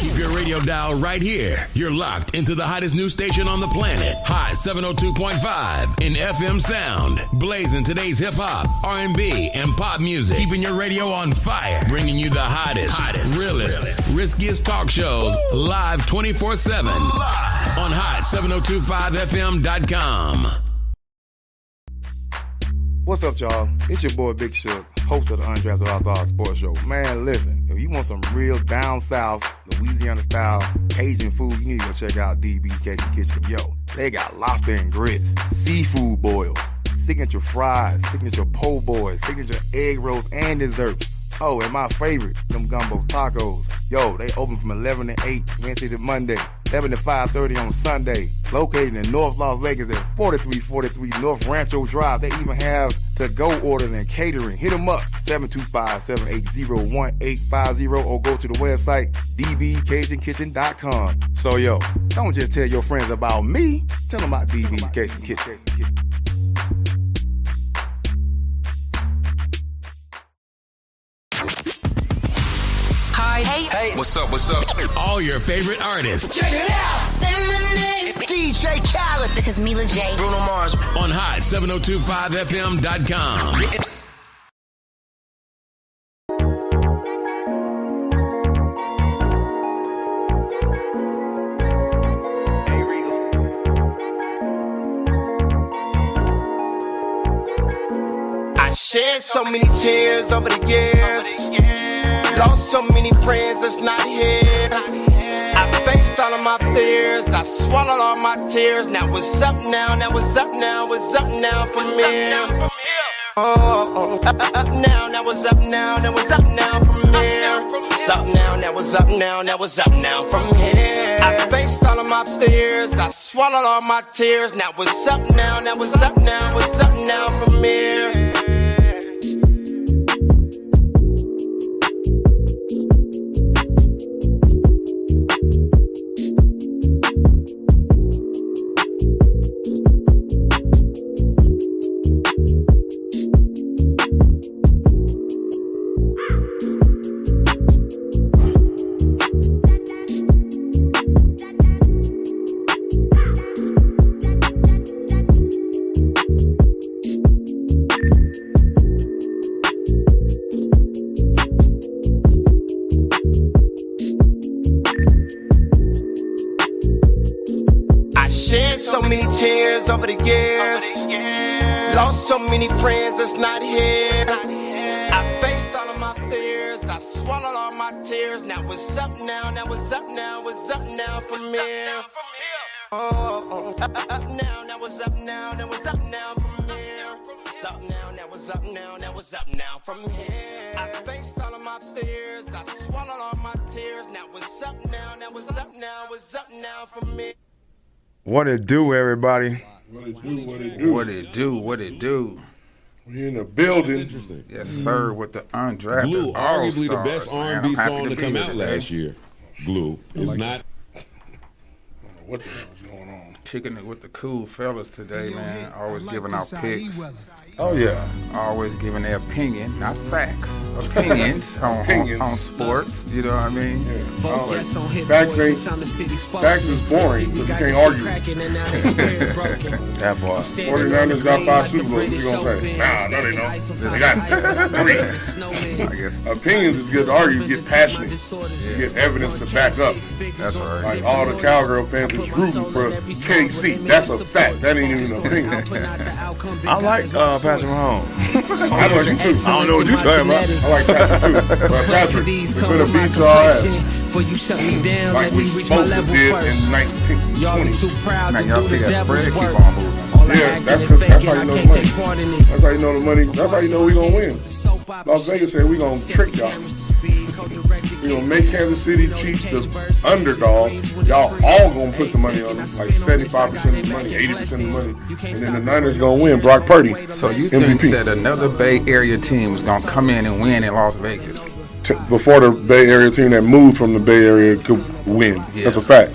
Keep your radio dial right here. You're locked into the hottest news station on the planet. Hot 702.5 in FM sound. Blazing today's hip-hop, R&B, and pop music. Keeping your radio on fire. Bringing you the hottest, realest, riskiest talk shows live 24/7 on hot7025fm.com. What's up, y'all? It's your boy Big Shook, host of the Undrafted All-Stars Sports Show. Man, listen, if you want some real down south, Louisiana-style Cajun food, you need to go check out DB's Cajun Kitchen. Yo, they got lobster and grits, seafood boils, signature fries, signature po' boys, signature egg rolls, and desserts. Oh, and my favorite, them gumbo tacos. Yo, they open from 11 to 8, Wednesday to Monday, 11 to 5:30 on Sunday. Located in North Las Vegas at 4343 North Rancho Drive. They even have to-go orders and catering. Hit them up, 725-780-1850, or go to the website, dbcajunkitchen.com. So, yo, don't just tell your friends about me. Tell them about DB's Cajun Kitchen. Hey, what's up? All your favorite artists. Check it out. Say my name. DJ Khaled. This is Mila J. Bruno Mars. On hot7025fm.com. I shared so many tears over the years. Lost so many friends that's not here. I faced all of my fears. I swallowed all my tears. Now what's up now? What's up now from here? Oh, up now. Now what's up now? What's up now from here? What's up now? What's up now? What's up now from here? I faced all of my fears. I swallowed all my tears. Now what's up now? What's up now? What's up now from here? Over the years, lost so many friends that's not here. I faced all of my fears, I swallowed all my tears. Now what's up now? What's up now? What's up now from here? Oh, up now. What's up now? What's up now from here? What's up now? What's up now? What's up now from here? I faced all of my fears, I swallowed all my tears. Now what's up now? What's up now? What's up now from here? What it do, everybody? What it do? We in the building. Yes, sir, with the Undrafted Glue, arguably the All-Stars, best R&B song to come out last year. Glue. It's not. I don't know what the hell is going on. Kicking it with the cool fellas today, man. Always giving out picks. Oh, yeah. Always giving their opinion, not facts. Opinions on sports. You know what I mean? Yeah. Facts is boring, but you can't argue. That boy. 49ers got 5 Super Bowls. What you gonna say? Nah, no, they don't. They got 3. I guess Opinions is good to argue. You get passionate. You get evidence to back up. that's right. Like all the Cowgirl fans is rooting for KC. That's a fact. That ain't even an opinion. I like Patrick Mahomes. I like him too. I don't know what you're talking about. I like Patrick too. But Patrick, we put a beat to our ass. Like we supposed to did in 1920. Man, y'all see that spread keep on moving. Yeah, that's how you know the money. That's how you know the money. That's how you know we gonna win. Las Vegas said we gonna trick y'all. We gonna make Kansas City Chiefs the underdog. Y'all all gonna put the money on them, like 75% of the money, 80% of the money, and then the Niners gonna win. Brock Purdy, So you MVP. think that another Bay Area team is gonna come in and win in Las Vegas? Before the Bay Area team that moved from the Bay Area could win. Yeah. That's a fact.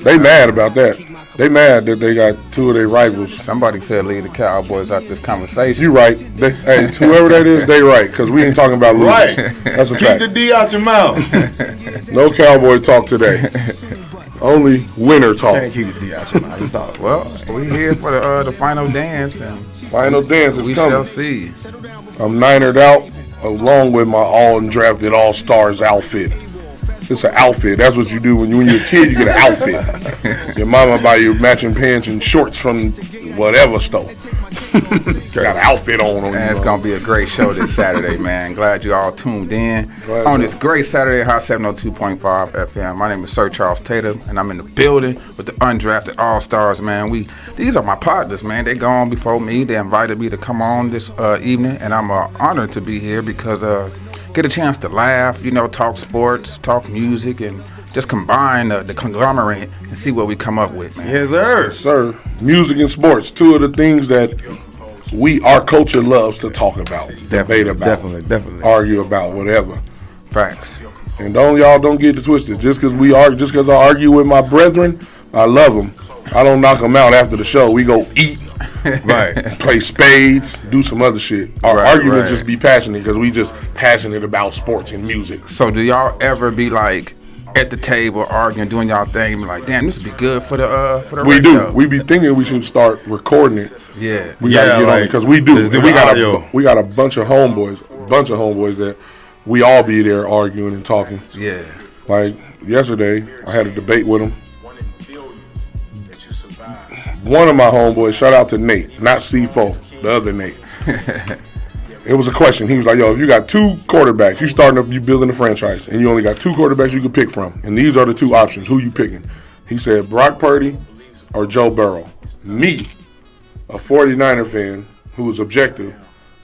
They mad about that. They mad that they got two of their rivals. Somebody said leave the Cowboys out this conversation. You right. Hey, whoever that is, they right. Because we ain't talking about losing. Right. That's a Keep fact. the D out your mouth. No Cowboy talk today. Only winner talk. Can't keep the D out your mouth. It's all Well, we here for the final dance, and Final dance is we coming. shall see. I'm ninered out along with my all-undrafted all-stars outfit. It's an outfit. That's what you do when you're a kid. You get an outfit. Your mama buy you matching pants and shorts from whatever store. Got an outfit on. Man, it's gonna be a great show this Saturday, man. Glad you all tuned in Glad on you- this great Saturday, Hot 702.5 FM. My name is Sir Charles Tatum, and I'm in the building with the Undrafted All-Stars, man. These are my partners, man. They gone before me. They invited me to come on this evening, and I'm honored to be here because get a chance to laugh, talk sports, talk music, and just combine the conglomerate and see what we come up with, man. Yes, sir. Sir, music and sports, two of the things that our culture loves to talk about, debate about, Definitely. argue about, whatever. Facts. And don't get it twisted. Just because I argue with my brethren, I love them. I don't knock them out after the show. We go eat, Right. play spades, do some other shit. Our Right, arguments right. just be passionate because we just passionate about sports and music. So do y'all ever be like at the table arguing, doing y'all thing, and be like, damn, this would be good for the We do. radio? We be thinking we should start recording it. Yeah. We gotta get on it because we do. Let's do And we got audio. we got a bunch of homeboys that we all be there arguing and talking. Yeah. Like yesterday, I had a debate with him. One of my homeboys, shout out to Nate, not C4, the other Nate. It was a question. He was like, yo, if you got two quarterbacks, you building a franchise, and you only got two quarterbacks you can pick from, and these are the two options, who you picking? He said, Brock Purdy or Joe Burrow. Me, a 49er fan who was objective,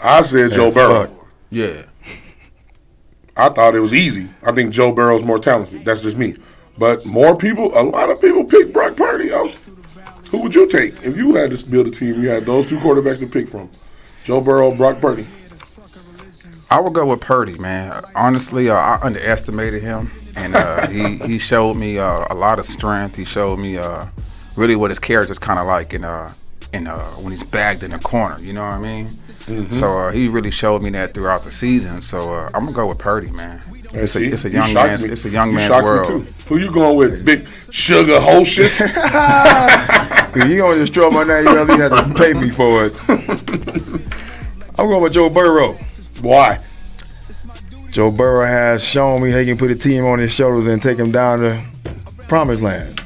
I said Joe Burrow. Yeah. I thought it was easy. I think Joe Burrow's more talented. That's just me. But a lot of people pick Brock Purdy. Who would you take if you had to build a team? You had those two quarterbacks to pick from, Joe Burrow, Brock Purdy. I would go with Purdy, man. Honestly, I underestimated him, and he showed me a lot of strength. He showed me really what his character's kind of like in when he's bagged in the corner. You know what I mean? Mm-hmm. So he really showed me that throughout the season. So I'm gonna go with Purdy, man. It's a young man's world. Me too. Who you going with? Big Sugar Hostess? If you gonna destroy my name, you at least have to pay me for it. I'm going with Joe Burrow. Why? Joe Burrow has shown me he can put a team on his shoulders and take him down to promised land.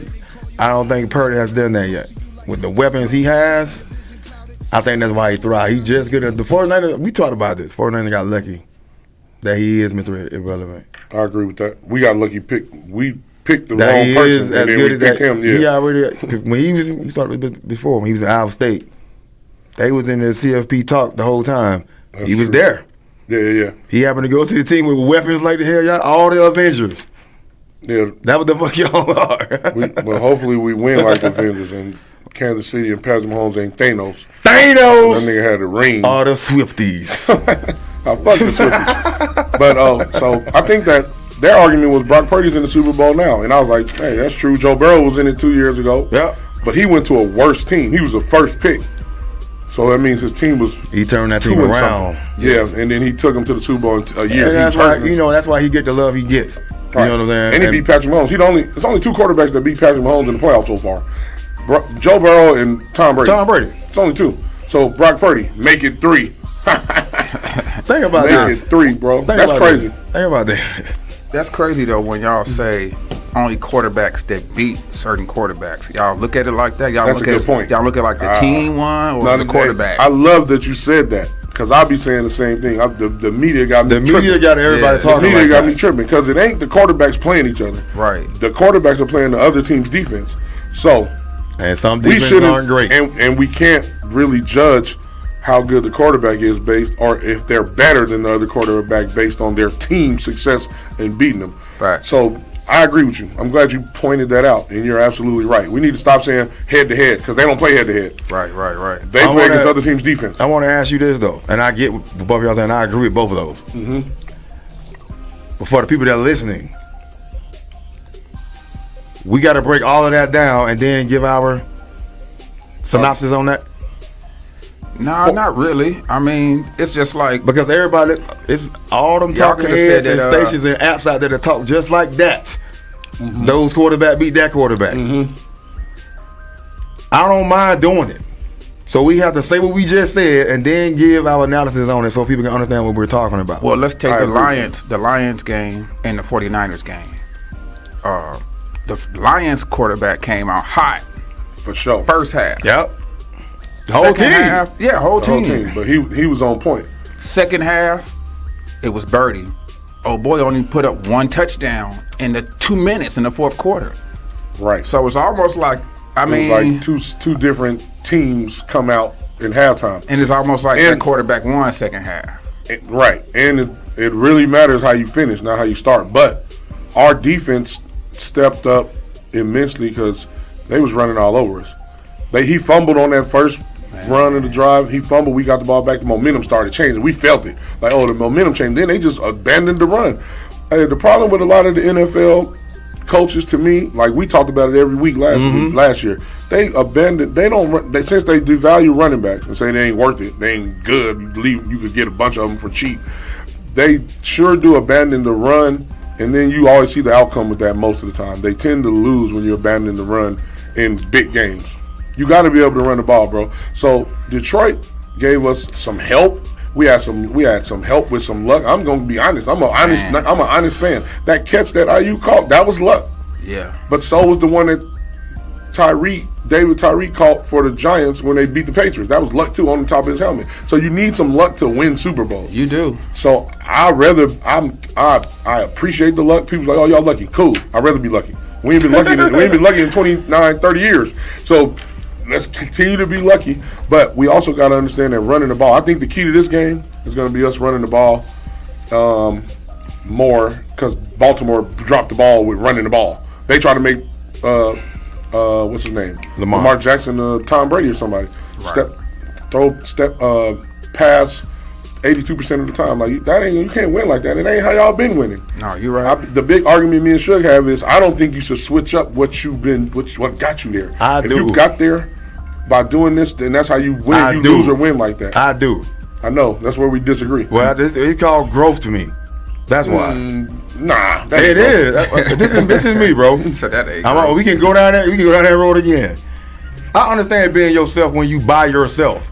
I don't think Purdy has done that yet. With the weapons he has, I think that's why he thrives. He just good at the 49ers. We talked about this. 49ers got lucky that he is Mr. Irrelevant. I agree with that. We got lucky pick. We picked the That wrong he person, is and as then good we as picked that. him. Yeah. He already when we started before when he was at Iowa State. They was in the CFP talk the whole time. He was true. there. Yeah. He happened to go to the team with weapons like the hell, y'all. All the Avengers. Yeah. That what the fuck y'all are. Well, hopefully we win like the Avengers, and Kansas City and Patrick Mahomes ain't Thanos. Thanos. That nigga had a ring. All the Swifties. I fuck the Swifties. But so I think that their argument was Brock Purdy's in the Super Bowl now, and I was like, hey, that's true. Joe Burrow was in it 2 years ago. Yep. But he went to a worse team. He was the first pick. So that means his team was He turned that team 2 and around. something. Yeah, and then he took him to the Super Bowl in a year. And that's He was why hurting. that's why he get the love he gets. You Right. know what I'm saying? And he beat Patrick Mahomes. It's only two quarterbacks that beat Patrick Mahomes in the playoffs so far. Joe Burrow and Tom Brady. Tom Brady. It's only two. So Brock Purdy, make it 3. Think about Make this. it 3, bro. Think That's about crazy. this. Think about this. That's crazy though when y'all say only quarterbacks that beat certain quarterbacks. Y'all look at it like that. Y'all That's look a good at point. Y'all look at like the team one or the quarterback. I love that you said that because I'll be saying the same thing. The media got me The tripping. media got everybody Yeah. talking The media like got that. me tripping because it ain't the quarterbacks playing each other. Right. The quarterbacks are playing the other team's defense. So And some we defenses shouldn't, aren't great. and we can't really judge how good the quarterback is based, or if they're better than the other quarterback based on their team success in beating them. Right. So I agree with you. I'm glad you pointed that out, and you're absolutely right. We need to stop saying head to head because they don't play head to head. Right. They play against other teams' defense. I want to ask you this though, and I get what both of y'all saying. I agree with both of those. Mm-hmm. But for the people that are listening, we got to break all of that down and then give our synopsis on that? No, not really. I mean, it's just like because everybody, it's all them talking heads and stations and apps out there that talk just like that. Mm-hmm. Those quarterback beat that quarterback. Mm-hmm. I don't mind doing it. So we have to say what we just said and then give our analysis on it so people can understand what we're talking about. Well, let's take the Lions game and the 49ers game. The Lions quarterback came out hot. For sure. First half. Yep. The whole team. Half, yeah, whole team. But he was on point. Second half, it was Purdy. Oh boy, only put up one touchdown in the 2 minutes in the fourth quarter. Right. So it's almost like it was like two different teams come out in halftime. And it's almost like that quarterback won second half. Right. And it really matters how you finish, not how you start. But our defense stepped up immensely because they was running all over us. He fumbled on that first run of the drive. He fumbled. We got the ball back. The momentum started changing. We felt it. Like, the momentum changed. Then they just abandoned the run. The problem with a lot of the NFL coaches, to me, like we talked about it every week last year, they abandoned. They don't run, since they devalue running backs and say they ain't worth it. They ain't good. You could get a bunch of them for cheap. They sure do abandon the run, and then you always see the outcome with that most of the time. They tend to lose when you abandon the run in big games. You got to be able to run the ball, bro. So Detroit gave us some help. We had some help with some luck. I'm going to be honest. I'm an honest fan. That catch that IU caught, that was luck. Yeah. But so was the one that David Tyree caught for the Giants when they beat the Patriots. That was luck too on the top of his helmet. So you need some luck to win Super Bowls. You do. So I appreciate the luck. People's like, oh, y'all lucky. Cool. I'd rather be lucky. We ain't been lucky in 29, 30 years. So let's continue to be lucky. But we also got to understand that running the ball. I think the key to this game is going to be us running the ball more because Baltimore dropped the ball with running the ball. They try to make what's his name? Lamar Jackson, Tom Brady or somebody. Right. Pass 82% of the time. Like you can't win like that. It ain't how y'all been winning. No, you're right. The big argument me and Suge have is I don't think you should switch up what got you there. If you got there by doing this, then that's how you win. Lose or win like that. I do. I know. That's where we disagree. Well, it's called growth to me. That's why. Nah, it is. This is me, bro. So that ain't. We can go down there. We can go down that road again. I understand being yourself when you by yourself,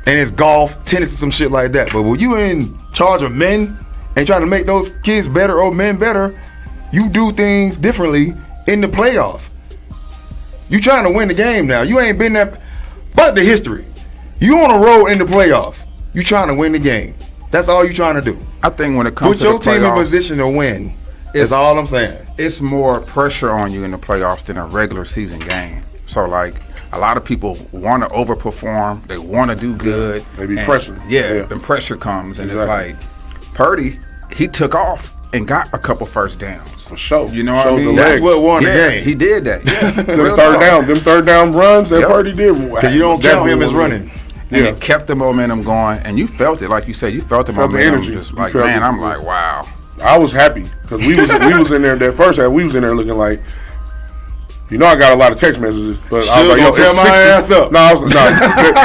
and it's golf, tennis, and some shit like that. But when you in charge of men and trying to make those kids better or men better, you do things differently in the playoffs. You trying to win the game now. You ain't been there, but the history. You on a road in the playoffs. You trying to win the game. That's all you trying to do. I think when it comes to the playoffs, put your team in position to win. That's all I'm saying. It's more pressure on you in the playoffs than a regular season game. So, like, a lot of people want to overperform. They want to do good. They be pressured. Yeah, the pressure comes. And it's like, Purdy, he took off and got a couple first downs. For sure. You know what I mean? That's what won the game. He did that. Yeah. them third down runs that Purdy did. You don't count him as running. And it kept the momentum going, and you felt it, like you said. You felt the momentum. The energy. Just like, man, I'm like, wow. I was happy because we was in there that first half. We was in there looking like, I got a lot of text messages, but I was like, yo, tear my ass up. No,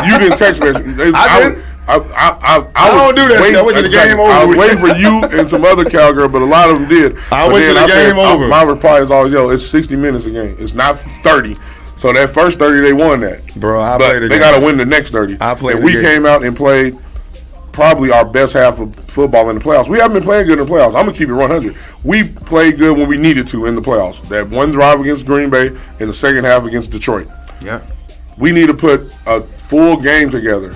you didn't text message. I didn't. I don't do that shit. I went to the game over. I was waiting for you and some other cowgirl, but a lot of them did. I went to the game over. My reply is always, it's 60 minutes a game. It's not 30. So that first 30, they won that. Bro, they got to win the next 30. We came out and played probably our best half of football in the playoffs. We haven't been playing good in the playoffs. I'm going to keep it 100. We played good when we needed to in the playoffs. That one drive against Green Bay and the second half against Detroit. Yeah. We need to put a full game together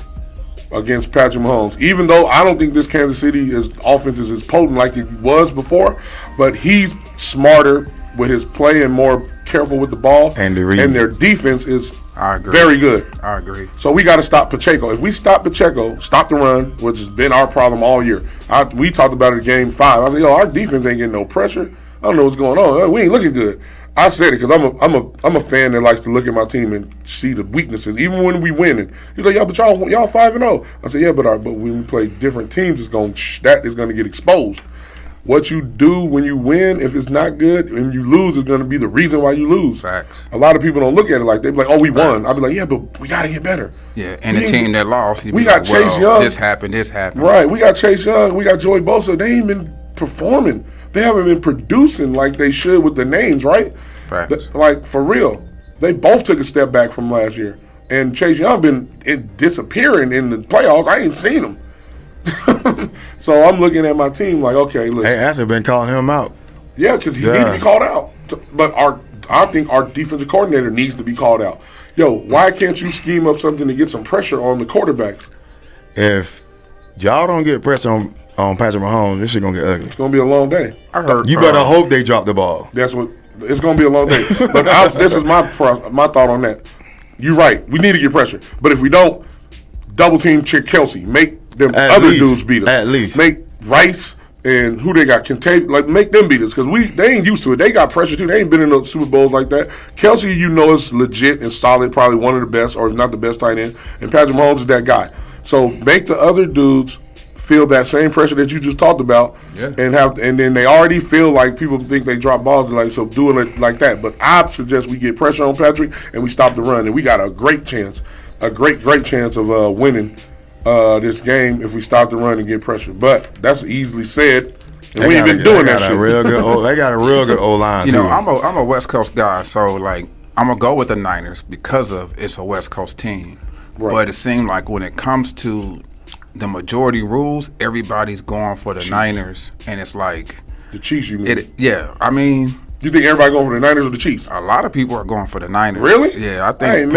against Patrick Mahomes. Even though I don't think this Kansas City offense is as potent like it was before, but he's smarter with his play and more careful with the ball. And their defense is very good. I agree. So we got to stop Pacheco. If we stop Pacheco, stop the run, which has been our problem all year. We talked about it in Game 5. I said, our defense ain't getting no pressure. I don't know what's going on. We ain't looking good. I said it because I'm a fan that likes to look at my team and see the weaknesses, even when we winning. He's like, but y'all 5-0. I said, but when we play different teams, that is going to get exposed. what you do when you win, if it's not good, and you lose, is going to be the reason why you lose. Facts. A lot of people don't look at it like that. They be like, oh, we won. I'll be like, yeah, but we got to get better. Yeah, and the team that lost, we got Chase Young. This happened. Right, we got Chase Young. We got Joey Bosa. They ain't been performing. They haven't been producing like they should with the names, right? Facts. Like, for real. They both took a step back from last year. And Chase Young been disappearing in the playoffs. I ain't seen him. So I'm looking at my team like, okay, listen. Hey, Asher been calling him out. Yeah, because he need to be called out. But I think our defensive coordinator needs to be called out. Yo, why can't you scheme up something to get some pressure on the quarterbacks? If y'all don't get pressure on Patrick Mahomes, this shit gonna get ugly. It's gonna be a long day. You better hope they drop the ball. That's what. It's gonna be a long day. But this is my thought on that. You're right. We need to get pressure. But if we don't, double team Kelsey. Make them other dudes beat us. At least. Make Rice and who they got, make them beat us. Because they ain't used to it. They got pressure too. They ain't been in the Super Bowls like that. Kelsey, is legit and solid, probably one of the best, or if not the best tight end. And Patrick Mahomes is that guy. So make the other dudes feel that same pressure that you just talked about, and then they already feel like people think they drop balls, and so doing it like that. But I suggest we get pressure on Patrick and we stop the run, and we got a great chance, a great chance of winning this game if we stop the run and get pressure. But that's easily said. And we ain't been doing that shit. They got a real good O-line. You know, I'm a West Coast guy, so like I'm gonna go with the Niners because of it's a West Coast team. Right. But it seemed like when it comes to the majority rules, everybody's going for the Chiefs. Niners, and it's like the Chiefs. You mean? I mean, you think everybody going for the Niners or the Chiefs? A lot of people are going for the Niners. Really? Yeah, I think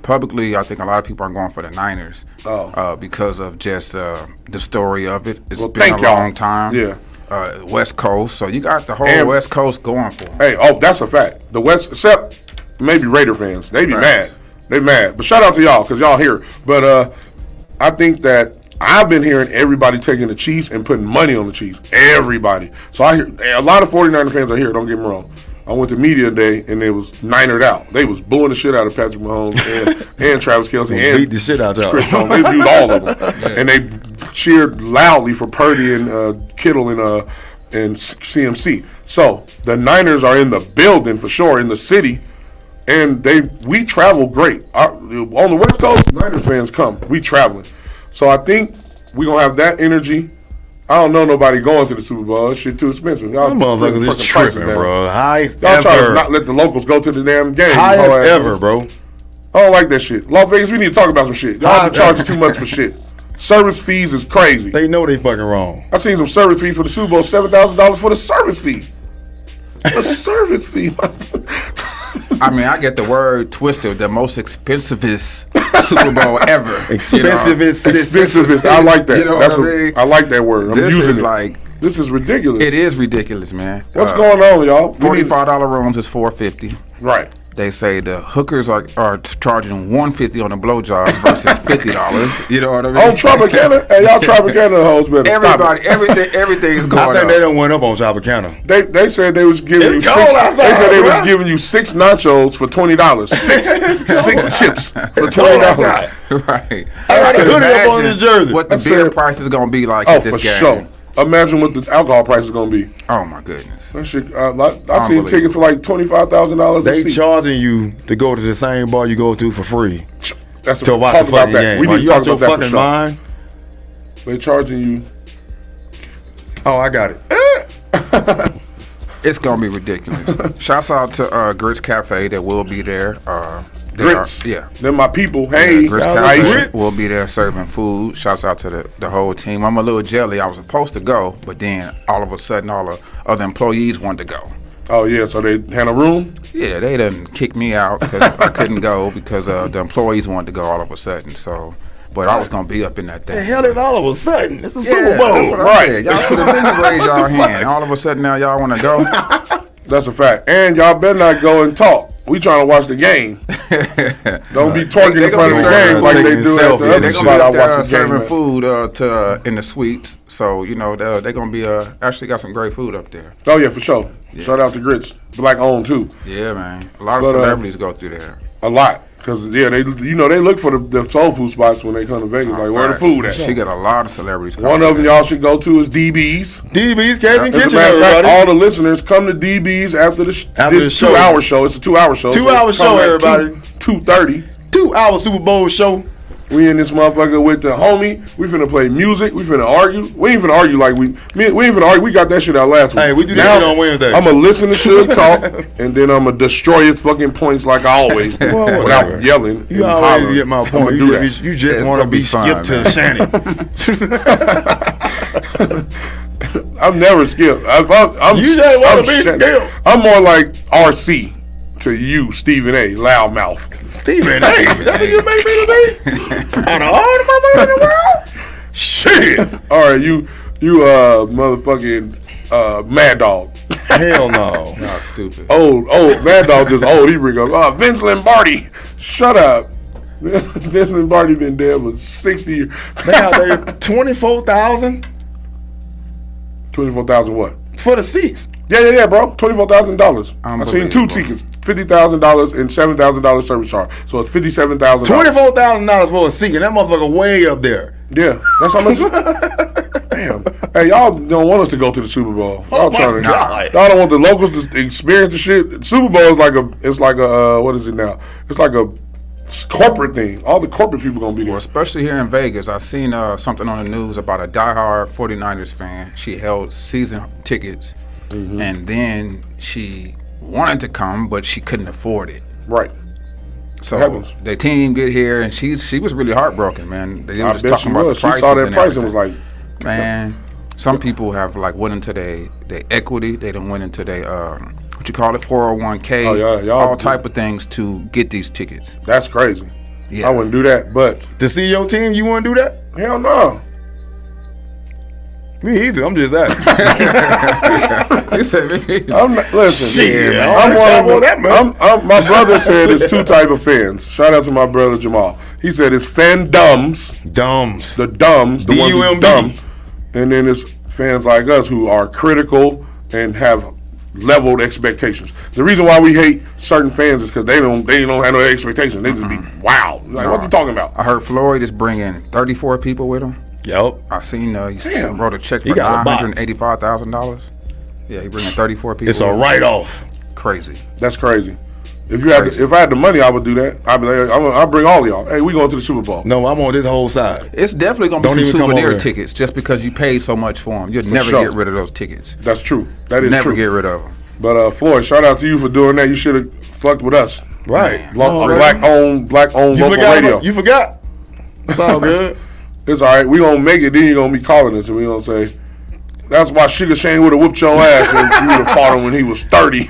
publicly, I think a lot of people are going for the Niners. Because of just the story of it. It's been a long time. Yeah. West Coast, so you got the whole West Coast going for them. Hey, that's a fact. The West, except maybe Raider fans, they be mad. They mad. But shout out to y'all because y'all here. But I think that I've been hearing everybody taking the Chiefs and putting money on the Chiefs. Everybody. So I hear a lot of 49er fans are here. Don't get me wrong. I went to media day and they was Ninered out. They was booing the shit out of Patrick Mahomes and Travis Kelce and beat the shit out of Chris Jones. They viewed all of them, and they cheered loudly for Purdy and Kittle and CMC. So the Niners are in the building for sure, in the city. And we travel great. On the West Coast, Niners fans come. We traveling. So I think we're going to have that energy. I don't know nobody going to the Super Bowl. That shit too expensive. Y'all motherfuckers is tripping, bro. Highest y'all ever. trying to not let the locals go to the damn game. Highest ever, bro. I don't like that shit. Las Vegas, we need to talk about some shit. Y'all be charging too much for shit. Service fees is crazy. They know they fucking wrong. I seen some service fees for the Super Bowl, $7,000 for the service fee. The service fee. I mean, I get the word twisted. The most expensivest Super Bowl ever. Expensivest. I like that. You know what I mean? I like that word. I'm using it. This is ridiculous. It is ridiculous, man. What's going on, y'all? $45 rooms is $450. Right. They say the hookers are charging $150 on a blowjob versus $50. You know what I mean? On Tropicana? Hey, y'all Tropicana hoes better everybody, stop everything is going on. I think they done went up on Tropicana. They said they was giving you was giving you 6 nachos for $20. Six chips for $20. Right. I got a hoodie up on this jersey. What the beer price is going to be like at this game. Sure. Imagine what the alcohol price is going to be. Oh, my goodness. That shit, I've seen tickets for like $25,000 They charging you to go to the same bar you go to for free. That's to watch the fucking game. We need to talk about that fucking mind? They charging you. Oh, I got it. It's going to be ridiculous. Shouts out to Grits Cafe that will be there. Grits. They're my people. Hey, Grits Cafe will be there serving food. Shouts out to the whole team. I'm a little jelly. I was supposed to go, but then all of a sudden all the other employees wanted to go. Oh, yeah, so they had a room? Yeah, they done kicked me out because I couldn't go because the employees wanted to go all of a sudden. So, but I was going to be up in that thing. The hell is all of a sudden? It's a Super Bowl. That's what I said. Y'all should have been to raise y'all hand. All of a sudden now y'all want to go? That's a fact. And y'all better not go and talk. We trying to watch the game. Don't be twerking in front of the game like they do at the other spot I watch the serving game. Food in the suites. So, you know, they're going to be actually got some great food up there. Oh, yeah, for sure. Yeah. Shout out to Grits. Black owned, too. Yeah, man. A lot of celebrities go through there. A lot. Cause they look for the soul food spots when they come to Vegas. Like where the food at? She got a lot of celebrities. One of them y'all should go to is DB's. DB's Cajun Kitchen. As a matter of fact, all the listeners come to DB's after this 2-hour show. It's a 2-hour show. 2-hour show, everybody. 2:30. 2-hour Super Bowl show. We in this motherfucker with the homie. We finna play music. We finna argue. We ain't finna argue like we ain't finna argue. We got that shit out last week. Hey, we do that shit on Wednesday. I'm gonna listen to Suge talk, and then I'm gonna destroy his fucking points like I always do without yelling. You always get my point. You just want to be skipped to Shannon. I'm never skipped. You just want to be skipped. I'm more like RC to you, Stephen A. Loudmouth. Stephen A. That's what you make me to be? Out of all the motherfuckers in the world? Shit. All right, you motherfucking Mad Dog. Hell no. No, stupid. Old Mad Dog just old. He bring up Vince Lombardi. Shut up. Vince Lombardi been dead for 60 years. They out there 24,000. 24,000 what? For the seats. Yeah, bro. $24,000. I seen 2 tickets. $50,000 and $7,000 service charge. So it's $57,000. $24,000 for a seat, and that motherfucker way up there. Yeah, that's how much. Damn. Hey, y'all don't want us to go to the Super Bowl. Y'all don't want the locals to experience the shit. Super Bowl is like a what is it now? It's like a corporate thing. All the corporate people gonna be there. Well, especially here in Vegas. I seen something on the news about a diehard 49ers fan. She held season tickets, and then she wanted to come, but she couldn't afford it. Right. So the team get here, and she was really heartbroken, man. They were just talking about the prices. She saw that price and was like, man, some people have like went into their equity. They done went into their what you call it, 401k, all type of things to get these tickets. That's crazy. Yeah, I wouldn't do that. But to see your team, you wouldn't do that? Hell no. Me either. I'm just asking. Listen, shit, my brother said it's 2 type of fans. Shout out to my brother Jamal. He said it's fandoms. The dumbs, the ones who dumb. And then it's fans like us who are critical and have leveled expectations. The reason why we hate certain fans is because they don't have no expectations. They just be wild. Like, what are you talking about? I heard Floyd is bringing 34 people with him. Yep. I seen he wrote a check for $985,000. Yeah, he bringing 34 people. It's a write-off. Crazy. That's crazy. If I had the money, I would do that. I'd be like, I'll bring all of y'all. Hey, we going to the Super Bowl. No, I'm on this whole side. It's definitely going to be some souvenir tickets just because you paid so much for them. You'll never get rid of those tickets. That's true. That is never true. Get rid of them. But Floyd, shout out to you for doing that. You should have fucked with us. Right. Black owned local radio. You forgot. It's all good. It's all right. We gonna make it. Then you gonna be calling us, and we gonna say, "That's why Sugar Shane would have whooped your ass, and you would have fought him when he was 30."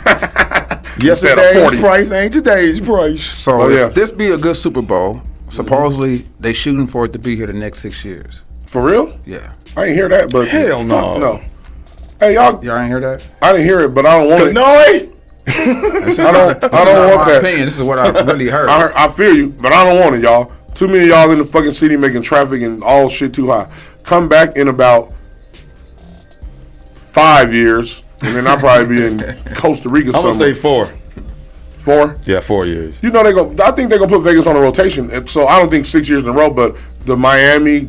Yesterday's price ain't today's price. So if this be a good Super Bowl, supposedly they shooting for it to be here the next 6 years. For real? Yeah. I ain't hear that, but hell no. Hey y'all ain't hear that? I didn't hear it, but I don't want it. No. I don't want that. Opinion. This is what I really heard. I feel you, but I don't want it, y'all. Too many of y'all in the fucking city making traffic and all shit too high. Come back in about 5 years, and then I'll probably be in Costa Rica somewhere. I'm going to say 4. 4? Yeah, 4 years. You know, I think they're going to put Vegas on a rotation. So I don't think 6 years in a row, but the Miami,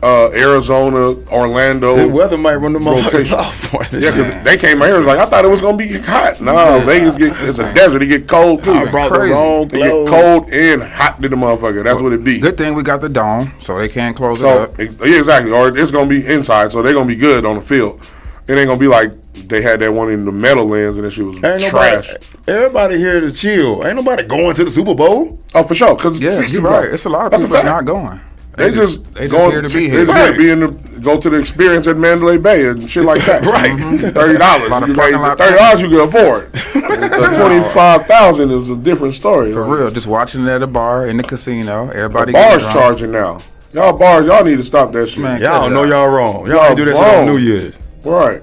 Arizona, Orlando. The weather might run the motherfuckers off for this. Yeah, because they came out here, it was like, I thought it was going to be hot. No, Vegas it's a desert. It get cold too. I brought the wrong clothes. It get cold and hot to the motherfucker. That's what it be. Good thing we got the dome, so they can't close it up. Yeah, exactly. Or it's going to be inside, so they're going to be good on the field. It ain't going to be like they had that one in the Meadowlands and that shit was trash. Everybody here to chill. Ain't nobody going to the Super Bowl. Oh, for sure. Cause you're right. It's a lot of people that's not going. They just here to be here. They just here to go to the experience at Mandalay Bay and shit like that. Right. $30. $30 you can afford. $25,000 is a different story. For real. Just watching it at a bar in the casino. Everybody. The bar's charging now. Y'all bars, y'all need to stop that shit. Man, y'all know y'all wrong. Y'all ain't do that shit on New Year's. Right.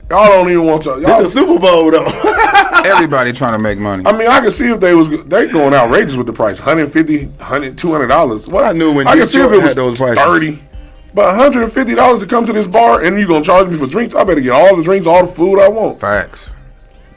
Y'all don't even want to. This is the Super Bowl though. Everybody trying to make money. I mean, I can see if they going outrageous with the price. $150, $200. Well, I knew when I can see if it was those prices. $30. But $150 to come to this bar and you gonna charge me for drinks? I better get all the drinks, all the food I want. Facts.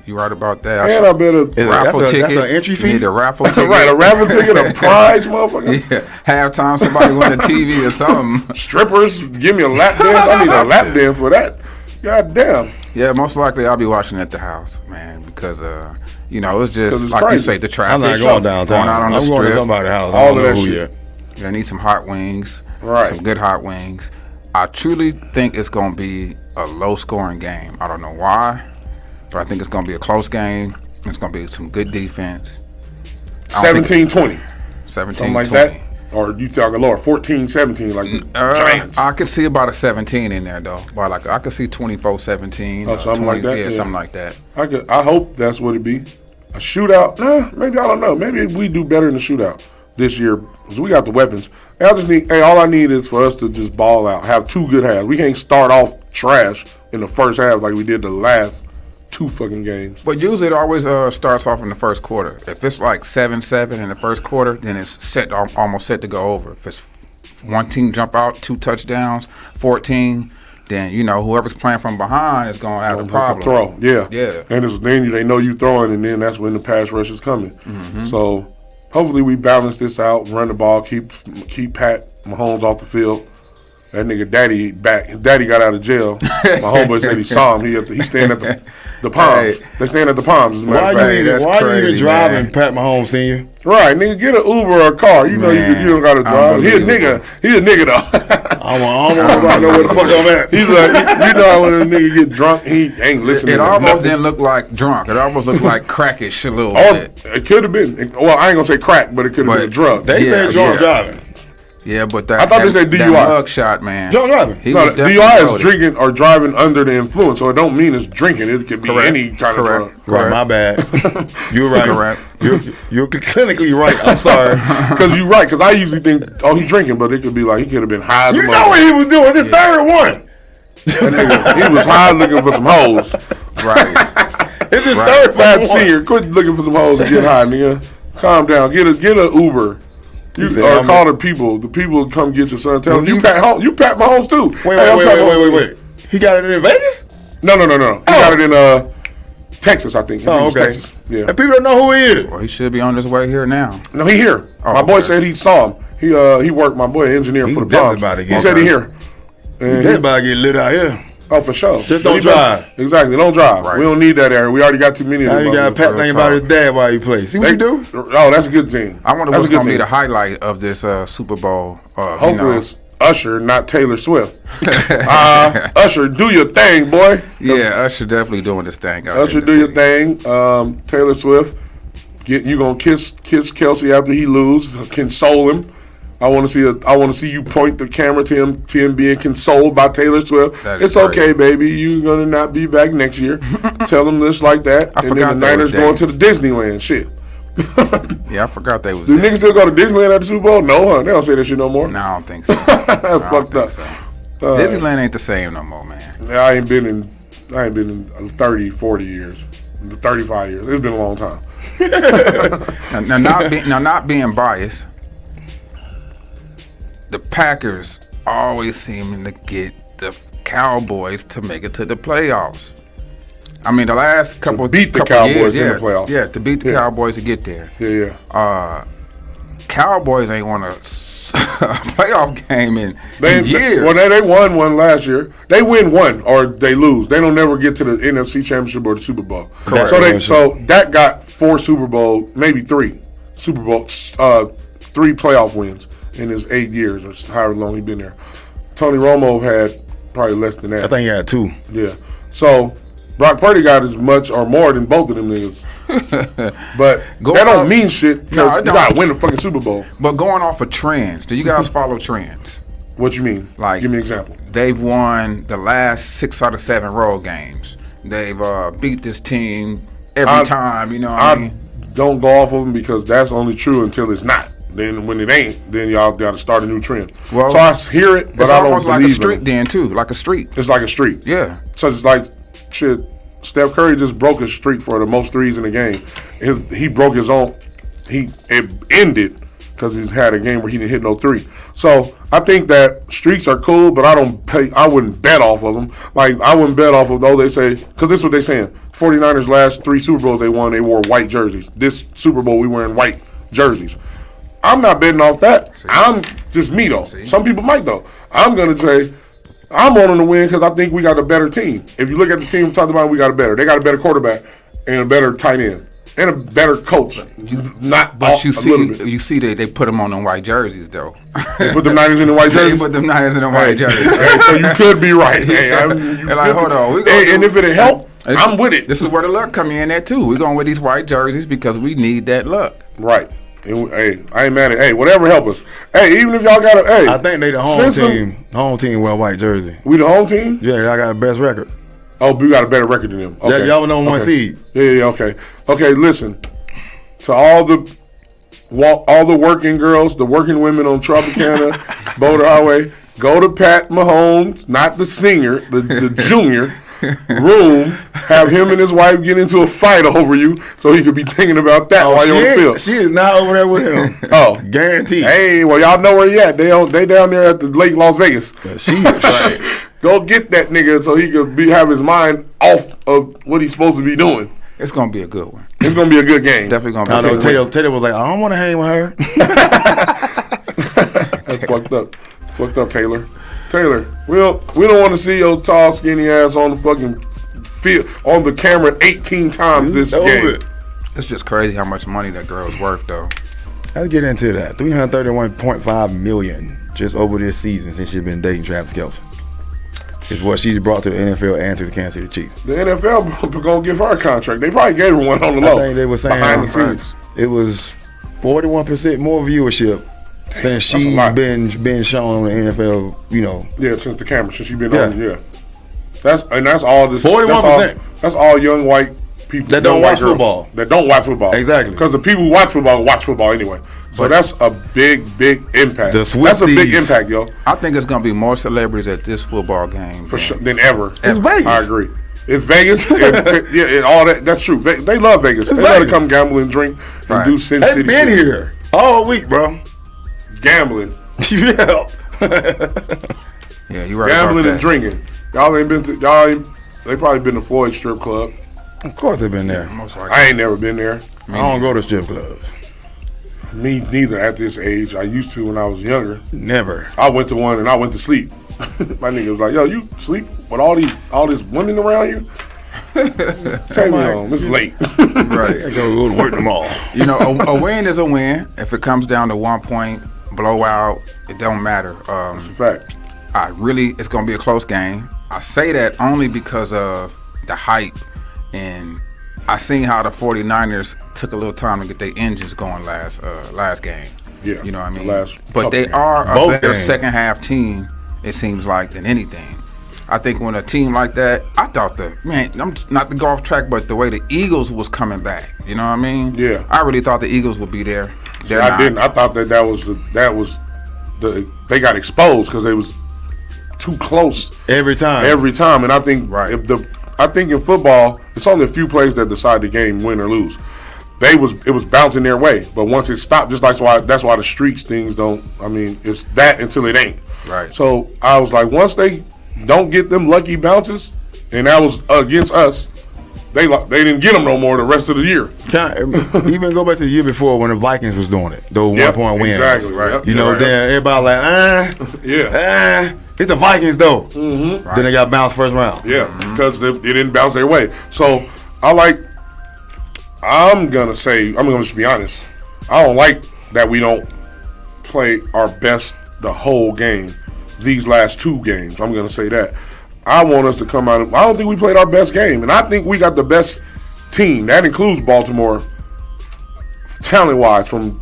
You right about that. And I bet raffle ticket. That's an entry fee? You need a raffle ticket. Right, a raffle ticket, a prize, motherfucker. Yeah, halftime somebody win a TV or something. Strippers, give me a lap dance. I need a lap dance for that. God damn. Yeah, most likely I'll be watching at the house, man, because it's just it's like crazy. you say, the traffic. I'm not going downtown. Going out on the I'm going to strip. somebody's house. All of that shit. I need some hot wings. Right. Some good hot wings. I truly think it's going to be a low-scoring game. I don't know why, but I think it's going to be a close game. It's going to be some good defense. 17-20. 17-20. Something like that? Or you talking lower, 14-17, like the Giants? I could see about a 17 in there, though. But I could see 24-17. Oh, something 20, like that? Yeah, Yeah, something like that. I hope that's what it be. A shootout? Maybe, I don't know. Maybe we do better in the shootout this year because we got the weapons. All I need is for us to just ball out, have 2 good halves. We can't start off trash in the first half like we did the last 2 fucking games. But usually it always starts off in the first quarter. If it's like 7-7 in the first quarter, then it's almost set to go over. If it's one team jump out, 2 touchdowns, 14, then whoever's playing from behind is going to have a problem. Throw, yeah. And then they know you throwing, and then that's when the pass rush is coming. Mm-hmm. So hopefully we balance this out, run the ball, keep Pat Mahomes off the field. That nigga Daddy back. His daddy got out of jail. My homeboy said he saw him. He's staying at the Palms. They staying at the Palms. As a matter of fact. Why you even driving Pat Mahomes Sr.? Right, nigga, get an Uber or a car. You know you don't got to drive. He a nigga though. I don't know where the fuck I'm at. He's like, when a nigga get drunk, he ain't listening. It almost didn't look like drunk. It almost looked like crackish a little bit. It could have been. Well, I ain't gonna say crack, but it could have been a drug. They said drunk driving. Yeah, but I thought they said DUI. That mug shot, man. Drunk driving. DUI is drinking or driving under the influence, so it don't mean it's drinking. It could be any kind of drug. Right, my bad. You're right. Correct. You're clinically right. I'm sorry. Because you're right. Because I usually think, he's drinking, but it could be like he could have been high. You know what he was doing? It's the third one. He was high looking for some hoes. Right. It's his third Fat senior. Quit looking for some hoes and get high, nigga. Calm down. Get a Uber. Call the people. The people come get your son. Tell them you Pat Mahomes too. Wait. He got it in Vegas? No. He got it in Texas, I think. Okay. Texas. Yeah. And people don't know who he is. Well, he should be on his way here now. No, he here. My boy said he saw him. He worked. My boy, engineer for the Palms. He said he here. He's about to get lit out here. Oh, for sure. Just don't drive. Exactly. Don't drive. Right. We don't need that area. We already got too many of them. Now you got Pat thinking about his dad while he plays. See what you do? Oh, that's a good thing. I wonder what's going to be the highlight of this Super Bowl. Hopefully it's Usher, not Taylor Swift. Usher, do your thing, boy. Yeah, Usher definitely doing this thing. Usher, do your thing. Taylor Swift, you gonna kiss Kelsey after he lose, console him. I want to see you point the camera to him being consoled by Taylor Swift. It's okay, baby. You're gonna not be back next year. Tell him this like that. And then the Niners going to the Disneyland. Shit. Yeah, I forgot they was. Do niggas still go to Disneyland at the Super Bowl? No, huh? They don't say that shit no more. No, I don't think so. That's fucked up. So. Disneyland ain't the same no more, man. I ain't been in 30, 40 years, 35 years. It's been a long time. Not being biased. The Packers always seeming to get the Cowboys to make it to the playoffs. I mean, the last couple beat the Cowboys in the playoffs. Yeah, to beat the Cowboys to get there. Yeah. Cowboys ain't won a playoff game in years. Well, they won one last year. They win one or they lose. They don't never get to the NFC Championship or the Super Bowl. Correct. So that got 4 Super Bowl, maybe 3 Super Bowl, 3 playoff wins in his 8 years or however long he's been there. Tony Romo had probably less than that. I think he had 2. Yeah. So Brock Purdy got as much or more than both of them niggas. But that don't mean shit because you got to win the fucking Super Bowl. But going off of trends, do you guys follow trends? What you mean? Like, give me an example. They've won the last 6 out of 7 road games. They've beat this team every time, you know what I mean? Don't go off of them because that's only true until it's not. Then when it ain't, then y'all got to start a new trend. Well, so I hear it, but I don't believe it. It's almost like a streak then, too. Like a streak. It's like a streak. Yeah. So it's like, shit, Steph Curry just broke his streak for the most threes in the game. He broke his own. It ended because he's had a game where he didn't hit no 3. So I think that streaks are cool, but I wouldn't bet off of them. Like, I wouldn't bet off of those. They say, because this is what they're saying. 49ers last 3 Super Bowls they won, they wore white jerseys. This Super Bowl we wearing white jerseys. I'm not betting off that. See? I'm just me though. See? Some people might though. I'm gonna say I'm on them to win because I think we got a better team. If you look at the team we talked about, we got a better. They got a better quarterback and a better tight end. And a better coach. But you see they put them on them white jerseys, though. They put them Niners in the white jerseys? They put them Niners in the white jerseys. Hey, so you could be right. Hey, hold on. And if it'll help, I'm with it. This is where the luck come in at, too. We're going with these white jerseys because we need that luck. Right. Hey, I ain't mad at it. Hey, whatever help us. Hey, even if y'all got a... Hey, I think they the home team. Home team wear white jersey. We the home team? Yeah, y'all got the best record. Oh, we got a better record than them. Okay. Yeah, y'all were number 1 seed. Yeah, okay. Okay, listen. To all the working girls, the working women on Tropicana, Boulder Highway, go to Pat Mahomes, not the singer, the junior, room, have him and his wife get into a fight over you so he could be thinking about that while you're on the field. She is not over there with him. Oh. Guaranteed. Hey, well, y'all know where he at. They down there at the Lake Las Vegas. She is right. Go get that nigga so he could have his mind off of what he's supposed to be doing. It's going to be a good one. It's going to be a good game. Definitely going to be a good one. Taylor was like, I don't want to hang with her. That's fucked up. Fucked up, Taylor. Taylor, we don't want to see your tall, skinny ass on the fucking field, on the camera 18 times this game. It's just crazy how much money that girl's worth, though. Let's get into that. $331.5 million just over this season since she's been dating Travis Kelce. Is what she's brought to the NFL and to the Kansas City Chiefs. The NFL gonna give her a contract. They probably gave her one on the low. I think they were saying behind the scenes. It was 41% more viewership since she's been shown on the NFL. Yeah, since the camera, since she's been on. Yeah, that's all this. 41%. That's all young white people that don't watch football. That don't watch football. Exactly. Because the people who watch football anyway. So that's a big impact. That's a big impact, yo. I think it's going to be more celebrities at this football game for sure than ever. It's Vegas. I agree. It's Vegas. And all that. That's true. They love Vegas. They love to come gamble and drink and do Sin City. They've been here all week, bro. Gambling. Yeah. Yeah, you're right. Gambling and drinking. Y'all ain't been to. They probably been to Floyd's strip club. Of course they've been there. I ain't never been there. I don't go to strip clubs. Me neither at this age. I used to when I was younger. Never. I went to one and I went to sleep. My nigga was like, yo, you sleep with all these women around you? Take me home. It's late. Right. I go to work tomorrow. A win is a win. If it comes down to 1 point, blowout, it don't matter. That's a fact. It's going to be a close game. I say that only because of the hype, and I seen how the 49ers took a little time to get their engines going last game. Yeah. You know what I mean? But they are a better second half team, it seems like, than anything. I think when a team like that, I thought I'm just not the golf track, but the way the Eagles was coming back, you know what I mean? Yeah. I really thought the Eagles would be there. I didn't. I thought that was they got exposed because they was too close every time. And I think I think in football, it's only a few plays that decide the game, win or lose. It was bouncing their way, but once it stopped, that's why the streaks things don't. I mean, it's that until it ain't. Right. So I was like, once they don't get them lucky bounces, and that was against us, they didn't get them no more the rest of the year. Even go back to the year before when the Vikings was doing it, those 1 point wins. Exactly. Right. Then everybody like, it's the Vikings though. Mm-hmm. Then they got bounced first round. Yeah, because they didn't bounce their way. So I'm gonna just be honest. I don't like that we don't play our best the whole game. These last 2 games, I'm gonna say that. I want us to come out. I don't think we played our best game, and I think we got the best team. That includes Baltimore, talent-wise, from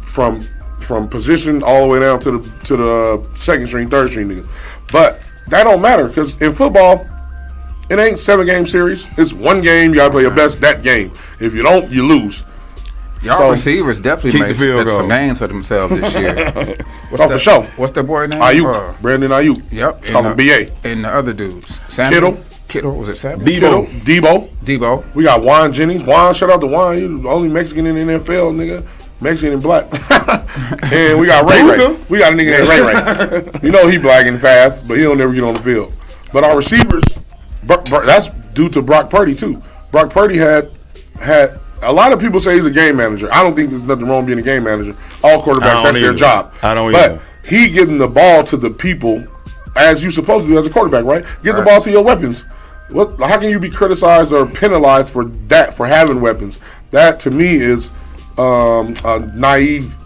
position all the way down to the second string, third string niggas. But that don't matter because in football, it ain't 7-game series. It's 1 game. You gotta play your best that game. If you don't, you lose. Y'all receivers definitely made some names for themselves this year. For sure. What's that boy name? Ayuk. Brandon Ayuk. Yep. Talking BA. And the other dudes. Kittle. Was it Sam? Debo. We got Juan Jennings. Shout out to Juan. He's the only Mexican in the NFL, nigga. Mexican and black. And we got Ray Ray. We got a nigga named Ray Ray. You know he black and fast, but he'll never get on the field. But our receivers, that's due to Brock Purdy too. Brock Purdy had a lot of people say he's a game manager. I don't think there's nothing wrong being a game manager. All quarterbacks, that's their job. I don't either. But he getting the ball to the people as you're supposed to do as a quarterback, right? Get the ball to your weapons. How can you be criticized or penalized for that, for having weapons? That, to me, is a naive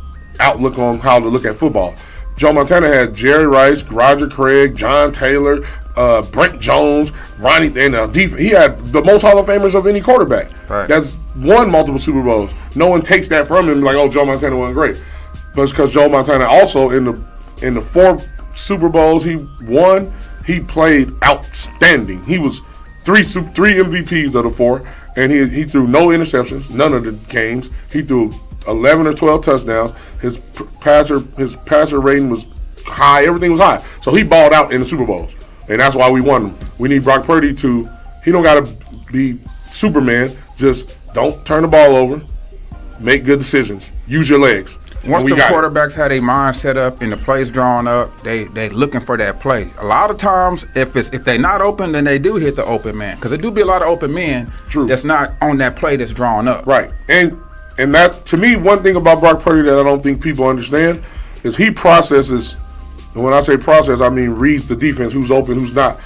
outlook on how to look at football. Joe Montana had Jerry Rice, Roger Craig, John Taylor, Brent Jones, Ronnie, and he had the most Hall of Famers of any quarterback. Right. That's won multiple Super Bowls. No one takes that from him like, oh, Joe Montana wasn't great. But it's because Joe Montana also in the 4 Super Bowls he won, he played outstanding. He was three MVPs of the 4, and he threw no interceptions, none of the games. He threw 11 or 12 touchdowns. His passer rating was high. Everything was high. So he balled out in the Super Bowls, and that's why we won them. We need Brock Purdy he don't got to be Superman. Just don't turn the ball over. Make good decisions. Use your legs. Once the quarterbacks had a mind set up and the plays drawn up, they looking for that play. A lot of times, if they not open, then they do hit the open man, because there do be a lot of open men that's not on that play that's drawn up. Right, and that, to me, one thing about Brock Purdy that I don't think people understand is he processes, and when I say process, I mean reads the defense, who's open, who's not,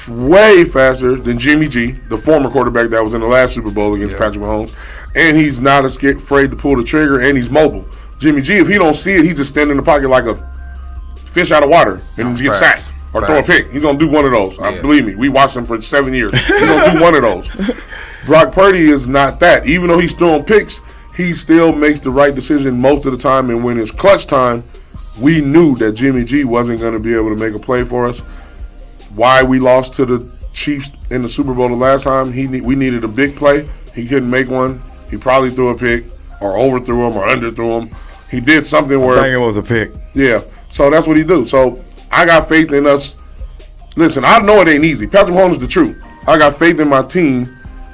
way faster than Jimmy G, the former quarterback that was in the last Super Bowl against Patrick Mahomes, and he's not afraid to pull the trigger, and he's mobile. Jimmy G, if he don't see it, he just stand in the pocket like a fish out of water and get sacked or throw a pick. He's going to do one of those. Believe me, we watched him for 7 years. He's going to do one of those. Brock Purdy is not that. Even though he's throwing picks, he still makes the right decision most of the time. And when it's clutch time, we knew that Jimmy G wasn't going to be able to make a play for us. Why we lost to the Chiefs in the Super Bowl the last time, we needed a big play. He couldn't make one. He probably threw a pick or overthrew him or underthrew him. He did something where I think it was a pick. Yeah, so that's what he do. So I got faith in us. Listen, I know it ain't easy. Patrick Mahomes is the truth. I got faith in my team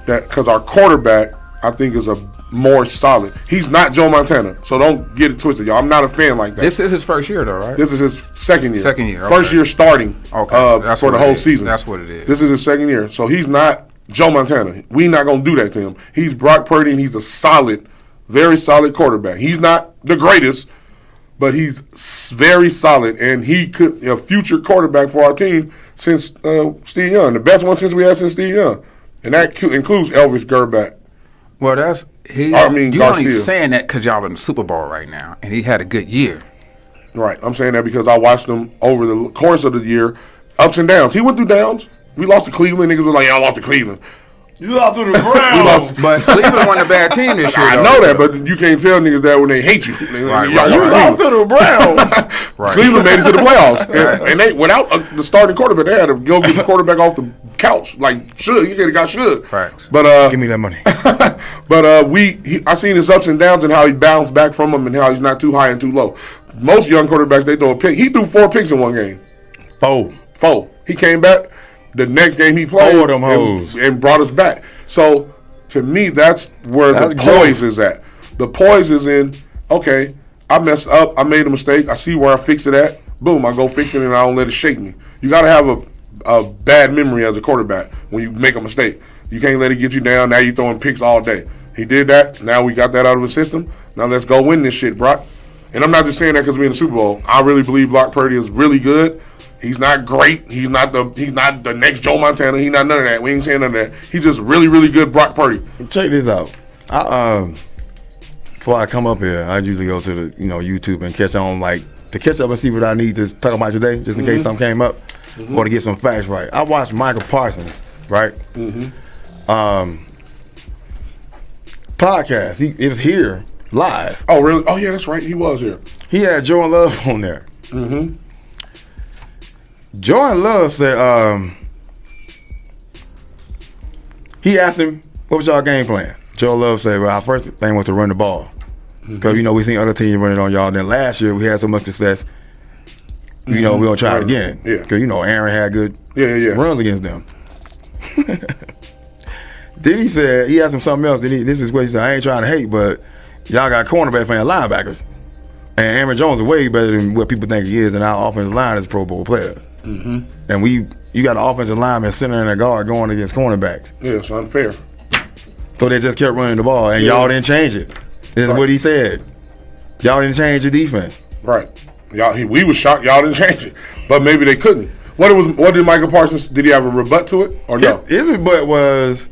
that because our quarterback, I think, is a more solid. He's not Joe Montana, so don't get it twisted, y'all. I'm not a fan like that. This is his first year, though, right? This is his second year. Second year. First year starting for the whole season. That's what it is. This is his second year, so he's not Joe Montana. We not gonna do that to him. He's Brock Purdy, and he's a solid, very solid quarterback. He's not the greatest, but he's very solid, and he could be a future quarterback for our team since Steve Young, the best one since we had since Steve Young, and that includes Elvis Grbac. Well, you only saying that because y'all in the Super Bowl right now, and he had a good year. Right, I'm saying that because I watched him over the course of the year, ups and downs. He went through downs. We lost to Cleveland. Niggas were like, y'all lost to Cleveland. You lost to the Browns. But Cleveland won a bad team this year. I know that, but you can't tell niggas that when they hate you. Right. You lost to the Browns. Right. Cleveland made it to the playoffs. And they, without the starting quarterback, they had to go get the quarterback off the couch. Like, you could have got Shug. Facts. But, give me that money. But I seen his ups and downs and how he bounced back from them and how he's not too high and too low. Most young quarterbacks, they throw a pick. He threw 4 picks in one game. 4. He came back. The next game he played and brought us back. So, to me, that's where the poise is at. The poise is in, okay, I messed up. I made a mistake. I see where I fixed it at. Boom, I go fix it and I don't let it shake me. You got to have a bad memory as a quarterback when you make a mistake. You can't let it get you down. Now you're throwing picks all day. He did that. Now we got that out of the system. Now let's go win this shit, Brock. And I'm not just saying that because we're in the Super Bowl. I really believe Brock Purdy is really good. He's not great. He's not the next Joe Montana. He's not none of that. We ain't saying none of that. He's just really, really good Brock Purdy. Check this out. Before I come up here, I usually go to the YouTube and catch up and see what I need to talk about today, just in case something came up, or to get some facts right. I watched Michael Parsons, right? Podcast. He was here live. Oh, really? Oh, yeah, that's right. He was here. He had Jordan Love on there. Jordan Love said, he asked him, what was y'all game plan? Jordan Love said, well, our first thing was to run the ball. Because, we seen other teams running on y'all. Then last year, we had so much success, we're going to try it again. Because, Aaron had good runs against them. Then he said, he asked him something else. This is what he said, I ain't trying to hate, but y'all got cornerbacks playing linebackers. And Aaron Jones is way better than what people think he is, and our offensive line is Pro Bowl players. Mm-hmm. And you got an offensive lineman, center, and a guard going against cornerbacks. Yeah, it's unfair. So they just kept running the ball, and y'all didn't change it. This is what he said. Y'all didn't change the defense. Right. We was shocked y'all didn't change it, but maybe they couldn't. What did Michael Parsons? Did he have a rebut to it or no? His rebut was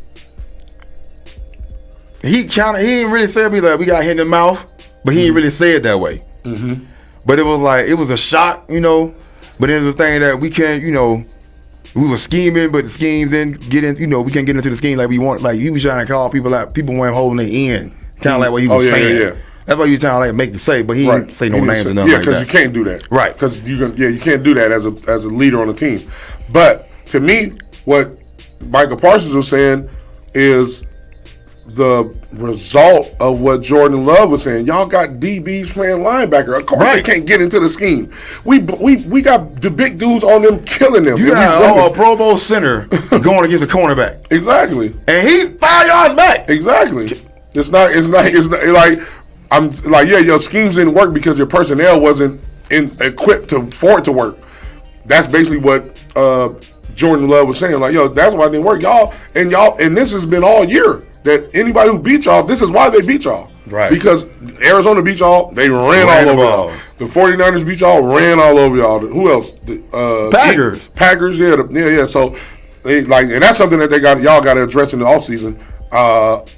he didn't really say we got hit in the mouth, but he didn't really say it that way. Mm-hmm. But it was a shock, But it was a thing that we can't, we were scheming, but the schemes didn't get in. We can't get into the scheme like we want. Like he was trying to call people out. People weren't holding their end, kind of like what he was saying. Yeah. That's why he was trying to make you say, but he didn't say no names or nothing. Yeah, because you can't do that. Right. Because you can't do that as a leader on a team. But to me, what Michael Parsons was saying is the result of what Jordan Love was saying. Y'all got DBs playing linebacker. Of course they can't get into the scheme. We got the big dudes on them killing them. You got a Pro Bowl center going against a cornerback. Exactly. And he's 5 yards back. Exactly. It's not like I'm like, your schemes didn't work because your personnel wasn't equipped for it to work. That's basically what Jordan Love was saying. Like, that's why it didn't work. Y'all, and this has been all year. That anybody who beat y'all, this is why they beat y'all. Right. Because Arizona beat y'all, they ran all over y'all. The 49ers beat y'all, ran all over y'all. Who else? Packers. Packers, yeah. So, and that's something that y'all got to address in the offseason.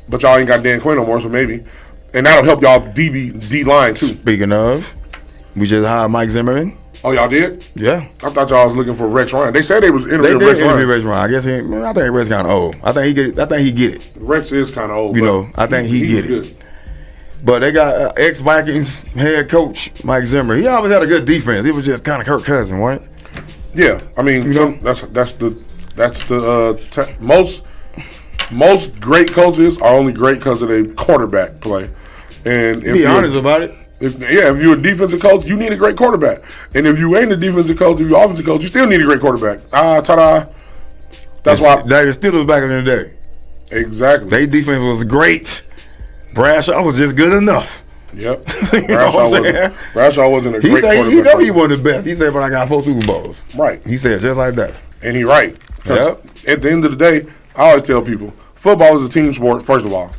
But y'all ain't got Dan Quinn no more, so maybe. And that'll help y'all D line, too. Speaking of, we just hired Mike Zimmerman. Oh, y'all did? Yeah. I thought y'all was looking for Rex Ryan. They said they was interviewing Rex Ryan. Rex Ryan. I guess I think Rex kind of old. I think he get it. Rex is kind of old. I think he get it. But they got ex-Vikings head coach Mike Zimmer. He always had a good defense. It was just kind of Kirk Cousins, right? Yeah. I mean, that's most great coaches are only great because of their quarterback play. And be honest about it. If you're a defensive coach, you need a great quarterback. And if you ain't a defensive coach, if you're an offensive coach, you still need a great quarterback. Ta-da. That's why. They still was back in the day. Exactly. Their defense was great. Bradshaw was just good enough. Yep. Bradshaw wasn't a great quarterback. He know he wasn't the best. He said, but I got 4 Super Bowls. Right. He said just like that. And he right. Yep. At the end of the day, I always tell people, football is a team sport, first of all.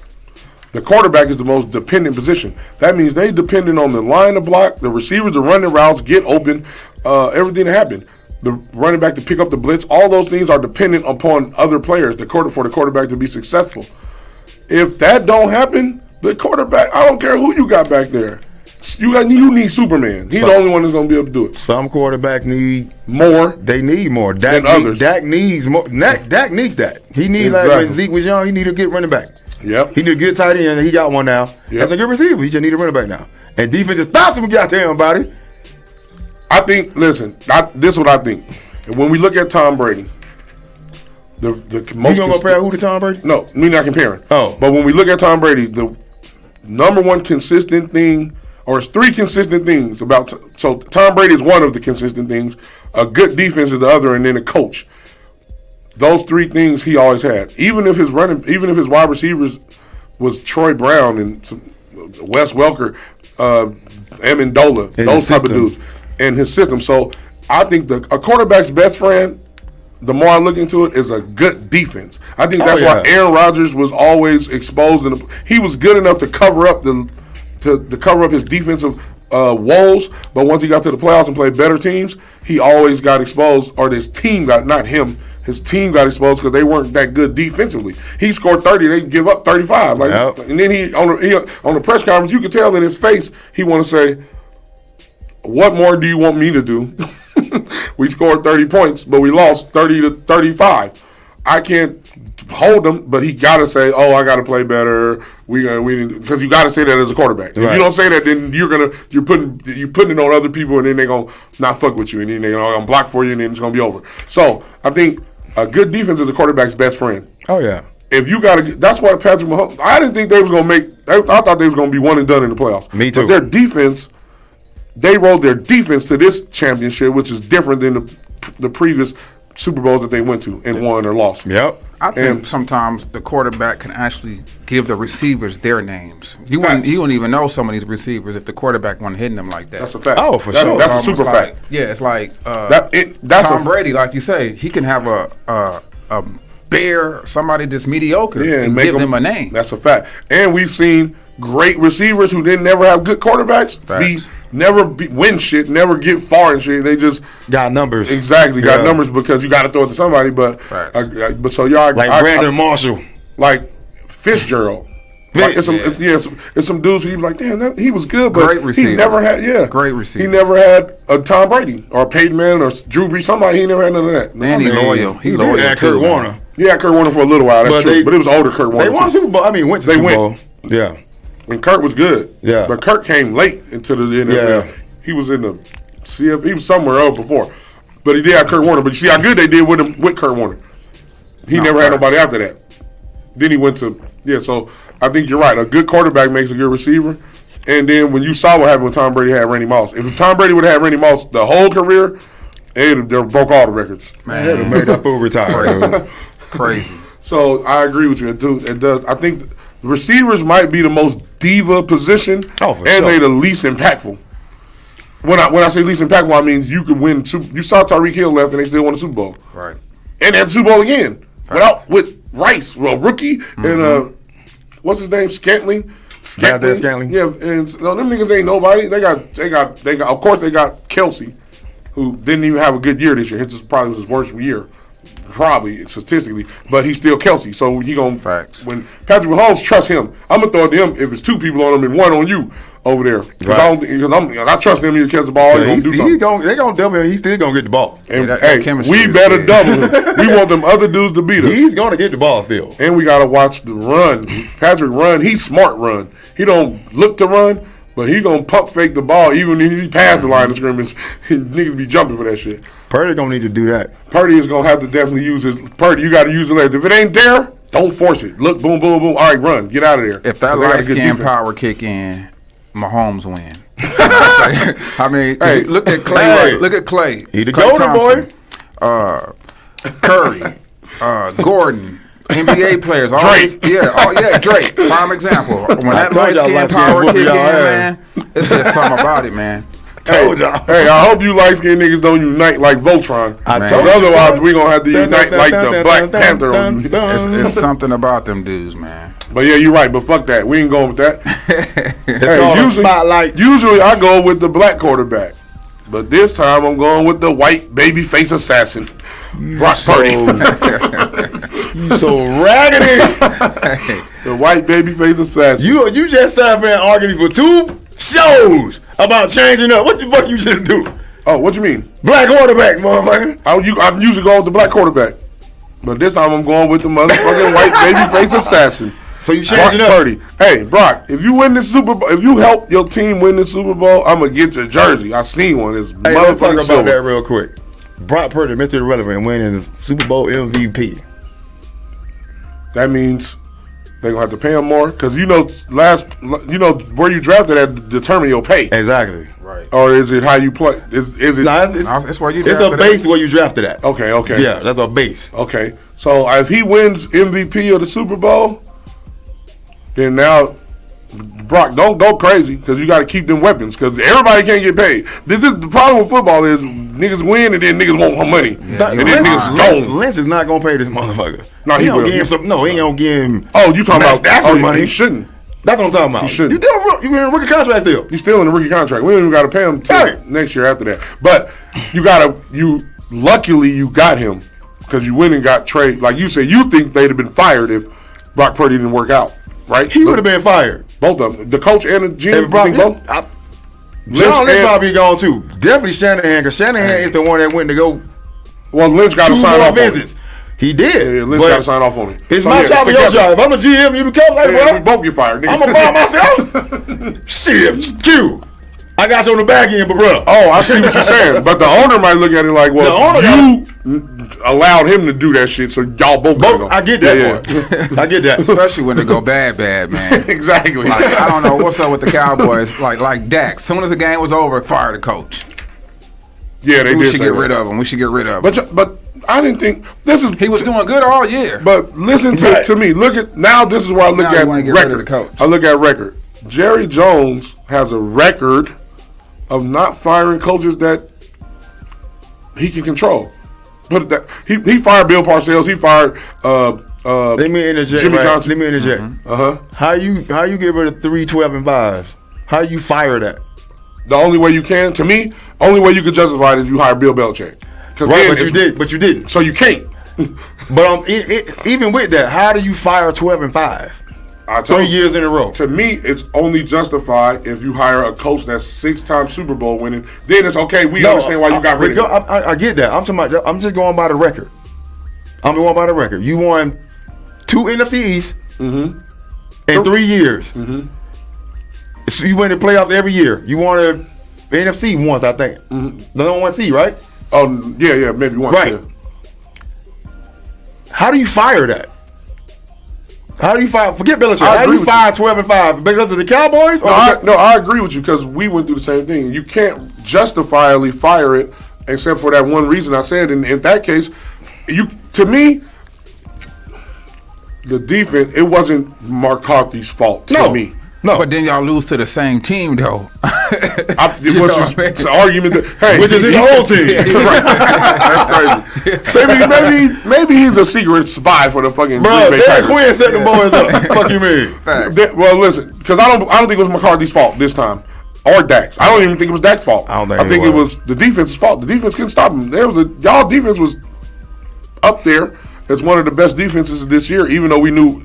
The quarterback is the most dependent position. That means they dependent on the line to block, the receivers to run the routes, get open, everything to happen. The running back to pick up the blitz, all those things are dependent upon other players for the quarterback to be successful. If that don't happen, the quarterback, I don't care who you got back there. You need Superman. He's the only one that's going to be able to do it. Some quarterbacks need more. They need more. Than others. Dak needs more. Dak needs that. He needs, like when Zeke was young, he needed a good running back. Yep. He need a good tight end, and he got one now. Yep. That's a good receiver. He just need a running back now. And defense just stops him goddamn body. I think, this is what I think. When we look at Tom Brady, the most. You gonna compare who to Tom Brady? No, we're not comparing. Oh. But when we look at Tom Brady, the number one consistent thing, or it's 3 consistent things about. So Tom Brady is one of the consistent things. A good defense is the other, and then a coach. Those 3 things he always had. Even if his wide receivers was Troy Brown and Wes Welker, Amendola, those type of dudes, and his system. So I think a quarterback's best friend, the more I look into it, is a good defense. I think that's why Aaron Rodgers was always exposed. He was good enough to cover up to cover up his defensive woes, but once he got to the playoffs and played better teams, he always got exposed, or his team got, not him, his team got exposed because they weren't that good defensively. He scored 30, they give up 35. And then he on the press conference, you could tell in his face, he want to say, what more do you want me to do? We scored 30 points, but we lost 30 to 35. I can't hold him, but he got to say, "Oh, I got to play better." Because you got to say that as a quarterback. Right. If you don't say that, then you're putting it on other people, and then they're gonna not fuck with you, and then they're gonna block for you, and then it's gonna be over. So I think a good defense is a quarterback's best friend. Oh yeah. If you got to, that's why Patrick Mahomes. I didn't think they was gonna make. I thought they was gonna be one and done in the playoffs. Me too. But their defense. They rolled their defense to this championship, which is different than the previous Super Bowls that they went to and won or lost. Yep. I think sometimes the quarterback can actually give the receivers their names. You wouldn't even know some of these receivers if the quarterback wasn't hitting them like that. That's a fact. Oh, for sure. That's a super fact. Yeah, it's like that's Tom Brady, like you say, he can have a bear, somebody that's mediocre, and give them a name. That's a fact. And we've seen great receivers who didn't never have good quarterbacks win shit, never get far and shit. They just got numbers. Exactly, got numbers because you got to throw it to somebody. But so y'all like Brandon Marshall, like Fitzgerald. Like it's some dudes who you be like, damn, he was good, but great receiver. He never had great receiver. He never had a Tom Brady or a Peyton Manning or Drew Brees. Somebody he never had none of that. And he loyal. He loyal to Kurt Warner. He had Kurt Warner for a little while. That's true. But it was older Kurt Warner. They won Super Bowl. I mean, went to Super Bowl. Yeah. And Kurt was good. Yeah. But Kurt came late into the NFL. Yeah. He was in the CF. He was somewhere else before. But he did have Kurt Warner. But you see how good they did with him with Kurt Warner. He never had nobody after that. Then he went to so I think you're right. A good quarterback makes a good receiver. And then when you saw what happened when Tom Brady had Randy Moss. If Tom Brady would have had Randy Moss the whole career, they broke all the records. Man, they'd have made up over time. Crazy. So I agree with you. It does. I think the receivers might be the most diva position, and they the least impactful. When I say least impactful, I mean you could win. You saw Tyreek Hill left, and they still won the Super Bowl. Right. And they had the Super Bowl again with Rice, rookie, and what's his name, Scantling. Yeah, and them niggas ain't nobody. They got. Of course, they got Kelsey, who didn't even have a good year this year. His probably was his worst year. Probably statistically, but he's still Kelsey, so he gonna. Facts. When Patrick Mahomes trusts him, I'm gonna throw it to him if it's two people on him and one on you over there. Because I trust him to catch the ball. He's gonna do something. They gonna double him. He's still gonna get the ball. And we better double him. We want them other dudes to beat us. He's gonna get the ball still. And we gotta watch the run. Patrick run. He's smart run. He don't look to run, but he gonna pump fake the ball even if he pass the line of scrimmage. Niggas be jumping for that shit. Purdy gonna need to do that. Purdy is gonna have to definitely use his. Purdy, you got to use the legs. If it ain't there, don't force it. Look, boom, boom, boom. All right, run, get out of there. If that light skin power kick in, Mahomes win. I mean, hey, look at Clay. Hey, look at Clay. He the golden boy. Curry, Gordon. NBA players, Drake. Drake. Prime example. When that light skin power kick in, man, it's just something about it, man. Told y'all. Hey, I hope you light skinned niggas don't unite like Voltron. Otherwise, we gonna have to unite like the Black Panther. It's something about them dudes, man. But yeah, you're right. But fuck that. We ain't going with that. Spotlight. Usually I go with the black quarterback, but this time I'm going with the white baby face assassin, Brock Purdy. You so raggedy. The white baby face assassin. You just sat there arguing for 2 shows about changing up. What the fuck you just do? Oh, what you mean? Black quarterbacks, motherfucker. I'm usually going with the black quarterback, but this time I'm going with the motherfucking white baby face assassin. So you changing up? Purdy. Hey, Brock, if you win this Super Bowl, if you help your team win the Super Bowl, I'm gonna get your jersey. I seen one. It's let's talk about that real quick. Brock Purdy, Mr. Irrelevant, winning the Super Bowl MVP. That means they're gonna have to pay him more because where you drafted at determine your pay. Exactly. Right. Or is it how you play? Is it? It's where you. It's a base where you drafted at. Okay. Yeah, that's a base. Okay. So if he wins MVP of the Super Bowl, then now, Brock, don't go crazy because you got to keep them weapons because everybody can't get paid. This is the problem with football is niggas win and then niggas want more money. Yeah, and then niggas gone. Lynch is not gonna pay this motherfucker. No, he will. He ain't gonna give him. Oh, you talking about Stafford money? He shouldn't. That's what I'm talking about. He shouldn't. You in a rookie contract still? He's still in a rookie contract. We don't even got to pay him till next year after that. But luckily you got him because you went and got trade. Like you said, you think they'd have been fired if Brock Purdy didn't work out. Right? He would have been fired. Both of them. The coach and the GM. Both? John Lynch probably gone too. Definitely Shanahan, because Shanahan is the one that went to go. Well, Lynch got to sign off visits. On it. He did. Yeah, Lynch got to sign off on it. It's my job or your job. If I'm the GM, you the coach. We both get fired. I'm going to fire myself. Shit, Q. I got you on the back end, but bro. Oh, I see what you're saying. But the owner might look at it like, well, you allowed him to do that shit, so y'all both go. I get that part. I get that. Especially when they go bad, man. Exactly. Like, I don't know what's up with the Cowboys. Like Dak. As soon as the game was over, fire the coach. Yeah, they We should get rid of him. We should get rid of him. But I didn't think this is. He was doing good all year. But listen to me. Look at now. This is where I look at record. I look at record. Jerry Jones has a record of not firing coaches that he can control. But that he fired Bill Parcells. He fired. Let me interject. Jimmy Johnson. Let me interject. How you get rid of 3 12-5s? How you fire that? The only way you can, to me, only way you could justify it is you hire Bill Belichick. Right, but you didn't. So you can't. But even with that, how do you fire 12-5? 3 years in a row. To me, it's only justified if you hire a coach that's 6-time Super Bowl winning. Then it's okay. We understand why you got rid of him. I get that. I'm just going by the record. I'm going by the record. You won 2 NFCs in 3 years. So you win the playoffs every year. You won the NFC once, I think. The number 1 seed, right? Oh, yeah, maybe once. Right. Yeah. How do you fire that? How do you fire? Forget Belichick. How do you fire 12-5? Because of the Cowboys? I agree with you because we went through the same thing. You can't justifiably fire it except for that one reason I said. And in that case, to me, the defense, it wasn't McCarthy's fault to me. No, but then y'all lose to the same team, though. Which is an argument that, which is his whole team. That's crazy. Maybe he's a secret spy for the fucking Green Bay Packers. Quinn set the boys up. Fuck you mean? Well, listen, because I don't think it was McCarthy's fault this time, or Dak's. I don't even think it was Dak's fault. I think it was the defense's fault. The defense couldn't stop him. Y'all defense was up there as one of the best defenses this year, even though we knew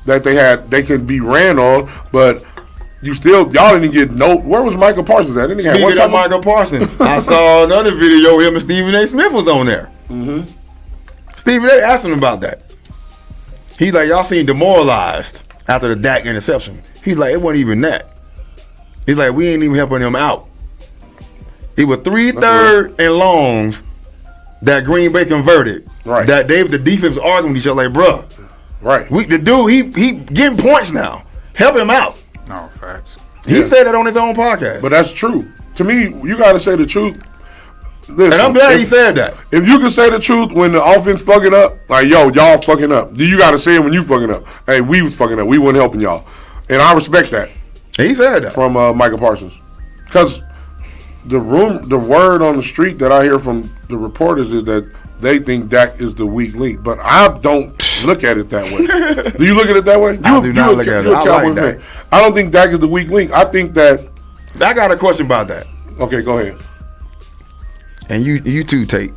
that they could be ran on, but y'all didn't get where was Michael Parsons at? Speaking of Michael Parsons, I saw another video him and Stephen A. Smith was on there. Stephen A. asked him about that. He's like, y'all seem demoralized after the Dak interception. He's like, it wasn't even that. He's like, we ain't even helping him out. It was 3-3rd and longs that Green Bay converted. Right. That the defense was arguing with each other like, bruh. Right. The dude, he getting points now. Help him out. No, facts. He said that on his own podcast. But that's true. To me, you got to say the truth. Listen, and I'm glad he said that. If you can say the truth when the offense fucking up, like, y'all fucking up. You got to say it when you fucking up. Hey, we was fucking up. We weren't helping y'all. And I respect that. He said that. From Michael Parsons. Because the word on the street that I hear from the reporters is that they think Dak is the weak link, but I don't look at it that way. Do you look at it that way? I do not look at it. I like that. I don't think Dak is the weak link. I think that I got a question about that. Okay, go ahead. And you too, Tate.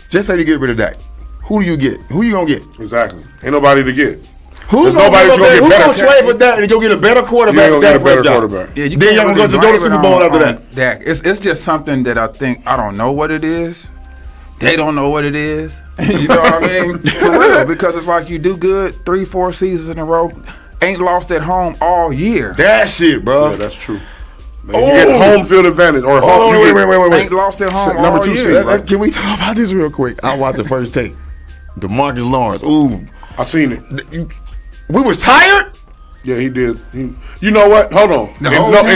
Just say you get rid of Dak. Who do you get? Who you gonna get? Exactly. Ain't nobody to get. Who's gonna trade for Dak and go get a better quarterback? You get a better quarterback. Yeah, then y'all gonna go to the Super Bowl after that. Dak. It's just something that I don't know what it is. They don't know what it is. You know what I mean? For real. Because it's like you do good 3-4 seasons in a row. Ain't lost at home all year. That shit, bro. Yeah, that's true. Man, you get home field advantage. Or wait. Ain't lost at home number all 2 year. seed, right? Can we talk about this real quick? I watched the first take. DeMarcus Lawrence. Ooh. I seen it. We was tired? Yeah, he did. You know what? Hold on. Bruh.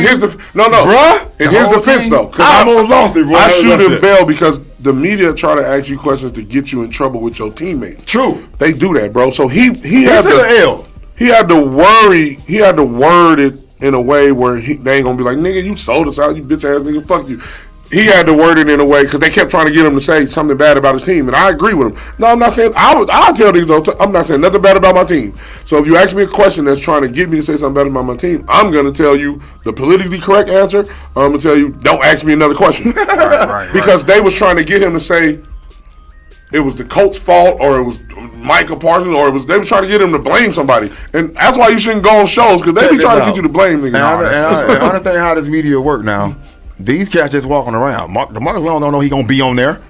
In his defense, though, I almost lost it, bro. I shoot him bail because the media try to ask you questions to get you in trouble with your teammates. True. They do that, bro. So he had L. He had to worry. He had to word it in a way where they ain't gonna be like, nigga, you sold us out, you bitch ass nigga, fuck you. He had to word it in a way because they kept trying to get him to say something bad about his team, and I agree with him. No, I'm not saying I'll tell these though. I'm not saying nothing bad about my team. So if you ask me a question that's trying to get me to say something bad about my team, I'm gonna tell you the politically correct answer, or I'm gonna tell you don't ask me another question. Right. Because they was trying to get him to say it was the Colts' fault, or it was Michael Parsons, or they were trying to get him to blame somebody, and that's why you shouldn't go on shows because they be trying to get you to blame niggas. And I understand how this media work now. These cats just walking around. DeMarcus Lawrence don't know he gonna be on there.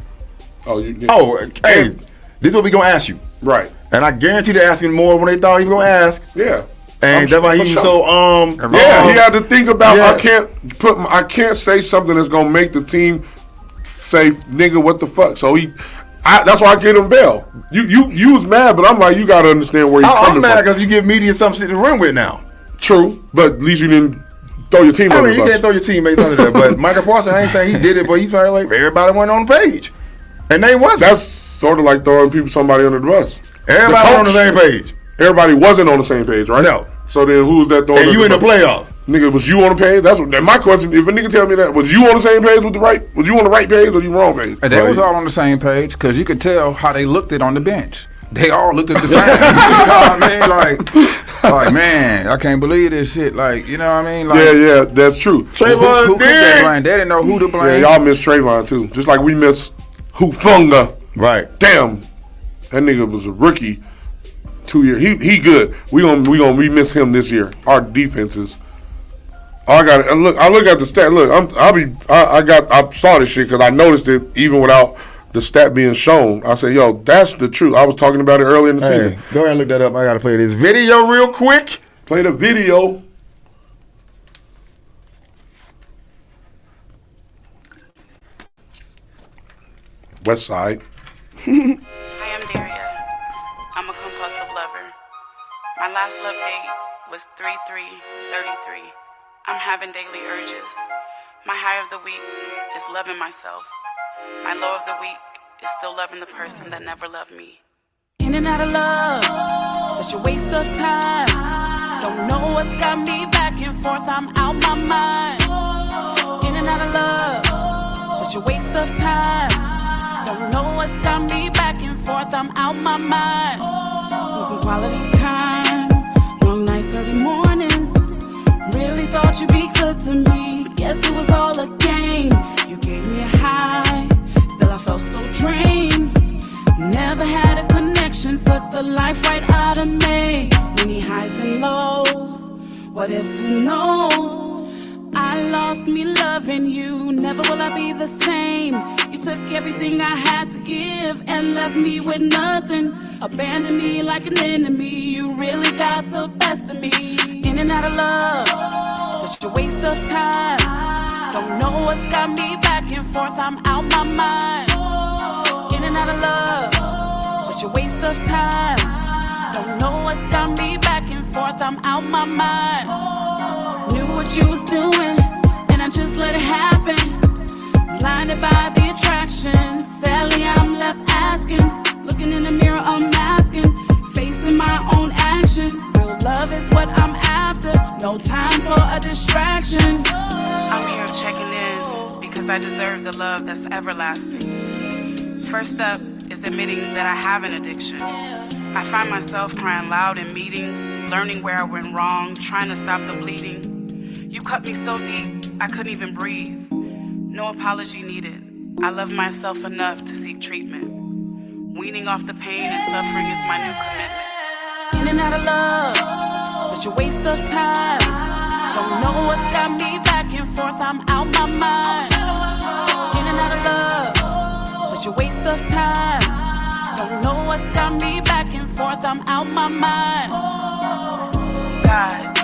Hey, this is what we gonna ask you, right? And I guarantee they're asking more when they thought he was gonna ask. Yeah, and that's why he's so Yeah, he had to think about. Yeah. I can't say something that's gonna make the team say nigga what the fuck. So that's why I get him bail. You was mad, but I'm like, you gotta understand where you're coming from. I'm mad because you give media some shit to run with now. True, but at least you didn't throw your team. You can't throw your teammates under that. But Michael Parsons, I ain't saying he did it, but he felt like everybody went on the page. And they wasn't. That's sort of like throwing somebody under the bus. Everybody was on the same page. Everybody wasn't on the same page, right? No. So then who's that throwing? And you in the playoffs. Nigga, was you on the page? That's my question. If a nigga tell me that, was you on the same page with was you on the right page or you wrong page? And they was all on the same page because you could tell how they looked at on the bench. They all looked at the same. You know what I mean? Like, man, I can't believe this shit. Like, you know what I mean? Like, yeah, that's true. Trayvon who they blame? They didn't know who to blame. Yeah, y'all miss Trayvon too. Just like we miss Hufunga. Right. Damn, that nigga was a rookie 2 years. He good. We miss him this year. Our defense is. I look at the stat. Look, I saw this shit because I noticed it even without the stat being shown. I said, yo, that's the truth. I was talking about it earlier in the season. Go ahead and look that up. I got to play this video real quick. Play the video. West Side. I am Daria. I'm a compulsive lover. My last love date was 3/3/33. I'm having daily urges. My high of the week is loving myself. My low of the week is still loving the person that never loved me. In and out of love, such a waste of time. Don't know what's got me back and forth, I'm out my mind. In and out of love, such a waste of time. Don't know what's got me back and forth, I'm out my mind. Some quality time, long nights, early mornings. Really thought you'd be good to me. Guess it was all a game. You gave me a high, still I felt so drained. Never had a connection, sucked the life right out of me. Many highs and lows, what ifs, who knows? I lost me loving you, never will I be the same. You took everything I had to give and left me with nothing. Abandoned me like an enemy, you really got the best of me. In and out of love, such a waste of time. Don't know what's got me back and forth, I'm out my mind. In and out of love, such a waste of time. Don't know what's got me back and forth, I'm out my mind. Knew what you was doing, and I just let it happen. Blinded by the attraction, sadly I'm left asking. Looking in the mirror, unmasking, facing my own actions. Real love is what I'm after, no time for a distraction. I'm here checking in because I deserve the love that's everlasting. First up is admitting that I have an addiction. I find myself crying loud in meetings, learning where I went wrong, trying to stop the bleeding. You cut me so deep, I couldn't even breathe. No apology needed. I love myself enough to seek treatment. Weaning off the pain and suffering is my new commitment. In and out of love, such a waste of time. Don't know what's got me back and forth, I'm out my mind. In and out of love, such a waste of time. Don't know what's got me back and forth, I'm out my mind. God,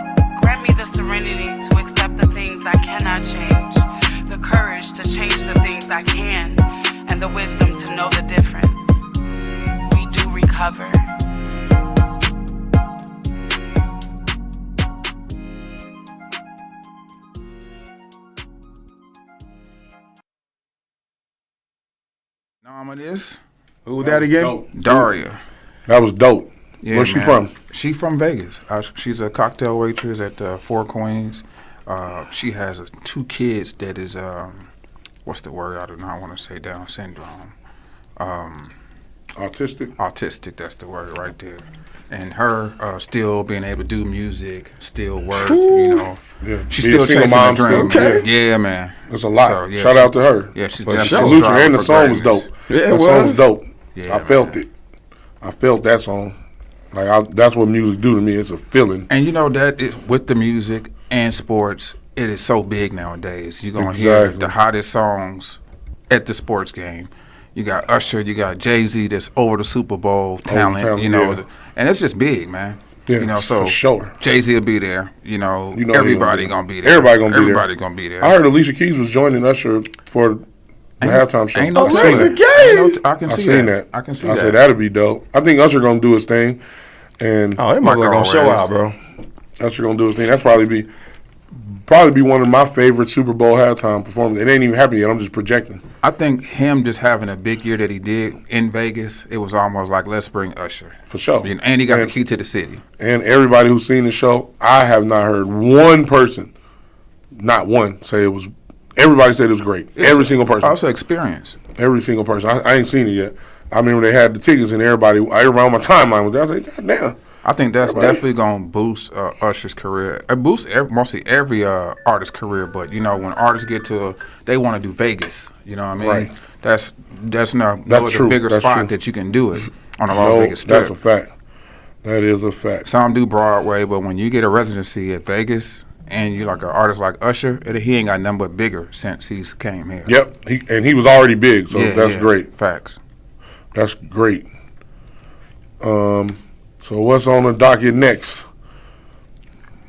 grant me the serenity to accept the things I cannot change, the courage to change the things I can, and the wisdom to know the difference. We do recover. Who was that again? Dope. Daria. That was dope. Yeah, Where's she man. from? She from Vegas. She's a cocktail waitress at Four Queens. She has 2 kids that is, what's the word? I do not want to say Down syndrome. Autistic? Autistic, that's the word right there. And her still being able to do music, still work, Ooh. you know. Yeah. She's still chasing her dream. Okay. Yeah, man. That's a lot. So, yeah, Shout out to her. Yeah, she's For definitely salute you. striving And the for song was greatness. dope. Yeah, it that song was was. dope. Yeah, I felt man. it. I felt that song. That's what music do to me. It's a feeling. And you know that with the music and sports, it is so big nowadays. You're going to hear the hottest songs at the sports game. You got Usher, you got Jay-Z that's over the Super Bowl talent, you know. Yeah. And it's just big, man. Yeah, you know, so for sure. Jay-Z will be there. You know everybody going to be there. Everybody going to be there. I heard Alicia Keys was joining Usher for the halftime show. Ain't no Alicia telling. Keys. I can I see seen that. that. I can see I that. said that'd be dope. I think Usher gonna do his thing, and Oh, that motherfucker gonna show out, bro. Usher gonna do his thing. That'd probably be probably be one of my favorite Super Bowl halftime performances. It ain't even happened yet. I'm just projecting. I think him just having a big year that he did in Vegas, it was almost like, let's bring Usher. For sure. And he got the key to the city. And everybody who's seen the show, I have not heard one person, not one, say it was. Everybody said it was great. Every single person. Also experience. Every single person. I ain't seen it yet. I remember they had the tickets and everybody on my timeline was there. I was like, God damn. I think that's definitely going to boost Usher's career. It boosts mostly every artist's career, but, you know, when artists get to, they want to do Vegas. You know what I mean? Right. That's a bigger spot that you can do it on a Las Vegas Strip. That's a fact. That is a fact. Some do Broadway, but when you get a residency at Vegas and you're like an artist like Usher, he ain't got nothing but bigger since he's came here. Yep, he was already big, so that's great. Facts. That's great. So what's on the docket next?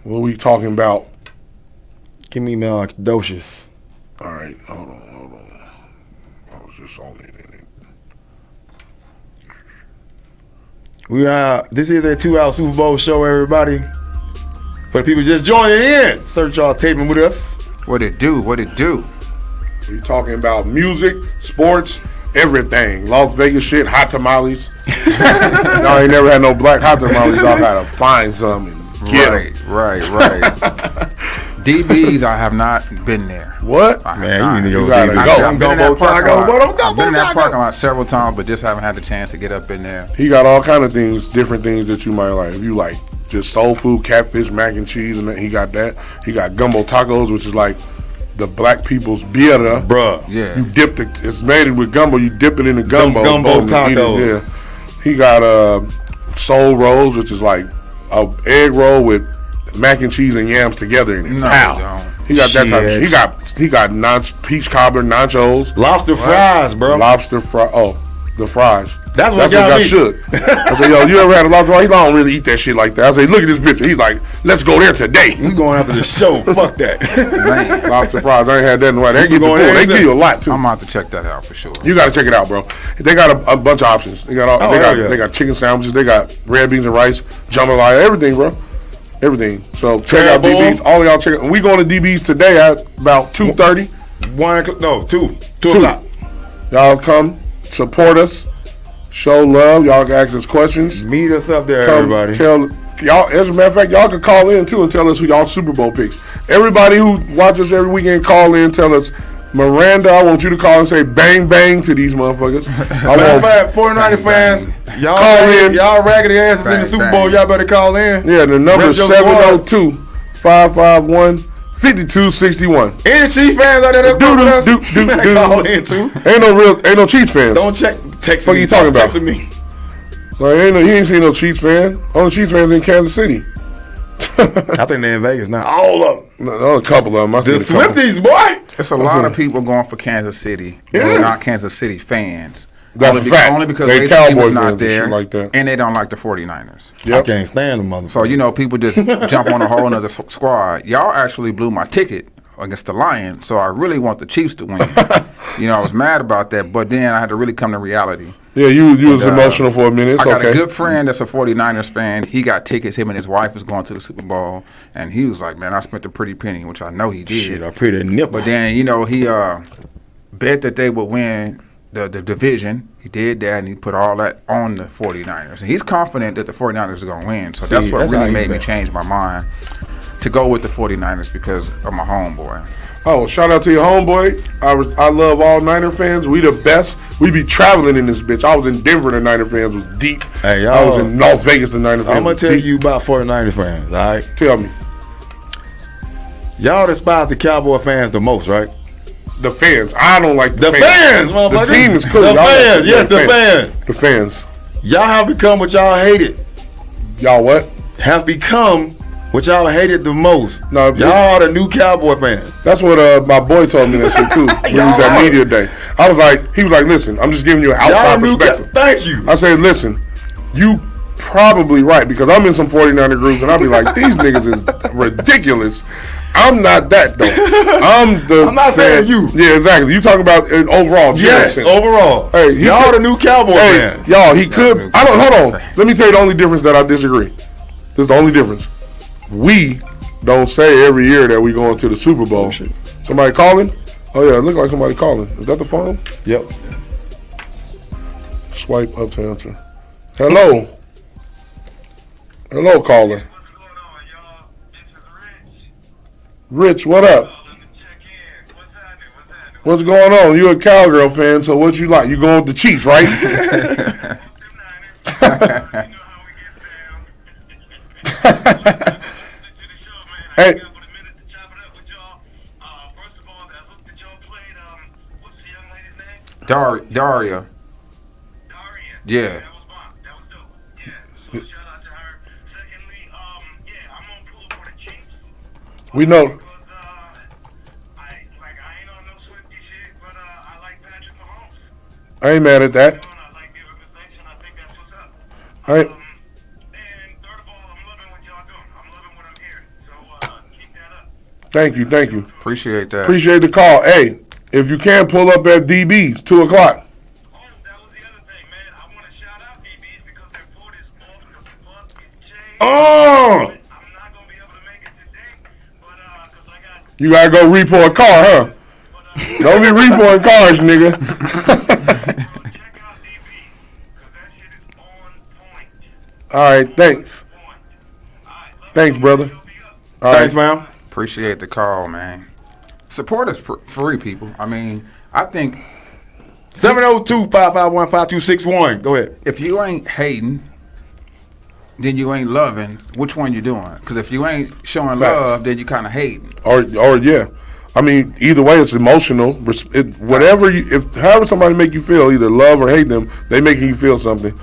What are we talking about? Give me Docious. All right, hold on. I was just on it. This is a 2-hour Super Bowl show, everybody. For the people just joining in, search y'all taping with us. What it do? We're talking about music, sports, everything. Las Vegas shit, hot tamales. Y'all ain't never had no black hot tamales. Y'all gotta find some and get them. Right. DB's, I have not been there. What? Man, you gotta go. I've been in that parking lot several times, but just haven't had the chance to get up in there. He got all kind of things, different things that you might like. If you like just soul food, catfish, mac and cheese, and he got that. He got gumbo tacos, which is like the black people's beer, bruh. Yeah, you dipped it. It's made it with gumbo. You dip it in the gumbo. Gumbo tacos. Yeah. He got soul rolls, which is like a egg roll with mac and cheese and yams together in it. No, he got that type of shit. He got peach cobbler nachos, lobster fries, bro. Lobster fry. Oh, the fries. That's what got shook. I said, yo, you ever had a lobster fry? He don't really eat that shit like that. I said, look at this picture. He's like, let's go there today. We going after the show. Fuck that. Man, lobster fries. I ain't had that in a while. They give you a lot too. I'm about to check that out for sure. You got to check it out, bro. They got a bunch of options. They got they got chicken sandwiches. They got red beans and rice, jambalaya, everything, bro. Everything. So check out DB's. All of y'all check it. We going to DB's today at about 2:30. 2 o'clock. Y'all come support us. Show love. Y'all can ask us questions. Meet us up there, everybody. Tell y'all. As a matter of fact, y'all can call in too and tell us who y'all Super Bowl picks. Everybody who watches every weekend, call in. Tell us, Miranda, I want you to call and say bang bang to these motherfuckers. I want 49er fans. Y'all call in. Y'all raggedy asses in the Super Bowl. Y'all better call in. Yeah, the number is 702-551-5261. Any Chiefs fans out there that call in too. Ain't no Chiefs fans. Don't text what me. You talking about? Texting me. Like, he ain't seen no Chiefs fan. Only Chiefs fans in Kansas City. I think they're in Vegas now. All of them. No, a couple of them. The Swifties, boy. It's a lot of people going for Kansas City. They're not Kansas City fans. That's a fact. Only because they Cowboys not there, like that. and they don't like the 49ers. Yep. I can't stand them motherfuckers. So, people just jump on a whole other squad. Y'all actually blew my ticket against the Lions, so I really want the Chiefs to win. I was mad about that, but then I had to really come to reality. Yeah, you was emotional for a minute. I got a good friend that's a 49ers fan. He got tickets. Him and his wife was going to the Super Bowl, and he was like, man, I spent a pretty penny, which I know he did. Shit, a pretty nipple. But then, he bet that they would win the division. He did that, and he put all that on the 49ers. And he's confident that the 49ers are going to win. So that's what really made me change my mind to go with the 49ers because of my homeboy. Oh, shout out to your homeboy. I love all Niner fans. We the best. We be traveling in this bitch. I was in Denver, the Niner fans was deep. Hey, I was in Las Vegas, the Niner fans I'm going to tell you about 49er fans, all right? Tell me. Y'all despise the Cowboy fans the most, right? The fans. I don't like the fans. The team is cool. The fans. Yes, the fans. The fans. Y'all have become what y'all hated. Y'all what? Have become what y'all hated the most. No, y'all are the new Cowboy fans. That's what my boy told me that shit too. When he was at media day. He was like, listen, I'm just giving you an outside perspective. Thank you. I said, listen, you probably right because I'm in some 49er groups and I'll be like, these niggas is ridiculous. I'm not that though. I'm not saying you. Yeah, exactly. You talking about an overall. Yes, overall. Hey, y'all the new Cowboy fans. Y'all, he could. Hold on. Let me tell you the only difference that I disagree. This is the only difference. We don't say every year that we going to the Super Bowl. Oh, shit. Somebody calling? Oh yeah, it look like somebody calling. Is that the phone? Yep. Swipe up to answer. Hello. Hello, caller. Rich, what up? What's going on? You a Cowgirl fan, so what you like? You going with the Chiefs, right? Hey. Daria. Yeah. We know. I ain't mad at that. All right. Thank you. Appreciate that. Appreciate the call. Hey, if you can pull up at DB's, 2 o'clock. Oh! You gotta go repo a car, huh? Don't be repoing cars, nigga. All right, thanks. Thanks, brother. All Thanks, right. man. Appreciate the call, man. Support is free, people. I mean, I think 702-551-5261. Go ahead. if you ain't hating, then you ain't loving. Which one you doing? Because if you ain't showing Facts. love, then you kind of hating. Or yeah. I mean, either way, it's emotional. However somebody make you feel, either love or hate them, they making you feel something.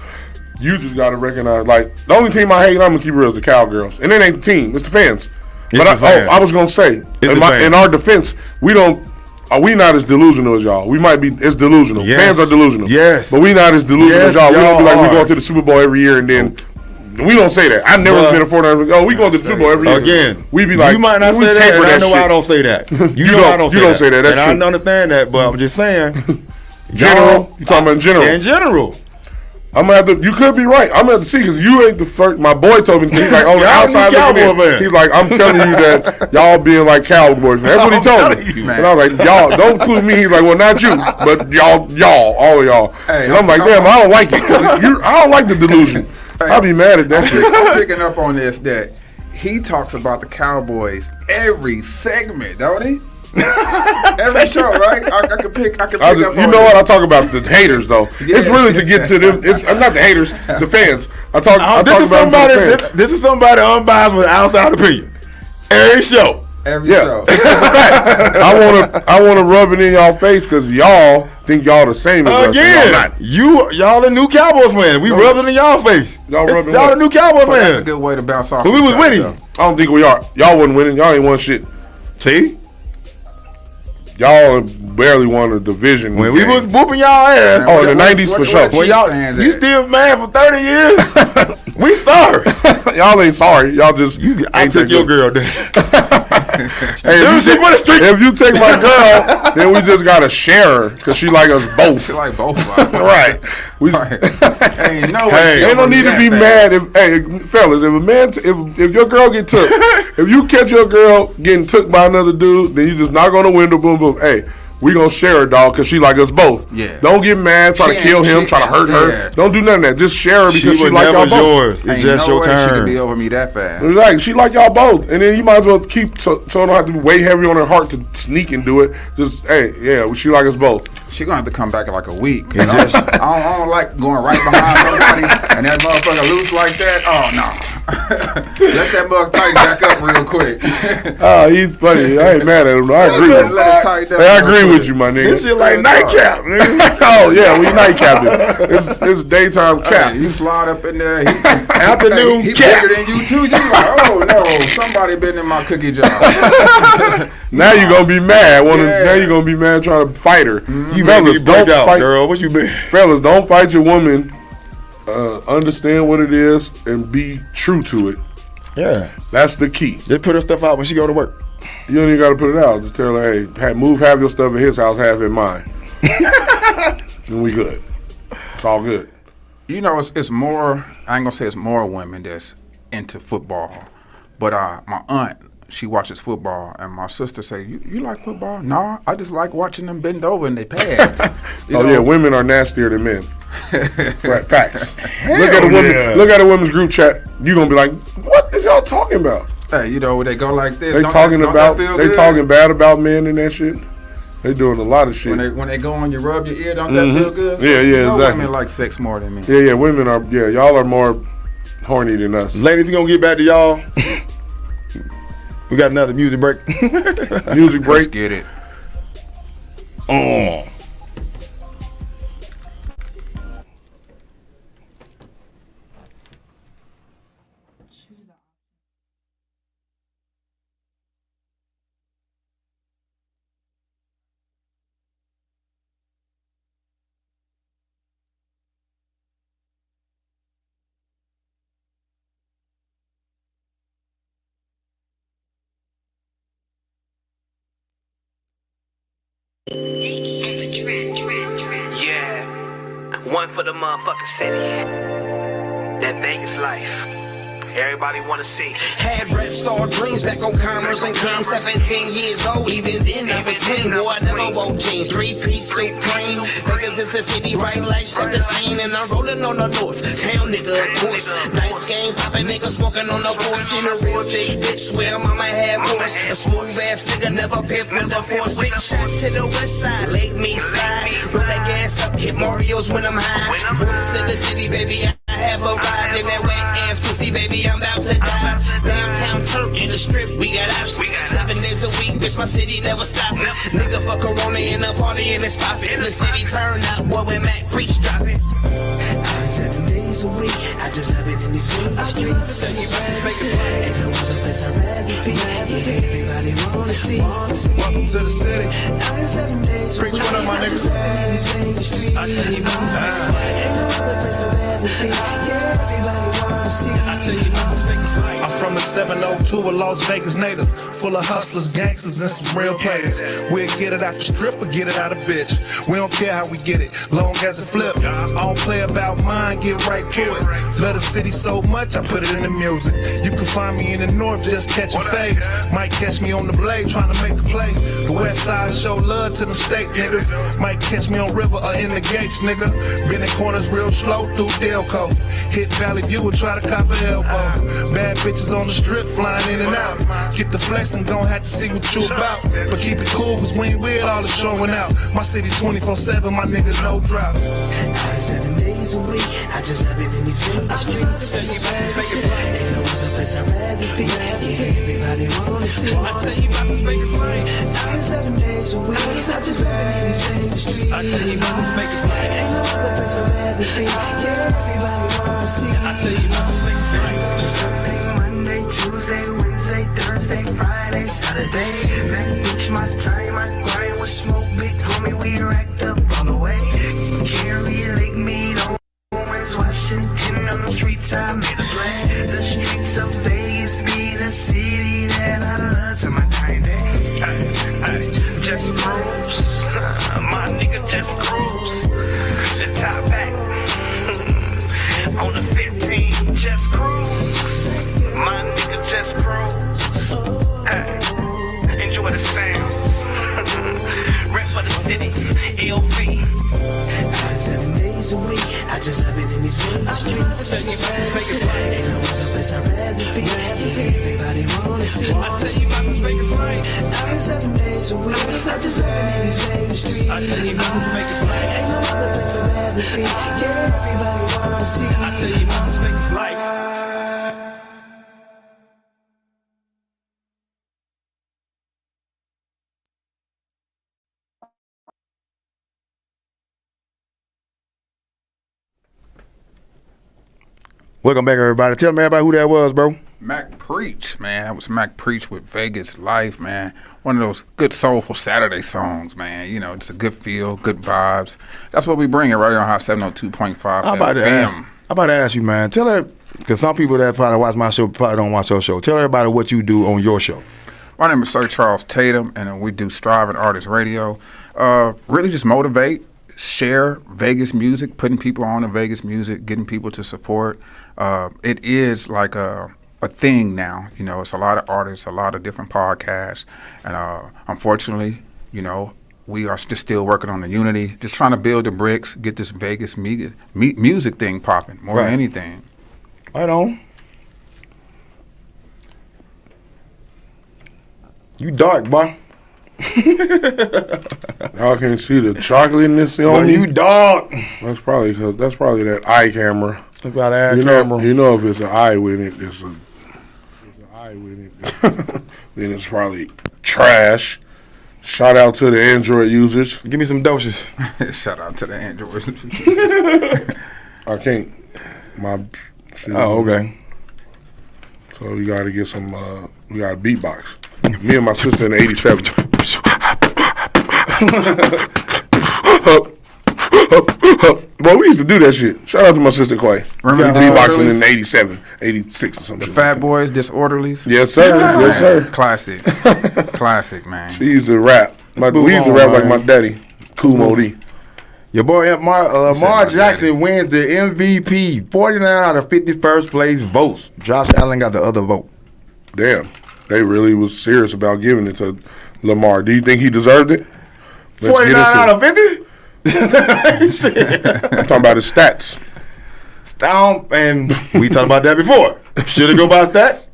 You just gotta recognize, like, the only team I hate, I'm gonna keep it real, is the Cowgirls, and it ain't the team, it's the fans. I was gonna say, in our defense, we not as delusional as y'all. We might be. It's delusional. Yes. Fans are delusional. Yes. But we not as delusional Yes, as y'all. We don't be like we y'all going are. to the Super Bowl every year and then. We don't say that. I've never been a 49ers. Oh, we going to the Super Bowl every year. Again, we be like, you might not we say that, and I know shit. I don't say that. You don't say that. That's and true. I understand that, but I'm just saying. General, you talking about in general? In general. I'm gonna have to. You could be right. I'm gonna have to see because you ain't the first. My boy told me. He's like, on the outside looking in. He's like, I'm telling you that y'all being like Cowboys. That's what he told me. And I was like, y'all don't include me. He's like, well, not you, but y'all, all of y'all. Hey, and I'm like, damn, I don't like it. I don't like the delusion. I'll be mad at that shit. I'm picking up on this that he talks about the Cowboys every segment, don't he? Every show, right? I could pick up on you know what? I talk about the haters though. It's really to get to them. I'm not the haters, the fans. I talk about them to the fans. This is somebody unbiased with an outside opinion. Every show. Every show. It's a fact. I wanna rub it in y'all face because y'all think y'all the same as us. Again, y'all the new Cowboys fans. We rubbed it in y'all face. Y'all the new Cowboys fans. That's a good way to bounce off. But we was winning. I don't think we are. Y'all wasn't winning. Y'all ain't won shit. See? Y'all barely won a division. When we was whooping y'all ass. Oh, in the 90s for sure. When you still mad for 30 years? We sorry. Y'all ain't sorry. Y'all just. I took your girl there. Hey, if you take my girl, then we just gotta share her because she like us both. She like both of us. Right. Ain't no need to be mad if, fellas, if your girl get took, if you catch your girl getting took by another dude, then you just knock on the window, boom, boom. Hey, we gonna share her, dog, because she like us both. Yeah. Don't get mad, try to kill him, try to hurt her. Don't do none of that. Just share her because she like y'all both. Yours. It's just your turn. She can be over me that fast. Exactly. She like y'all both, and then you might as well keep so I don't have to be way heavy on her heart to sneak and do it. Just she like us both. She gonna have to come back in like a week. I don't like going right behind somebody and that motherfucker loose like that. Oh no. Let that mug tighten back up real quick. Oh, he's funny. I ain't mad at him. I agree. I agree with you, my nigga. This shit like nightcap, nigga. Oh yeah, we nightcapping. It's daytime cap. Hey, you slide up in there. Afternoon he cap. bigger than you too. You like, oh no, somebody been in my cookie jar. Now you gonna be mad. Now you gonna be mad trying to fight her. You fellas, don't fight, girl. What you been? Fellas, don't fight your woman. Understand what it is and be true to it. Yeah, that's the key. Just put her stuff out when she go to work. You don't even got to put it out. Just tell her, hey, move half your stuff in his house, half in mine. And we good. It's all good. You know, it's more. I ain't gonna say it's more women that's into football, but my aunt, she watches football, and my sister say, "You like football?" No, I just like watching them bend over and they pass. Yeah, women are nastier than men. Facts. Look at a women's group chat. You gonna be like, "What is y'all talking about?" Hey, they go like this. They talking bad about men and that shit. They doing a lot of shit. When they go on you rub your ear, don't that feel good? Yeah, exactly. Women like sex more than men. Yeah, women are. Yeah, y'all are more horny than us. Ladies, we gonna get back to y'all. We got another music break. Music break. Let's get it. Yeah, one for the motherfucking city. That Vegas life. Everybody wanna see. Had rap star dreams back on Commerce and King, 17 years old. Even then I was clean. Boy, I never wore jeans. 3-piece supreme. Vegas is the city, right lights at the scene. And I'm rolling on the north. Town nigga, of course. Nice game, poppin' nigga smoking on the porch. Seen a real big bitch, swear mama had force. A smooth ass nigga, never pimped with the force. Big shot to the west side, Lake Me slide. Roll that gas up, hit Mario's when I'm high. Voice of the city, baby, I have arrived in that wet ass pussy, baby, I'm about to die. Downtown Turk in the strip, we got options. 7 days a week, bitch, my city never stopping. Nigga fuck Corona in the party and it's poppin'. The city turn up, boy, when Mac Preach dropping. 7 days a week, I just love it in these streets. Ain't no other place I'd rather be. Yeah, everybody wanna see. Welcome to the city. 7 days a week, I just love it in these Vegas streets. I tell you about time. Ain't no other place I'd rather be. Yeah, everybody wanna see. I tell you about this Vegas life. I'm from the 702, a Las Vegas native, full of hustlers, gangsters, and some real players. We'll get it out the strip or get it out of bitch. We don't care how we get it, long as it flip. I don't play about mine, get right to it. Love the city so much, I put it in the music. You can find me in the north, just catching fades. Might catch me on the blade, trying to make a play. The west side show love to them state niggas. Might catch me on river or in the gates, nigga. Been in corners real slow through Delco. Hit Valley View and try to cop an elbow. Bad bitches on the strip flying in and out. Get the flex and gon' have to see what you about. But keep it cool, cause we ain't weird, all the showing out. My city 24/7, my niggas no drop. 7 days a week, I just love it in these Vegas streets. Ain't no other place I'd rather be. Yeah, everybody wanna see. I tell you about this Vegas life. 7 days a week, I just love it in these Vegas streets. I tell you about this Vegas life. Ain't no other place I'd rather be. Yeah, everybody wanna see. I tell you about this Vegas life. Monday, Tuesday, Wednesday, Thursday, Friday, Saturday. That bitch my time, I grind with smoke, big homie, we racked up all the way. Carry Lake Mead, Owens, Washington, on the streets I made a play. The streets of Vegas be the city that I love to my kind day. Just cruise, my nigga just cruise. The top back on the 15, just cruise. My nigga just cruise. Hey, enjoy the sound. Rap for the city, LV. 7 days a week, I just love it in these Vegas streets. Ain't no other place I'd rather be. Yeah, everybody wanna see. I tell you about this Vegas life. 7 days a week, I just love it in these Vegas streets. I tell you about this Vegas life. Ain't no other place I'd rather be. Yeah, everybody wanna see. I tell you about this Vegas life. Welcome back, everybody. Tell me everybody who that was, bro. Mac Preach, man. That was Mac Preach with Vegas Life, man. One of those good soulful Saturday songs, man. You know, just a good feel, good vibes. That's what we bring it right here on Hot 702.5 I'm about to ask you, man. Tell her, because some people that probably watch my show probably don't watch your show. Tell everybody what you do on your show. My name is Sir Charles Tatum, and we do Striving Artist Radio. Really just motivate, share Vegas music, putting people on to Vegas music, getting people to support. It is like a thing now. You know, it's a lot of artists, a lot of different podcasts, and unfortunately, you know, we are just still working on the unity, just trying to build the bricks, get this Vegas music thing popping more than anything. Right on. You dark, boy. Y'all can't see the chocolateness on me. You dark. That's probably that eye camera. Look at that camera. You know if it's an eye with it, it's an eye with it. Then it's probably trash. Shout out to the Android users. Give me some doses. Shout out to the Android users. I can't. Oh, okay. So you got to get some. We got a beatbox. Me and my sister in '87. Well, we used to do that shit. Shout out to my sister Clay. Remember the beatboxing in '87, '86 or something. The Fat Boys, Disorderlies? Yes, sir. Yeah, yes, man. sir. Classic. Classic, man. She used to rap. We used to rap like my daddy, Kool Modi. Your boy Lamar Jackson wins the MVP. 49 out of 50 first place votes. Josh Allen got the other vote. Damn. They really was serious about giving it to Lamar. Do you think he deserved it? 49 out of 50? I'm talking about his stats. Stomp, and we talked about that before. Should it go by stats?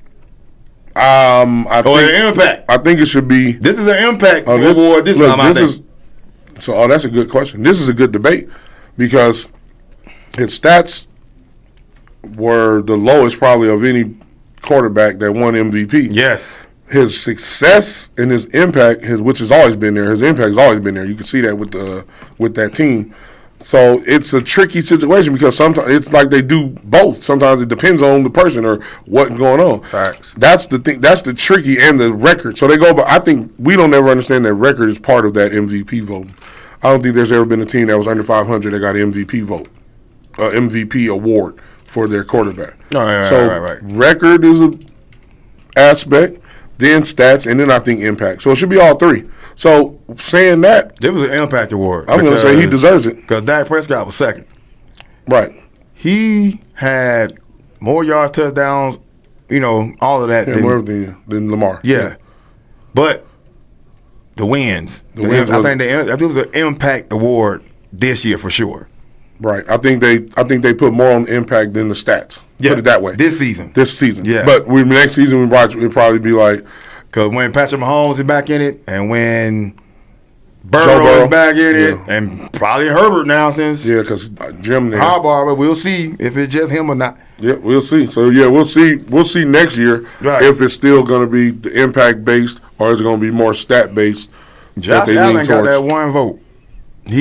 I think an impact. I think it should be. This is an impact award. This time, I think. That's a good question. This is a good debate because his stats were the lowest probably of any quarterback that won MVP. Yes. His success and his impact, which has always been there. His impact has always been there. You can see that with that team. So it's a tricky situation because sometimes it's like they do both. Sometimes it depends on the person or what's going on. Facts. That's the thing. That's the tricky and the record. So they go, but I think we don't ever understand that record is part of that MVP vote. I don't think there's ever been a team that was under 500 that got an MVP vote, MVP award for their quarterback. Right. Record is a aspect, then stats, and then I think impact. So it should be all three. So saying that, it was an impact award. I'm going to say he deserves it because Dak Prescott was second. Right. He had more yards, touchdowns, all of that than Lamar. Yeah. But the wins. I think it was an impact award this year for sure. Right. I think they put more on impact than the stats. Yeah. Put it that way. This season. Yeah. But next season we'll probably be like, because when Patrick Mahomes is back in it, and when Burrow is back in it, and probably Herbert now since because Jim there. Harbaugh, but we'll see if it's just him or not. Yeah, we'll see. So we'll see next year if it's still going to be the impact based or is it going to be more stat based. Josh Allen got that one vote.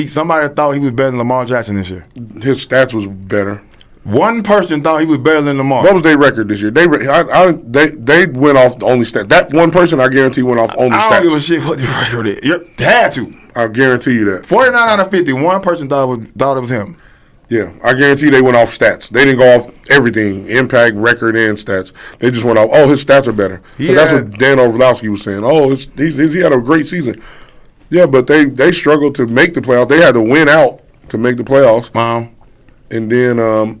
Somebody thought he was better than Lamar Jackson this year. His stats was better. One person thought he was better than Lamar. What was their record this year? They went off the only stat. That one person, I guarantee, went off only stats. I don't give a shit what the record is. They had to. I guarantee you that. 49 out of 50. One person thought it was him. Yeah, I guarantee they went off stats. They didn't go off everything, impact, record, and stats. They just went off, his stats are better. That's what Dan Orlovsky was saying. He had a great season. Yeah, but they struggled to make the playoffs. They had to win out to make the playoffs. Wow. And then,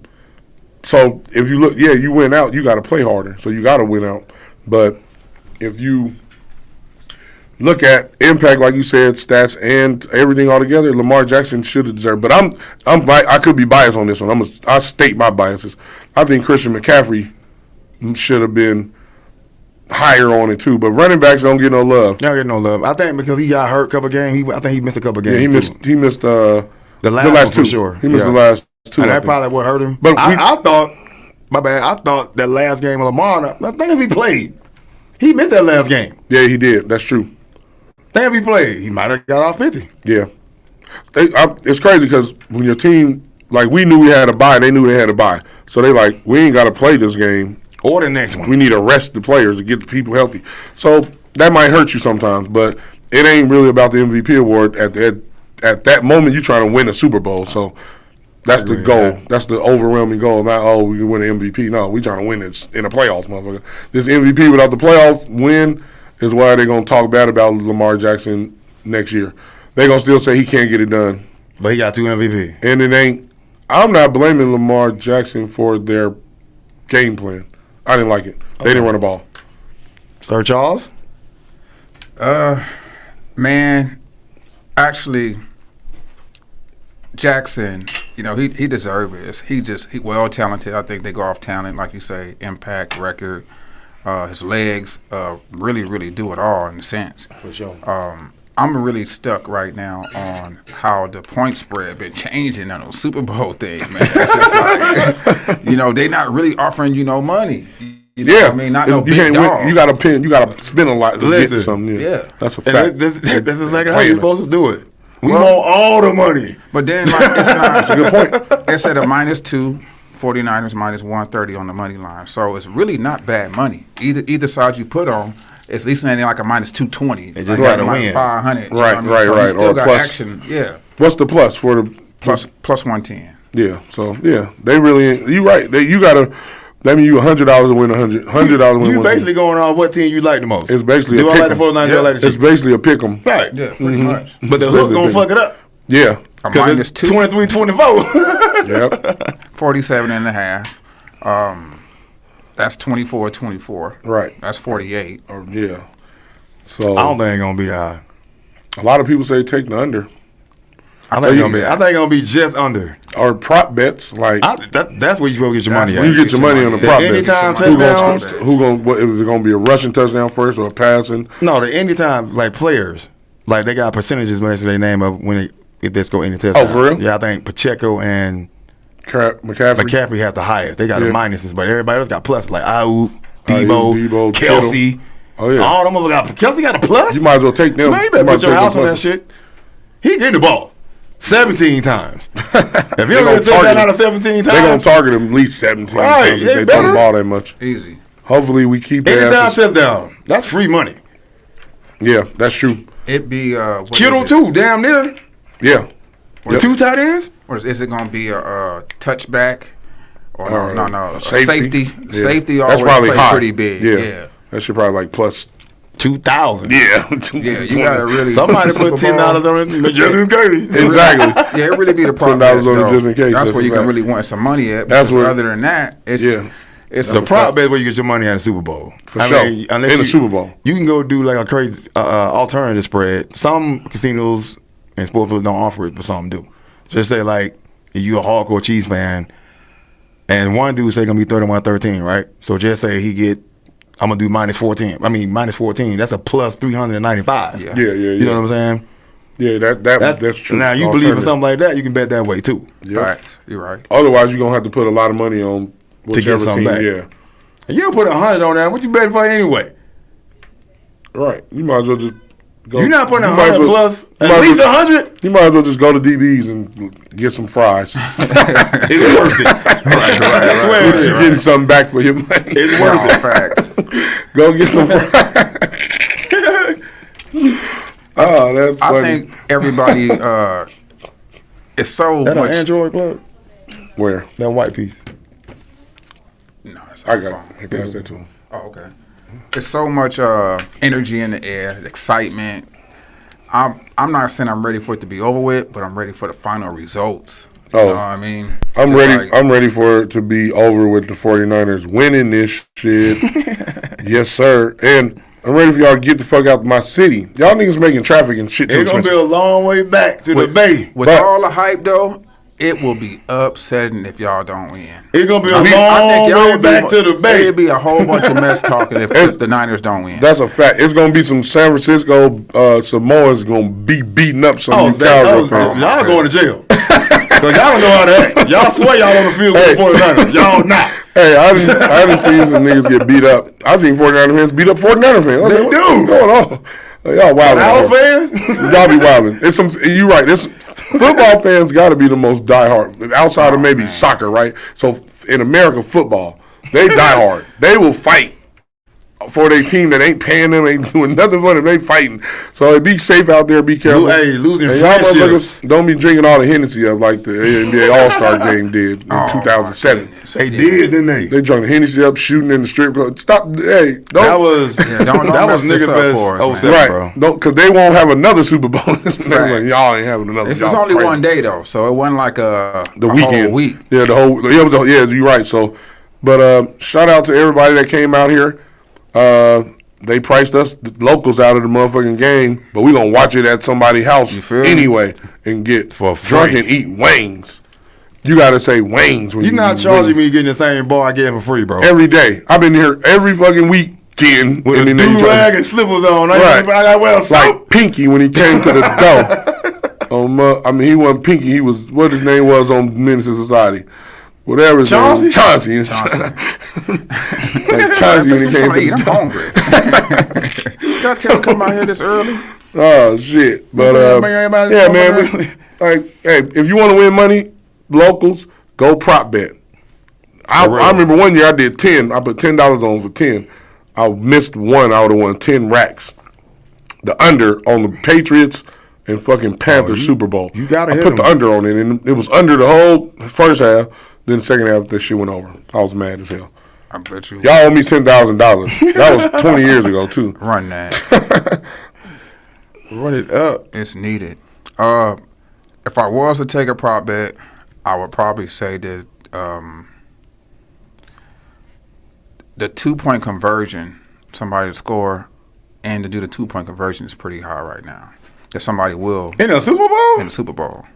so if you look, you win out, you got to play harder. So you got to win out. But if you look at impact, like you said, stats and everything all together, Lamar Jackson should have deserved. But I could be biased on this one. I state my biases. I think Christian McCaffrey should have been higher on it too. But running backs don't get no love. Don't get no love. I think because he got hurt a couple games. I think he missed a couple games. Yeah, he missed the last two. For sure. He missed the last two. And that probably would hurt him. But I thought, my bad. I thought that last game of Lamar. I think if he played, he missed that last game. Yeah, he did. That's true. I think if he played, he might have got off 50. Yeah. It's crazy because when your team, like we knew we had a bye, they knew they had a bye. So they like, we ain't got to play this game. Or the next one. We need to rest the players to get the people healthy. So that might hurt you sometimes, but it ain't really about the MVP award. At that moment, you're trying to win a Super Bowl. So that's the goal. Yeah. That's the overwhelming goal. Not, we can win an MVP. No, we're trying to win it in the playoffs, motherfucker. This MVP without the playoff win is why they're going to talk bad about Lamar Jackson next year. They're going to still say he can't get it done. But he got 2 MVP. And it ain't – I'm not blaming Lamar Jackson for their game plan. I didn't like it. They didn't run the ball. Sir Charles? Man, actually, Jackson, he deserves it. He well talented. I think they go off talent, like you say, impact, record. His legs really, really do it all in a sense. For sure. I'm really stuck right now on how the point spread been changing on those Super Bowl things, man. It's just like, they not really offering you no money. Yeah, I mean, not no big dog. You got to spend a lot to get something. Yeah, that's a fact. This is exactly how you're supposed to do it. We want all the money. But then, it's not. That's a good point. It's at a -2, 49ers -130 on the money line. So it's really not bad money. Either side you put on, it's at least like a -220. They just got to win. 500. Right. So you still Or got plus. action. Yeah. What's the plus for the plus 110? Yeah. So they really. You right. You gotta. That means you $100 to win $100 to win. You basically going on what team you like the most. It's basically do a I like the pick 'em. 49ers? Do I like the Chiefs? It's basically a pick 'em. Right. Yeah, pretty much. But the hook gonna fuck it up. Yeah. Because it's 23-24. Yep. 47.5. That's 24-24. Right. That's 48. Yeah. So I don't think it's gonna be that high. A lot of people say take the under. I think it's gonna be just under. Or prop bets, like that's where you go get your money. Where you get your money on the prop bets. Anytime touchdowns. Is it gonna be a rushing touchdown first or a passing? No, the anytime players, they got percentages when they name of if they score any touchdown. Oh, for real? Yeah, I think Pacheco and McCaffrey have the highest. They got the minuses, but everybody else got pluses like Ayuk, Debo, Kelsey. Oh yeah, all them got Kelsey got a plus. You might as well take them. Man, you better put your house on that shit. He getting the ball 17 times. If you don't take that out of 17 times, they're gonna target him at least 17 times if they throw the ball that much. Easy. Hopefully we keep that. Anytime touchdown, that's free money. Yeah, that's true. It be Kittle too, damn near. Yeah. With 2 tight ends? Or is it going to be a touchback? Or no. Safety. Safety. Safety That's always probably play high. pretty big. Yeah. That should probably like plus 2,000. Yeah. You got to really. Somebody put $10 on it just in case. Exactly. Yeah, it really be the prop $10 on it just in case. That's where you can really want some money at. That's where. Other than that, it's the prop bet where you get your money at the Super Bowl. For sure. In the Super Bowl. You can go do like a crazy alternative spread. Some casinos and sportsbooks don't offer it, but some do. Just say like if you a hardcore Chiefs fan and one dude say gonna be 31-13, right? So just say I'm gonna do -14. I mean -14. That's a plus 395. Yeah. You know what I'm saying? Yeah, that's true. Now you believe in something like that, you can bet that way too. Yeah. Right. You're right. Otherwise, you're gonna have to put a lot of money on to get something back. Yeah. And you put 100 on that. What you betting for anyway? Right. You might as well just go. You're not putting 100 plus. At least 100. You might as well just go to DB's and get some fries. It's worth it. Right. I swear you're getting something back for your money. It's worth it. Facts. Go get some fries. Oh, that's funny. I think everybody is so that much. an Android plug? Where? That white piece. No, that's I got it. Pass that to him. Oh, okay. There's so much energy in the air, excitement. I'm not saying I'm ready for it to be over with, but I'm ready for the final results. You know what I mean? I'm ready. I'm ready for it to be over with the 49ers winning this shit. Yes, sir. And I'm ready for y'all to get the fuck out of my city. Y'all niggas making traffic and shit too It's expensive. gonna be a long way back to the Bay. With all the hype, though, it will be upsetting if y'all don't win. It's gonna be a long way back to the Bay. It'll be a whole bunch of mess talking if the Niners don't win. That's a fact. It's gonna be some San Francisco Samoans gonna be beating up some of these Cowboys fans. Y'all going to jail. Cause y'all don't know how to act. Y'all swear y'all on the field with the 49ers. Y'all not. Hey, I didn't see some niggas get beat up. I've seen 49er fans beat up 49er fans. They do. What's going on? Y'all wildin'. Our fans? Y'all be wildin'. It's some. You right. This football fans got to be the most diehard outside of maybe soccer, right? So in America, football, they diehard. They will fight for their team that ain't paying them, ain't doing nothing for them. They fighting. So be safe out there. Be careful. Hey, losing y'all friendships. motherfuckers don't be drinking all the Hennessy up like the NBA All-Star game did in 2007. They did, didn't they? They drank Hennessy up, shooting in the strip club. Stop. Hey, don't. That was that was nigga best 07, right, bro. don't, because they won't have another Super Bowl. Y'all ain't having another. This is only one day though, so it wasn't like the weekend. Whole week. Yeah, the whole. Yeah, you're right. So But shout out to everybody that came out here. They priced us the locals out of the motherfucking game, but we gonna watch it at somebody's house anyway and get drunk and eat wings. You gotta say wings when you're not charging me getting the same bar I get for free, bro. Every day. I've been here every fucking weekend with a do-rag and slippers on. Right. I got well like Pinky when he came to the door. I mean, he wasn't Pinky. He was what his name was on Menace to Society. Whatever his name. Chauncey. Like Chauncey when he came to the door. I'm hungry. Did I tell him to come out here this early? Oh shit! But yeah, man. Like, hey, if you want to win money, locals, go prop bet. I remember one year I did 10. I put $10 on for 10. I missed one. I would have won 10 racks. The under on the Patriots and fucking Panthers Super Bowl. You gotta I hit put them. the under on it, and it was under the whole first half. Then the second half, that shit went over. I was mad as hell. I bet you. Y'all owe me $10,000. That was 20 years ago too. Run that. Run it up. It's needed. If I was to take a prop bet, I would probably say that the 2-point conversion, somebody to score and to do the 2-point conversion is pretty high right now. That somebody will in the Super Bowl. In the Super Bowl,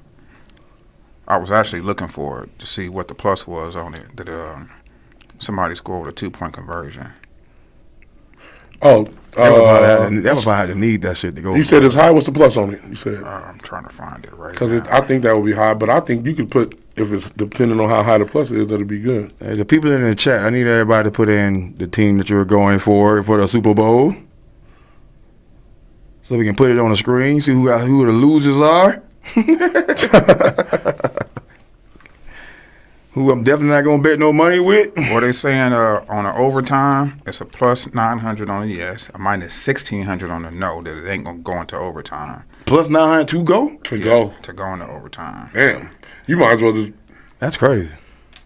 I was actually looking for it to see what the plus was on it. That somebody scored with a 2-point conversion. Oh, that was had to need that shit to go. You said it's high. What's the plus on it? You said I'm trying to find it right. Because I think that would be high, but I think you could put if it's depending on how high the plus is, that'll be good. Hey, the people in the chat, I need everybody to put in the team that you're going for the Super Bowl, so we can put it on the screen. See who the losers are. Who I'm definitely not gonna bet no money with. What they saying on an overtime, it's a plus 900 on the yes, a minus 1600 on the no, that it ain't gonna go into overtime. Plus 900 to go? To go into overtime. Damn, you might as well just. That's crazy.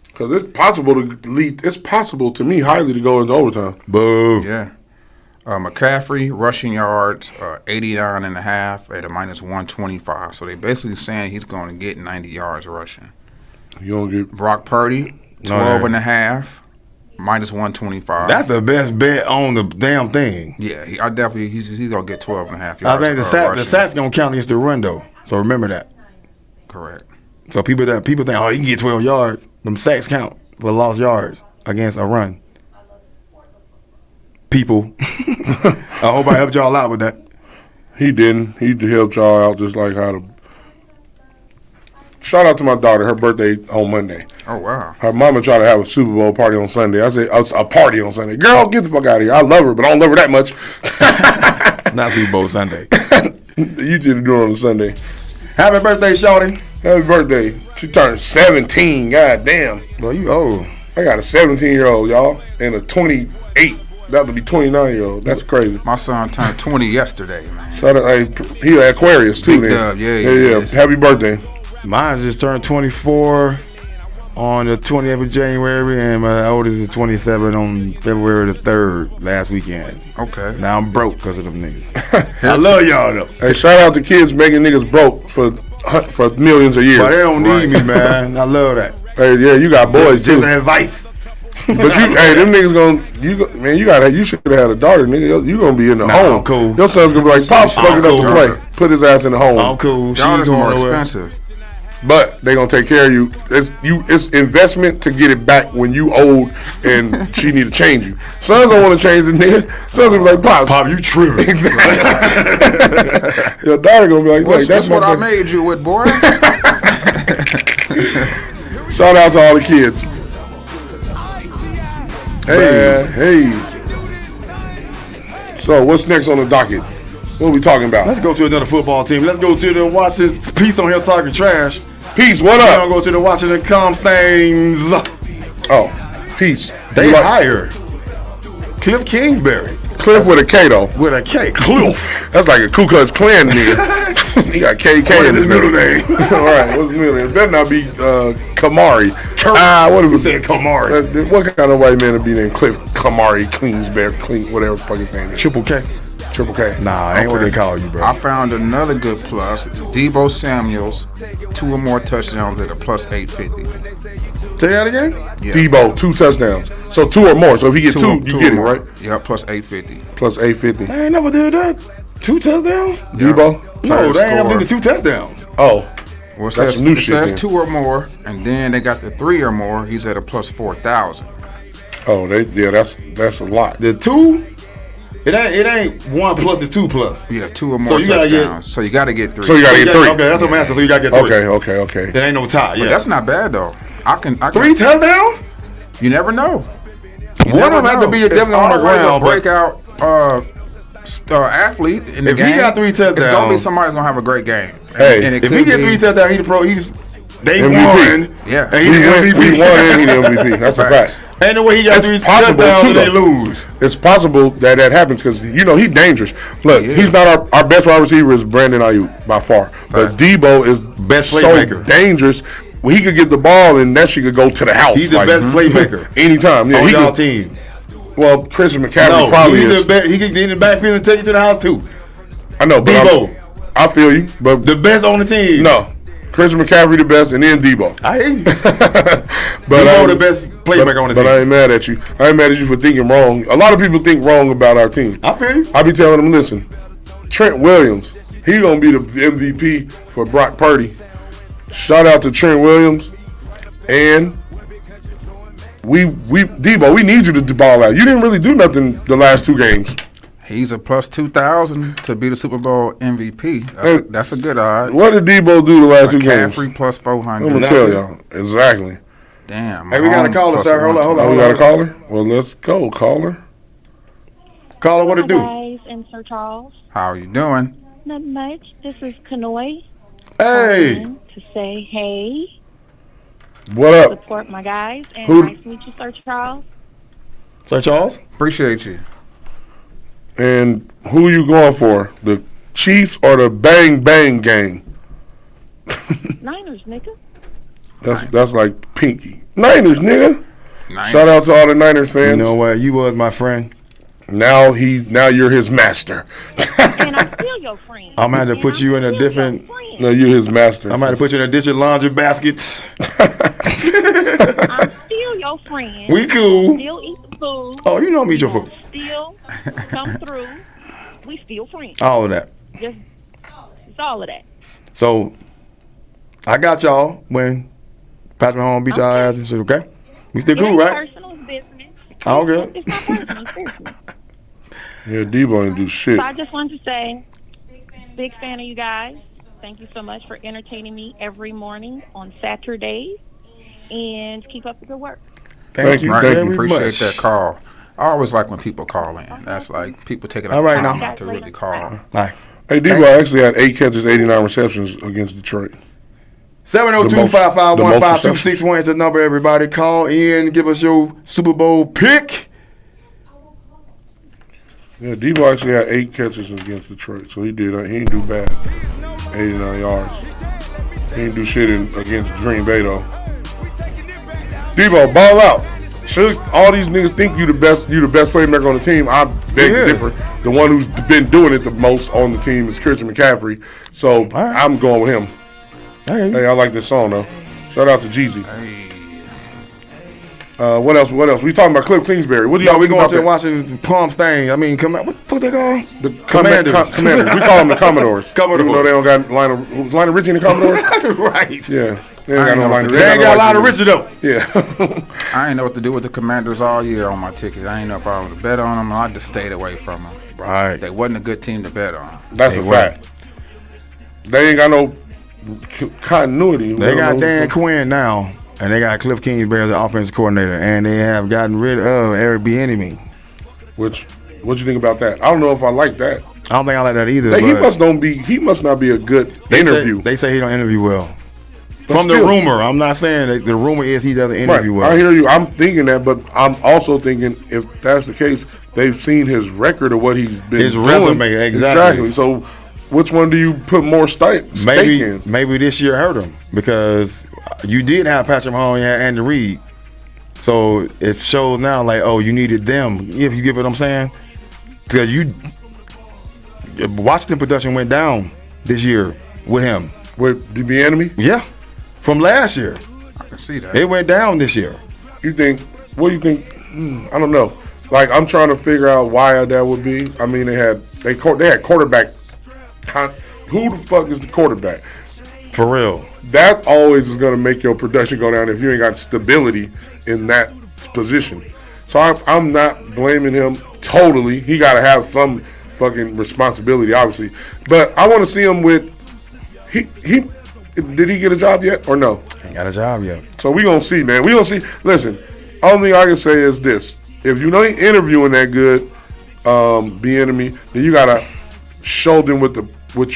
Because it's possible to lead. It's possible to me highly to go into overtime. Boo. Yeah. McCaffrey rushing yards 89.5 at a minus 125. So they basically saying he's going to get 90 yards rushing. You don't get Brock Purdy 12.5 minus 125. That's the best bet on the damn thing. Yeah, he's gonna get 12.5 yards. I think the sacks gonna count against the run though. So remember that. Correct. So people think, oh, he can get 12 yards. Them sacks count for lost yards against a run. People, I hope I helped y'all out with that. He didn't. He helped y'all out just like how to. Shout out to my daughter. Her birthday on Monday. Oh, wow. Her mama tried to have a Super Bowl party on Sunday. I said, a party on Sunday. Girl, get the fuck out of here. I love her, but I don't love her that much. Not Super Bowl Sunday. You did do it on Sunday. Happy birthday, shawty. Happy birthday. She turned 17. God damn. Well, you old. I got a 17-year-old, y'all, and a 28. That would be 29-year-old. That's crazy. My son turned 20 yesterday, man. Shout out, he an Aquarius, too, then. Yeah. Happy birthday. Mine just turned 24 on the 20th of January, and my oldest is 27 on February the 3rd, last weekend. Okay. Now I'm broke because of them niggas. I love y'all, though. Hey, shout out to kids making niggas broke for millions of years. But they don't need me, man. I love that. Hey, yeah, you got boys, too. Just advice. But them niggas you should have had a daughter, nigga. You gonna be in the home. I'm cool. Your son's gonna be like, Pop's fucking up the play. Put his ass in the home. I'm cool. Daughter's more expensive. But they gonna take care of you. It's investment to get it back when you old and she need to change you. Sons don't want to change the nigga. Sons gonna be like, Pop, you tripping. Exactly. Your daughter gonna be like, that's what I made you with, boy. Shout out to all the kids. Hey. So what's next on the docket? What are we talking about? Let's go to another football team. Let's go to the Washington. Peace on here talking trash. Peace, what up? We're gonna go to the Washington Comstains. Oh, peace. They hire Cliff Kingsbury. Cliff with a K though. With a K. Cliff. That's like a Ku Klux Klan nigga. He got KK in his middle name. All right, what's his middle name? It better not be Kamari. What is it? Kamari. What kind of white man would be named Cliff Kamari Kingsbury, whatever the fuck his name is? Triple K. Nah, ain't what they call you, bro. I found another good plus. It's Deebo Samuels, 2 or more touchdowns at a plus 850. Say that again? Yeah. Debo, 2 touchdowns. So 2 or more. So if he get 2, you get it, right? Yeah, plus 850. Plus 850. They ain't never did that. 2 touchdowns? Debo? No, they ain't never did the 2 touchdowns. Oh. Well, it That's says, new it shit says then. 2 or more, and then they got the 3 or more. He's at a plus 4,000. Oh, that's a lot. The 2, it ain't 1 plus, it's 2 plus. Yeah, 2 or more So you gotta touchdowns. So you got to get 3. So you got to get 3. Okay, that's what I'm asking. So you got to get 3. Okay. It ain't no tie. But Yeah. that's not bad though. I can 3 touchdowns? You never know. One of them have to be definitely on the ground. A breakout athlete in the If game. he got 3 touchdowns, it's gonna be somebody's gonna have a great game. Hey, and it if could he get be- 3 touchdowns, he the pro. They MVP. won. Yeah. And he the MVP. We won and he the MVP. That's a fact. Ain't no way he got It's 3 possible touchdowns too, and they though. lose. It's possible that happens because he's dangerous. Look, he's not our best wide receiver is Brandon Ayuk by far, but Debo is Best so playmaker. dangerous. Well, he could get the ball and that shit could go to the house. He's the best playmaker anytime. Yeah, on he y'all could, team. Well, Christian McCaffrey probably he's is. the best. He can get in the backfield and take you to the house too. I know, but Debo. I feel you, but The best on the team. no, Christian McCaffrey the best, and then Debo. I hear you. But Debo the best playmaker on the team. But I ain't mad at you. I ain't mad at you for thinking wrong. A lot of people think wrong about our team. I feel you. I be telling them, listen, Trent Williams, he gonna be the MVP for Brock Purdy. Shout out to Trent Williams, and Debo, we need you to ball out. You didn't really do nothing the last 2 games. He's a plus 2,000 to be the Super Bowl MVP. That's a good odd. What did Debo do the last 2 games? McCaffrey plus 400. I'm gonna tell y'all exactly. Damn. Hey, we got a Mahomes caller, plus sir. Hold on. Oh, we got a caller? Well, let's go, caller. Caller, what it do? Guys and Sir Charles. How you doing? Not much. This is Kanoy. Hey. calling to say hey. What up? Support my guys. And Who- nice to meet you, Sir Charles. Sir Charles? Appreciate you. And who you going for? The Chiefs or the Bang Bang Gang? Niners, nigga. That's like Pinky. Niners, nigga. Niners. Shout out to all the Niners fans. You know what? You was my friend. Now you're his master. And I'm still your friend. I'm gonna have to put you in a different. No, you're his master. I'm gonna have to put you in a different laundry baskets. I'm still your friend. We cool. Still eat the food. Oh, you know me, eat your food. Still come through. We still friends. All of that. Just it's all of that. So I got y'all when Patrick Mahomes beat y'all ass and shit. Okay, we still cool, right? Personal business. All good. It's not personal. It's business. Yeah, Debo ain't do shit. So I just wanted to say, big fan of you guys. Thank you so much for entertaining me every morning on Saturdays, and keep up the good work. Thank you. Appreciate that call. I always like when people call in. That's like people taking All the right, time now. out to really call. All right. Hey, Debo actually had 8 catches, 89 receptions against Detroit. 702-551-5261 is the number, everybody. Call in, give us your Super Bowl pick. Yeah, Debo actually had 8 catches against Detroit, so he didn't do bad. 89 yards. He didn't do shit against Green Bay though. Debo, ball out. Should all these niggas think you the best playmaker on the team? I beg to differ. The one who's been doing it the most on the team is Christian McCaffrey. So I'm going with him. Hey, I like this song though. Shout out to Jeezy. What else? We talking about Cliff Kingsbury. What do y'all we think going about to that? Washington Palm Stain. I mean, what they call? The Commanders. Commanders. We call them the Commodores. Commodores. Even though they don't got Lionel Richie in the Commodores. Right. Yeah. They ain't got no Lionel. They ain't got Lionel Richie though. Yeah. I ain't know what to do with the Commanders all year on my ticket. I ain't know if I was to bet on them, or I just stayed away from them. Right. They wasn't a good team to bet on. That's a fact. They ain't got no continuity. They got Dan Quinn now, and they got Cliff Kingsbury as the offensive coordinator, and they have gotten rid of Eric Bieniemy. What you think about that? I don't know if I like that. I don't think I like that either. He but he must not be a good interview. They say he don't interview well. But From the still. rumor, I'm not saying that the rumor is he doesn't interview well. I hear you. I'm thinking that, but I'm also thinking if that's the case, they've seen his record of what he's been His doing. resume, exactly. So, which one do you put more stake in? Maybe this year hurt him because you did have Patrick Mahomes, you had Andy Reid, so it shows now like, oh, you needed them. If you get what I'm saying, because Washington production went down this year with him. With the enemy? Yeah, from last year. I can see that. It went down this year. You think? What do you think? I don't know. Like, I'm trying to figure out why that would be. I mean, they had quarterback. Who the fuck is the quarterback? For real. That always is going to make your production go down if you ain't got stability in that position. So I'm not blaming him totally. He got to have some fucking responsibility, obviously. But I want to see him with. Did he get a job yet or no? Ain't got a job yet. So we gonna see, man. We gonna see. Listen, only thing I can say is this: if you know you're interviewing that good, Bieniemy, then you gotta show them with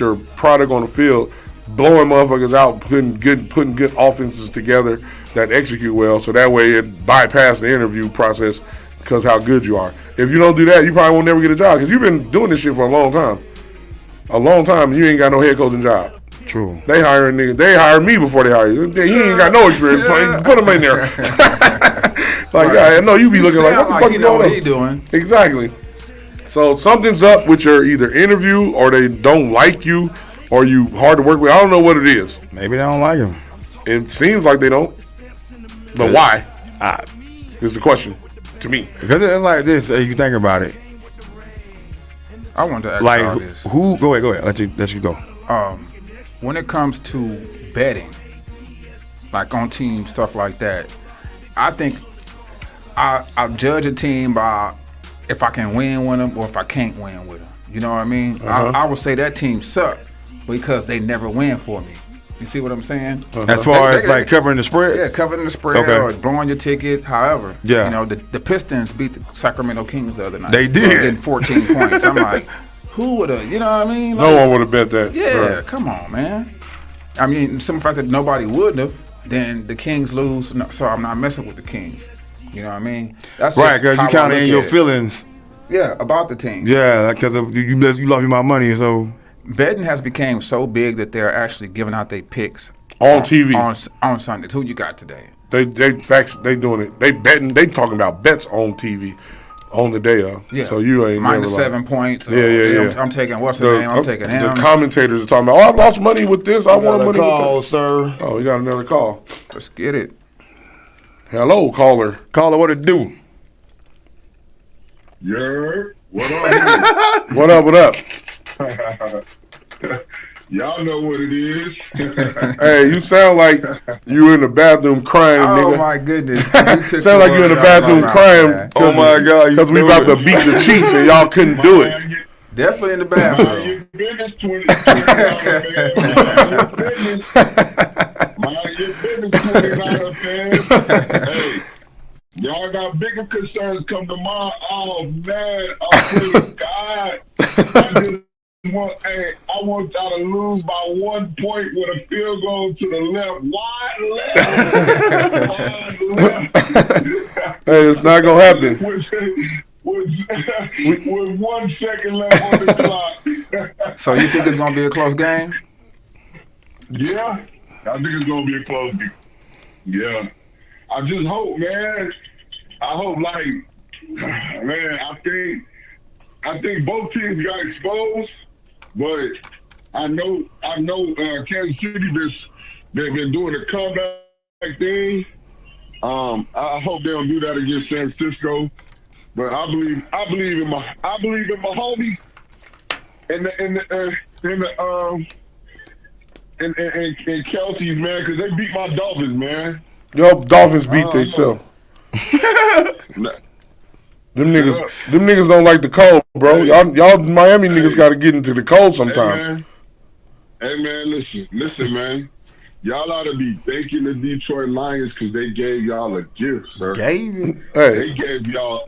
your product on the field, blowing motherfuckers out, putting good offenses together that execute well, so that way it bypass the interview process because how good you are. If you don't do that, you probably won't never get a job because you've been doing this shit for a long time. And you ain't got no head coaching job. True. They hire a nigga. They hire me before they hire you. He ain't got no experience. Put him in there. Like, right. I know you be looking like, what the fuck you know what he doing? Exactly. So something's up with your either interview or they don't like you or you hard to work with. I don't know what it is. Maybe they don't like him. It seems like they don't. But why? Is the question to me. Because it's like this. If you think about it. I want to ask like y'all this. Go ahead. Let you go. When it comes to betting, like on teams, stuff like that, I think I judge a team by if I can win with them or if I can't win with them. You know what I mean? I would say that team sucked because they never win for me. You see what I'm saying? As far as like covering the spread? Yeah, covering the spread or blowing your ticket, however. Yeah. You know, the Pistons beat the Sacramento Kings the other night. They did. Getting 14 points. I'm like, who would have, you know what I mean? Like, no one would have bet that. Yeah, come on, man. I mean, some fact that nobody would have, then the Kings lose, so I'm not messing with the Kings. You know what I mean? That's right, because you kind of in your feelings. Yeah, about the team. Yeah, because you love my money, so. Betting has become so big that they're actually giving out their picks on TV on Sundays. Who you got today? They doing it. They betting. They talking about bets on TV on the day of. Yeah. So you ain't minus never 7 points. Yeah. I'm taking what's the name? I'm taking him. The commentators are talking about. Oh, I lost money with this. I won money call, with that. Sir. Oh, we got another call. Let's get it. Hello, caller. Caller, what it do? Yeah. What up? What up? Y'all know what it is. Hey, you sound like you in the bathroom crying, nigga. Oh my goodness! Sound like you in the bathroom crying. Oh my God! Because we about to beat the Chiefs and y'all couldn't do it. Definitely in the bathroom. Your business, $20 fans. Hey, y'all got bigger concerns come tomorrow. Oh man! Oh please, God! I want y'all to lose by 1 point with a field goal to the left. Wide left. Hey, it's not gonna happen. With 1 second left on the clock. So you think it's gonna be a close game? Yeah, I think it's gonna be a close game. Yeah, I just hope, man. I hope, man. I think both teams got exposed. But I know, Kansas City they've been doing a comeback thing. I hope they don't do that against San Francisco. But I believe in my homie and Kelsey's, man, because they beat my Dolphins, man. Yo, Dolphins beat themselves. Them niggas don't like the cold, bro. Y'all Miami niggas got to get into the cold sometimes. Hey man, listen, man. Y'all ought to be thanking the Detroit Lions because they gave y'all a gift, sir. Hey. They gave y'all.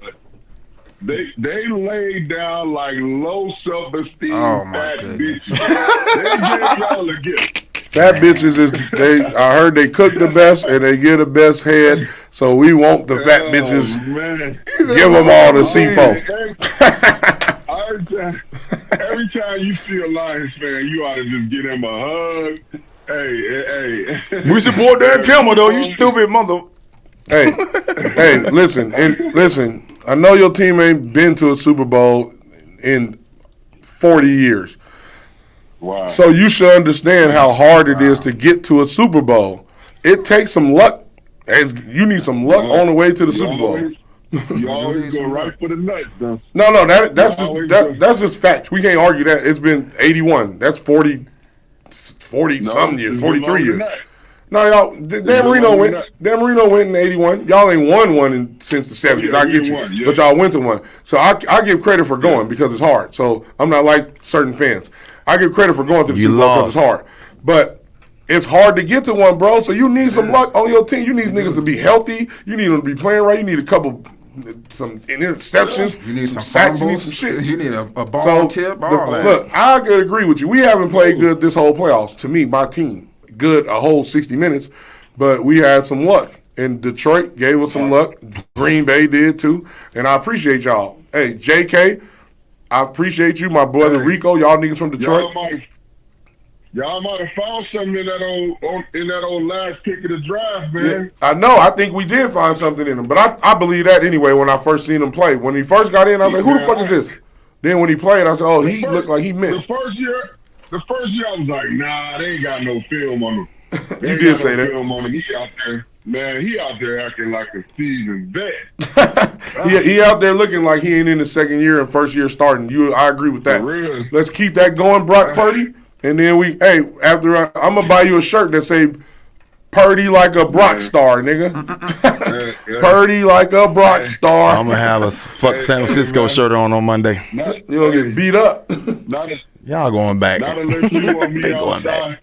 They laid down like low self-esteem fat bitches. They gave y'all a gift. Fat bitches I heard they cook the best and they get the best head, so we want the fat bitches. Man. Give them all the C4. Every time you see a Lions fan, you ought to just give them a hug. Hey. We support Dan Campbell though, you stupid mother. Hey, listen. I know your team ain't been to a Super Bowl in 40 years. Wow. So you should understand how hard it is to get to a Super Bowl. It takes some luck You need some luck on the way to the Super Bowl. You always go right for the nuts, though. No, that's just facts. We can't argue that. It's been 81. That's 40 some years, 43 years. No, y'all. Dan Marino went in 81. Y'all ain't won one since the 70s. I get you, but y'all went to one. So I give credit for going because it's hard. So I'm not like certain fans. I give credit for going to the Super Bowl because it's hard. But it's hard to get to one, bro. So you need some luck on your team. You need niggas to be healthy. You need them to be playing right. You need some interceptions. You need some sacks. You need some shit. You need a ball tip. Look, I could agree with you. We haven't played good this whole playoffs. To me, my team. Good a whole 60 minutes, but we had some luck. And Detroit gave us some luck. Green Bay did too. And I appreciate y'all. Hey, JK, I appreciate you, my brother Rico. Y'all niggas from Detroit. Y'all might have found something in that old last pick of the draft, man. Yeah, I know. I think we did find something in him. But I believe that anyway when I first seen him play. When he first got in, I was like, who the fuck is this? Then when he played, I said, oh, he looked like he meant. The first year, I was like, nah, they ain't got no film on him. You did say that. Film on him. He out there, man. He out there acting like a seasoned vet. he out there looking like he ain't in his second year and first year starting. I agree with that. Let's keep that going, Brock Purdy. And then after I'm gonna buy you a shirt that say Purdy like a Brock star, nigga. Purdy like a Brock star. I'm gonna have a fuck San Francisco shirt on Monday. You gonna get beat up. Y'all going back. Not unless you want me they going outside. back.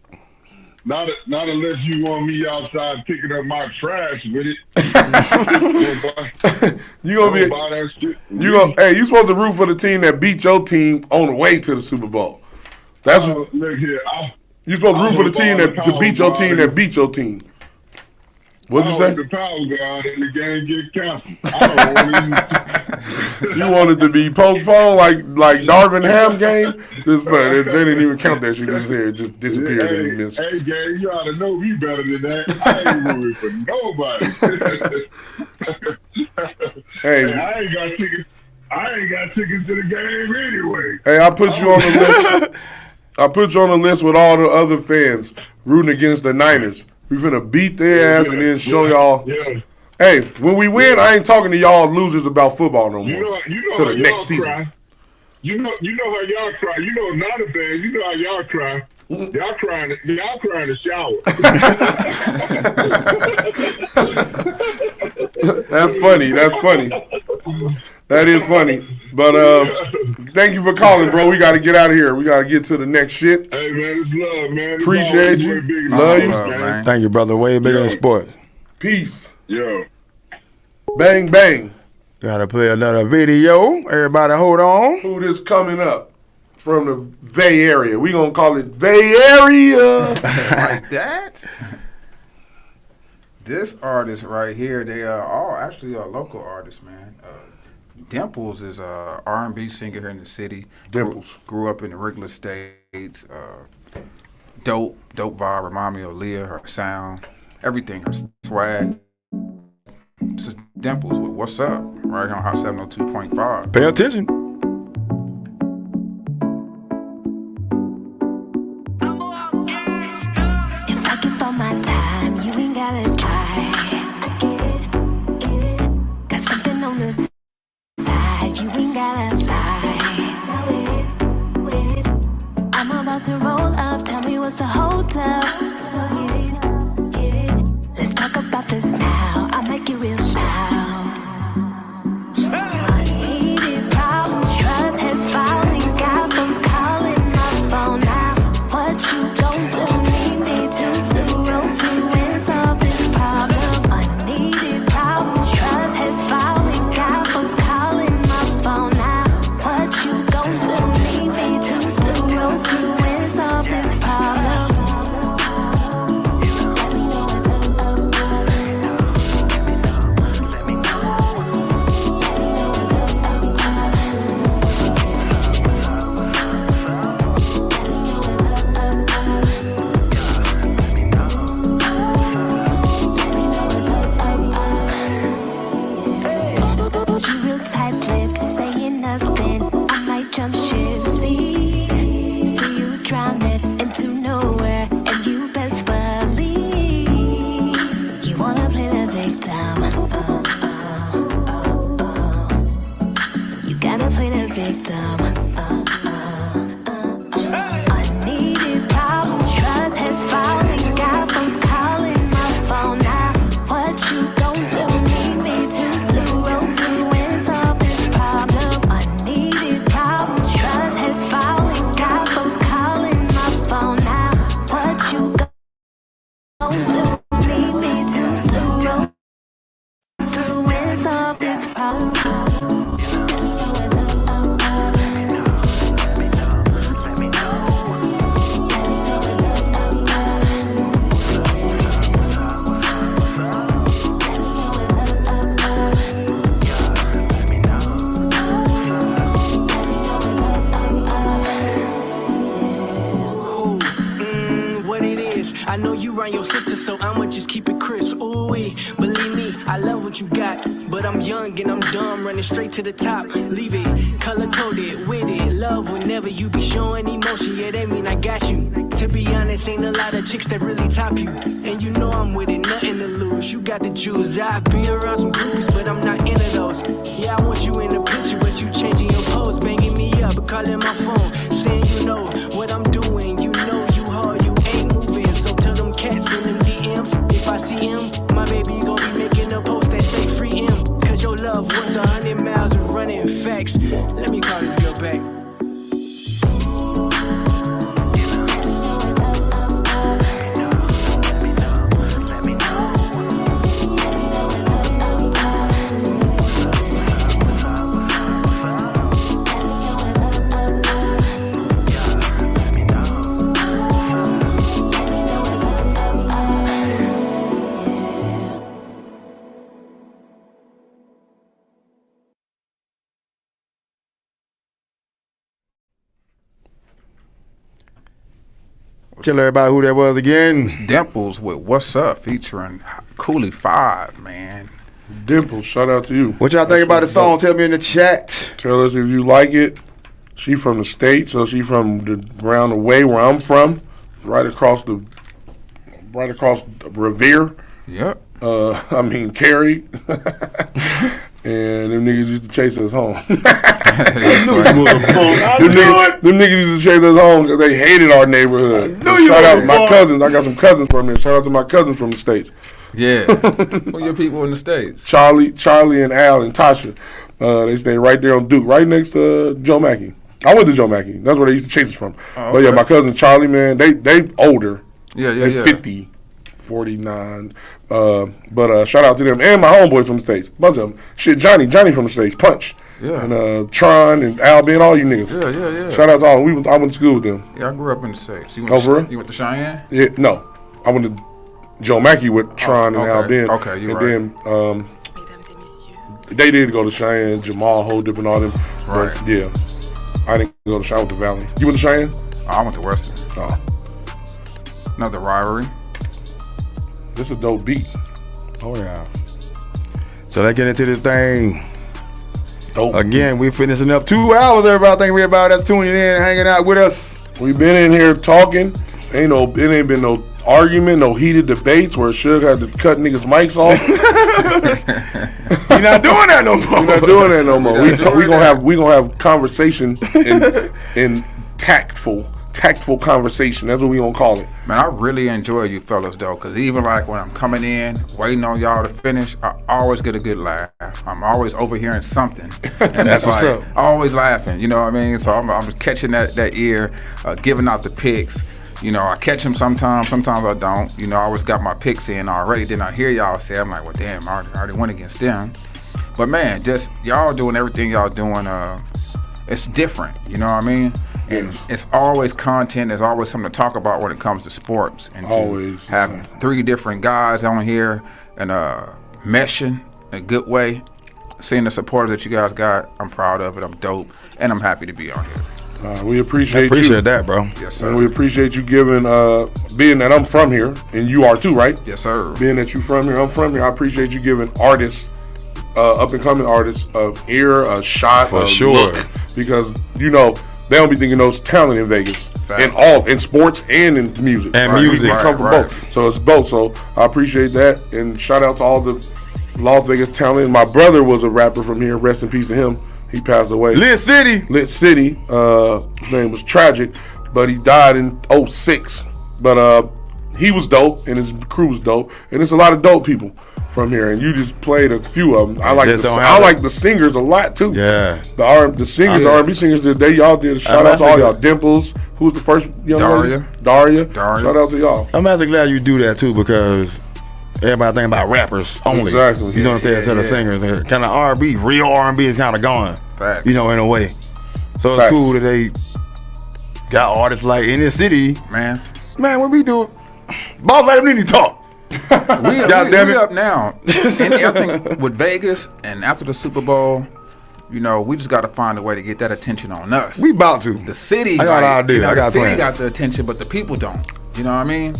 Not unless you want me outside picking up my trash with it. You gonna be buy that shit. You supposed to root for the team that beat your team on the way to the Super Bowl. That's look here. You supposed to root for the team to beat your team that beat your team. What'd you say? The power guard and the game get canceled. You wanted to be postponed like Darvin Ham game? They didn't even count that shit. Just disappeared in the midst. Hey, gang, you ought to know me better than that. I ain't rooting for nobody. Hey, I ain't got tickets to the game anyway. Hey, I put you on the list. I put you on the list with all the other fans rooting against the Niners. We finna beat their ass and then show y'all. Yeah. Hey, when we win, I ain't talking to y'all losers about football no more. To the next season. Cry. You know how y'all cry. You know Niner fans. You know how y'all cry. Y'all crying in the shower. That's funny. That is funny. But thank you for calling, bro. We got to get out of here. We got to get to the next shit. Hey, man, it's love, man. Appreciate you. Love you. Man. Thank you, brother. Way bigger than sports. Peace. Yo. Bang, bang. Gotta play another video. Everybody hold on. Who this coming up from the Bay Area? We gonna call it Bay Area. Like that? This artist right here, they are all actually local artists, man. Dimples is a R&B singer here in the city. Dimples. Grew up in the Regular States. Dope vibe. Remind me of Leah, her sound, everything, her swag. This is Dimples with What's Up, right here on Hot 702.5. Pay attention. If I can find my time, you ain't gotta try. I get it. Got something on the side, you ain't gotta lie. Now wait. I'm about to roll up, tell me what's the hold up. So get it. Let's talk about this now, I'll make it real loud. Unneeded problems, trust has fallen, got folks calling my phone now. What you gon' do, need me to do, roll through and solve this problem. Unneeded problems, trust has fallen, got folks calling my phone now. What you gon' do, need me to do, roll through and solve this problem. Let me know what's up. this. I know you run your sister, so I'ma just keep it crisp. Ooh-wee, believe me, I love what you got. But I'm young and I'm dumb, running straight to the top. Leave it, color-coded, with it. Love whenever you be showing emotion, yeah, that mean I got you. To be honest, ain't a lot of chicks that really top you. And you know I'm with it, nothing to lose. You got the juice, I be around some groupies, but I'm not into those. Yeah, I want you in the picture, but you changing your pose. Banging me up, calling my phone, saying you know what I'm doing. You know you hard, you ain't moving. So tell them cats in them DMs, if I see him, my baby gon' be making a post that say free him. Cause your love worth 100 miles of running facts. Let me call this girl back. Tell everybody who that was again. It's Dimples with What's Up featuring Cooley 5, man. Dimples, shout out to you. What y'all think about the song? Tell me in the chat. Tell us if you like it. She from the States, so she from around the way where I'm from, right across the Revere. Yep. I mean Cary. And them niggas used to chase us home. Them niggas used to chase us home because they hated our neighborhood. Shout out to my cousins. I got some cousins from there. Shout out to my cousins from the States. Yeah. Who your people in the States? Charlie and Al and Tasha. They stay right there on Duke, right next to Joe Mackey. I went to Joe Mackey. That's where they used to chase us from. Oh, But yeah, my cousin Charlie, man, they older. Yeah. They 50. 49. But shout out to them and my homeboys from the States. Bunch of them. Shit, Johnny from the States. Punch. Yeah. And Tron and Al Ben, all you niggas. Yeah. Shout out to all. I went to school with them. Yeah, I grew up in the States. You went to Cheyenne? Yeah, no. I went to Joe Mackey with Tron and Al Ben. Okay, you're right. And then they did go to Cheyenne, Jamal Holdip and all them. Right. But yeah. I didn't go to Cheyenne. I went to Valley. You went to Cheyenne? I went to Western. Oh. Another rivalry. This is a dope beat. Oh, yeah. So let's get into this thing. Dope. Again, we're finishing up 2 hours, everybody. Thank you everybody that's tuning in and hanging out with us. We've been in here talking. It ain't been no argument, no heated debates where Suge had to cut niggas' mics off. You're not doing that no more. We're not doing that no more. We gonna have conversation in tactful conversation. That's what we gonna call it. Man, I really enjoy you fellas though, because even like when I'm coming in, waiting on y'all to finish, I always get a good laugh. I'm always overhearing something. And that's what's up. Always laughing, you know what I mean? So I'm just catching that ear, giving out the picks. You know, I catch them sometimes I don't. You know, I always got my picks in already. Then I hear y'all say, I'm like, well, damn, I already went against them. But man, just y'all doing everything y'all doing, it's different, you know what I mean? And it's always content. There's always something to talk about when it comes to sports. And to have 3 different guys on here and meshing in a good way, seeing the supporters that you guys got, I'm proud of it. I'm dope, and I'm happy to be on here. We appreciate that, bro. Yes, sir. And we appreciate you giving, being that I'm from here, and you are too, right? Yes, sir. Being that you from here, I'm from here, I appreciate you giving artists, up-and-coming artists, an ear, a shot, for sure. Look, because, you know, they don't be thinking those talent in Vegas. In sports and in music. And music. We come from both. So it's both. So I appreciate that. And shout out to all the Las Vegas talent. My brother was a rapper from here. Rest in peace to him. He passed away. Lit City. His name was tragic, but he died in 2006. But he was dope, and his crew was dope. And there's a lot of dope people from here, and you just played a few of them. I like the singers a lot too. Yeah, the singers, the R&B singers y'all did. Shout out to all y'all. Dimples, who was the first young lady? Daria. Shout out to y'all. I'm actually glad you do that too, because everybody think about rappers only. Exactly. You know what I'm saying? Instead of singers, kind of R&B, real R&B is kind of gone. Facts. You know, in a way. So it's cool that they got artists like in this city. Man, what we do? Boss, let them need to talk. we up now. And I think with Vegas and after the Super Bowl, you know, we just got to find a way to get that attention on us. We about to. The city, I got an idea. the city got the attention, but the people don't. You know what I mean?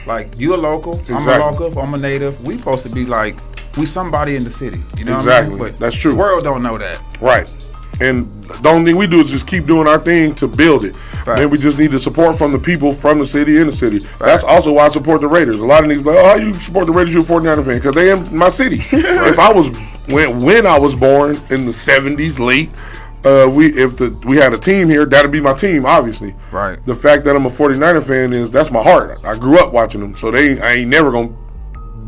Like, you a local, I'm a local, I'm a native. We supposed to be like, we somebody in the city. You know what I mean? But that's true. The world don't know that. Right. And the only thing we do is just keep doing our thing to build it. Right. Then we just need the support from the people from the city in the city. Right. That's also why I support the Raiders. A lot of niggas like, oh, how you support the Raiders? You're a 49er fan. Because they in my city. Right. If I was, when I was born in the 70s, late, we had a team here, that'd be my team, obviously. Right. The fact that I'm a 49er fan that's my heart. I grew up watching them. So I ain't never going to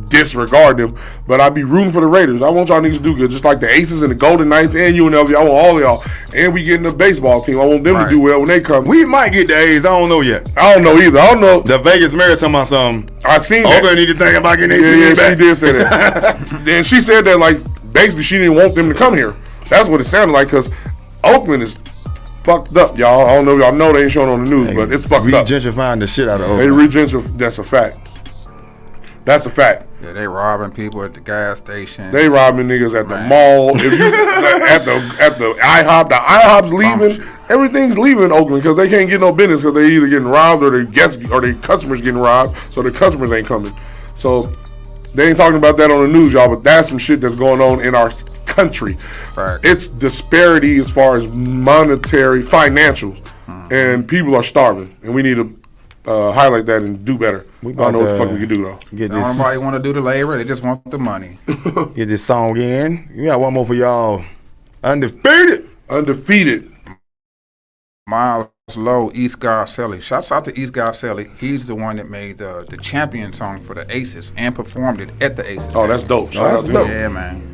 disregard them, but I be rooting for the Raiders. I want y'all niggas to do good, just like the Aces and the Golden Knights and UNLV. I want all of y'all, and we getting the baseball team. I want them to do well when they come. We might get the A's. I don't know yet. I don't know either. I don't know. The Vegas Mayor talking about something. I seen that. Oakland need to think about getting their team back. She did say that. Then she said that like basically she didn't want them to come here. That's what it sounded like because Oakland is fucked up, y'all. I don't know if y'all know they ain't showing on the news, but it's fucked up. Regentrifying the shit out of Oakland. They regentrify. That's a fact. That's a fact. Yeah, they robbing people at the gas station. They robbing niggas at the mall. If you at the IHOP, the IHOP's leaving. Everything's leaving Oakland because they can't get no business because they either getting robbed or their guests or their customers getting robbed. So the customers ain't coming. So they ain't talking about that on the news, y'all. But that's some shit that's going on in our country. Right. It's disparity as far as monetary, financial, and people are starving, and we need to highlight that and do better. I don't know what the fuck we can do though. Nobody want to do the labor; they just want the money. Get this song in. We got one more for y'all. Undefeated. Miles Low, East Garcelli. Shouts out to East Garcelli. He's the one that made the champion song for the Aces and performed it at the Aces. Oh, that's dope. Shout out to him. Yeah, man.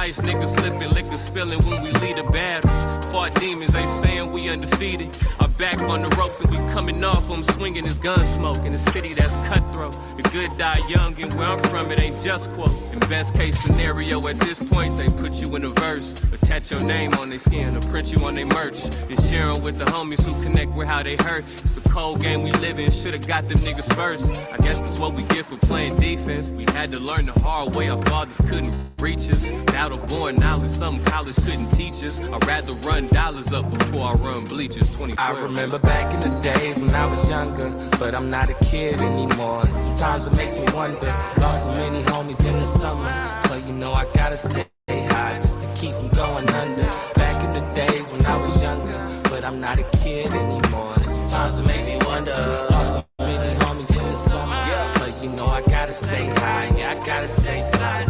Niggas slipping, liquor spilling when we lead a battle. Fought demons, ain't saying we undefeated. Our back on the ropes and we coming off them swinging his gun smoke. In a city that's cutthroat, the good die young, and where I'm from it ain't just quote. In best case scenario at this point, they put you in a verse, attach your name on their skin, or print you on their merch, and sharing with the homies who connect with how they hurt. It's a cold game we live in, should've got them niggas first. I guess that's what we get for playing defense. We had to learn the hard way, our fathers couldn't reach us. Battle-born knowledge, some college couldn't teach us. I'd rather run dollars up before I run bleachers. 2012. I remember back in the days when I was younger, but I'm not a kid anymore. Sometimes it makes me wonder, lost so many homies in the summer, so you know I gotta stay high just to keep from going under. Back in the days when I was younger, but I'm not a kid anymore. Sometimes it makes me wonder, lost so many homies in the summer, so you know I gotta stay high, yeah, I gotta stay fly.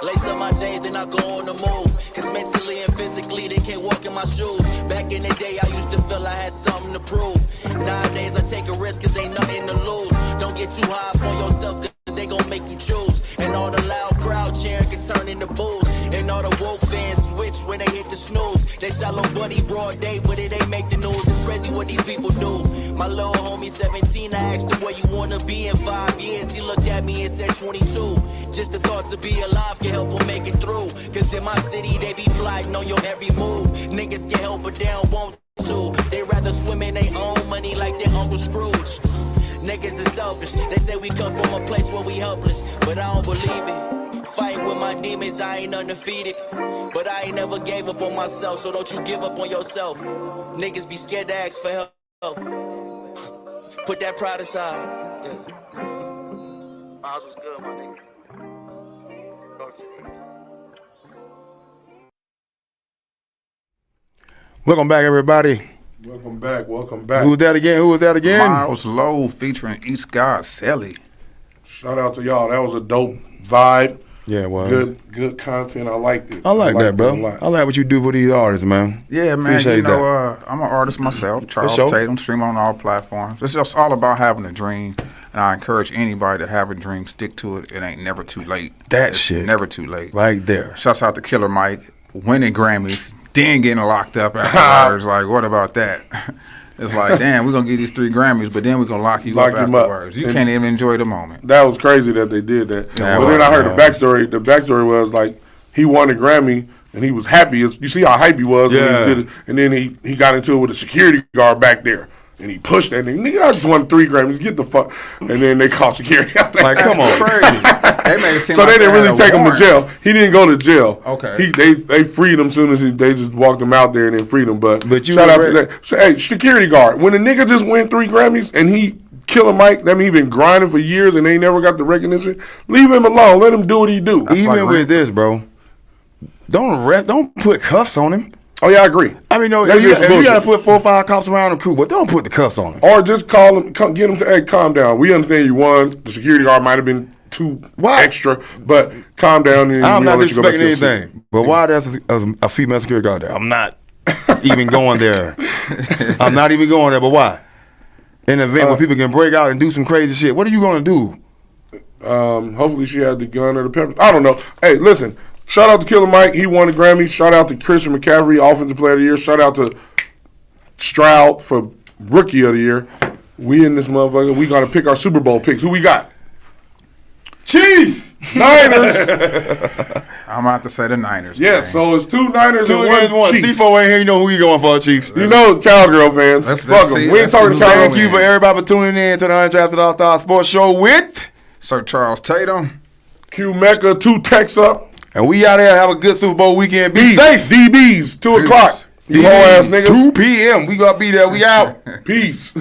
Lace up my J's, then I go on the move. Cause mentally and physically, they can't walk in my shoes. Back in the day, I used to feel I had something to prove. Nowadays, I take a risk cause ain't nothing to lose. Don't get too high up on yourself cause they gon' make you choose. And all the loud crowd cheering can turn into booze. And all the woke fans switch when they hit the snooze. They shot little buddy broad day, but it ain't make the news. It's crazy what these people do. My little homie 17, I asked him where you wanna be in 5 years. He looked at me and said 22. Just the thought to be alive can help him make it through. Cause in my city, they be plotting on your every move. Niggas can help but they don't want to. They rather swim in their own money like their Uncle Scrooge. Niggas is selfish. They say we come from a place where we helpless, but I don't believe it. Fighting with my demons, I ain't undefeated. But I ain't never gave up on myself, so don't you give up on yourself. Niggas be scared to ask for help. Put that pride aside. Yeah. Miles was good, my nigga. Welcome back, everybody. Welcome back. Welcome back. Who was that again? Miles Low featuring East Garcelli. Shout out to y'all. That was a dope vibe. Yeah, it was. Good content. I liked it. I like that, bro. I like what you do for these artists, man. Yeah, man. Appreciate you know, I'm an artist myself. Charles Tatum, stream on all platforms. It's just all about having a dream And I encourage anybody to have a dream, stick to it. It ain't never too late. It's never too late. Right there. Shouts out to Killer Mike, winning Grammys, then getting locked up afterwards. Like, what about that? It's like, damn, we're going to give these 3 Grammys, but then we're going to lock you up afterwards. You can't even enjoy the moment. That was crazy that they did that. But then I heard the backstory. The backstory was like he won a Grammy and he was happy. You see how hype he was when he did it. And then he got into it with a security guard back there. And he pushed that nigga. I just won 3 Grammys. Get the fuck. And then they called security. Like, come on. Crazy. They made it seem so like they didn't really take him to jail. He didn't go to jail. Okay. They freed him as soon as they just walked him out there and then freed him. But you shout out to that. So, hey, security guard. When a nigga just win 3 Grammys and he Killer Mike, that mean he been grinding for years and they never got the recognition. Leave him alone. Let him do what he do. Even with this, bro. Don't put cuffs on him. Oh yeah, I agree. I mean, no, if you got to put 4 or 5 cops around him, cool, but don't put the cuffs on him. Or just call him, get him to, hey, calm down. We understand you won. The security guard might have been too extra, but calm down. And I'm not disrespecting anything, but why there's a female security guard there? I'm not even going there. I'm not even going there, but why? In an event where people can break out and do some crazy shit, what are you going to do? Hopefully she had the gun or the pepper. I don't know. Hey, listen. Shout out to Killer Mike. He won a Grammy. Shout out to Christian McCaffrey, Offensive Player of the Year. Shout out to Stroud for Rookie of the Year. We in this motherfucker. We got to pick our Super Bowl picks. Who we got? Chiefs. Niners. I'm about to say the Niners. Yeah, so it's 2 Niners and 1 Chiefs. C4 ain't here. You know who you going for, Chiefs. You know Cowgirl fans. Fuck them. We ain't talking Cowgirl. Thank you for everybody for tuning in to the Undrafted All-Stars Sports Show with Sir Charles Tatum. Q Mecca, 2 texts up. And we out here. Have a good Super Bowl weekend. Be safe. DBs, 2 o'clock. You whole ass niggas. 2 p.m. We gonna be there. We out. Peace.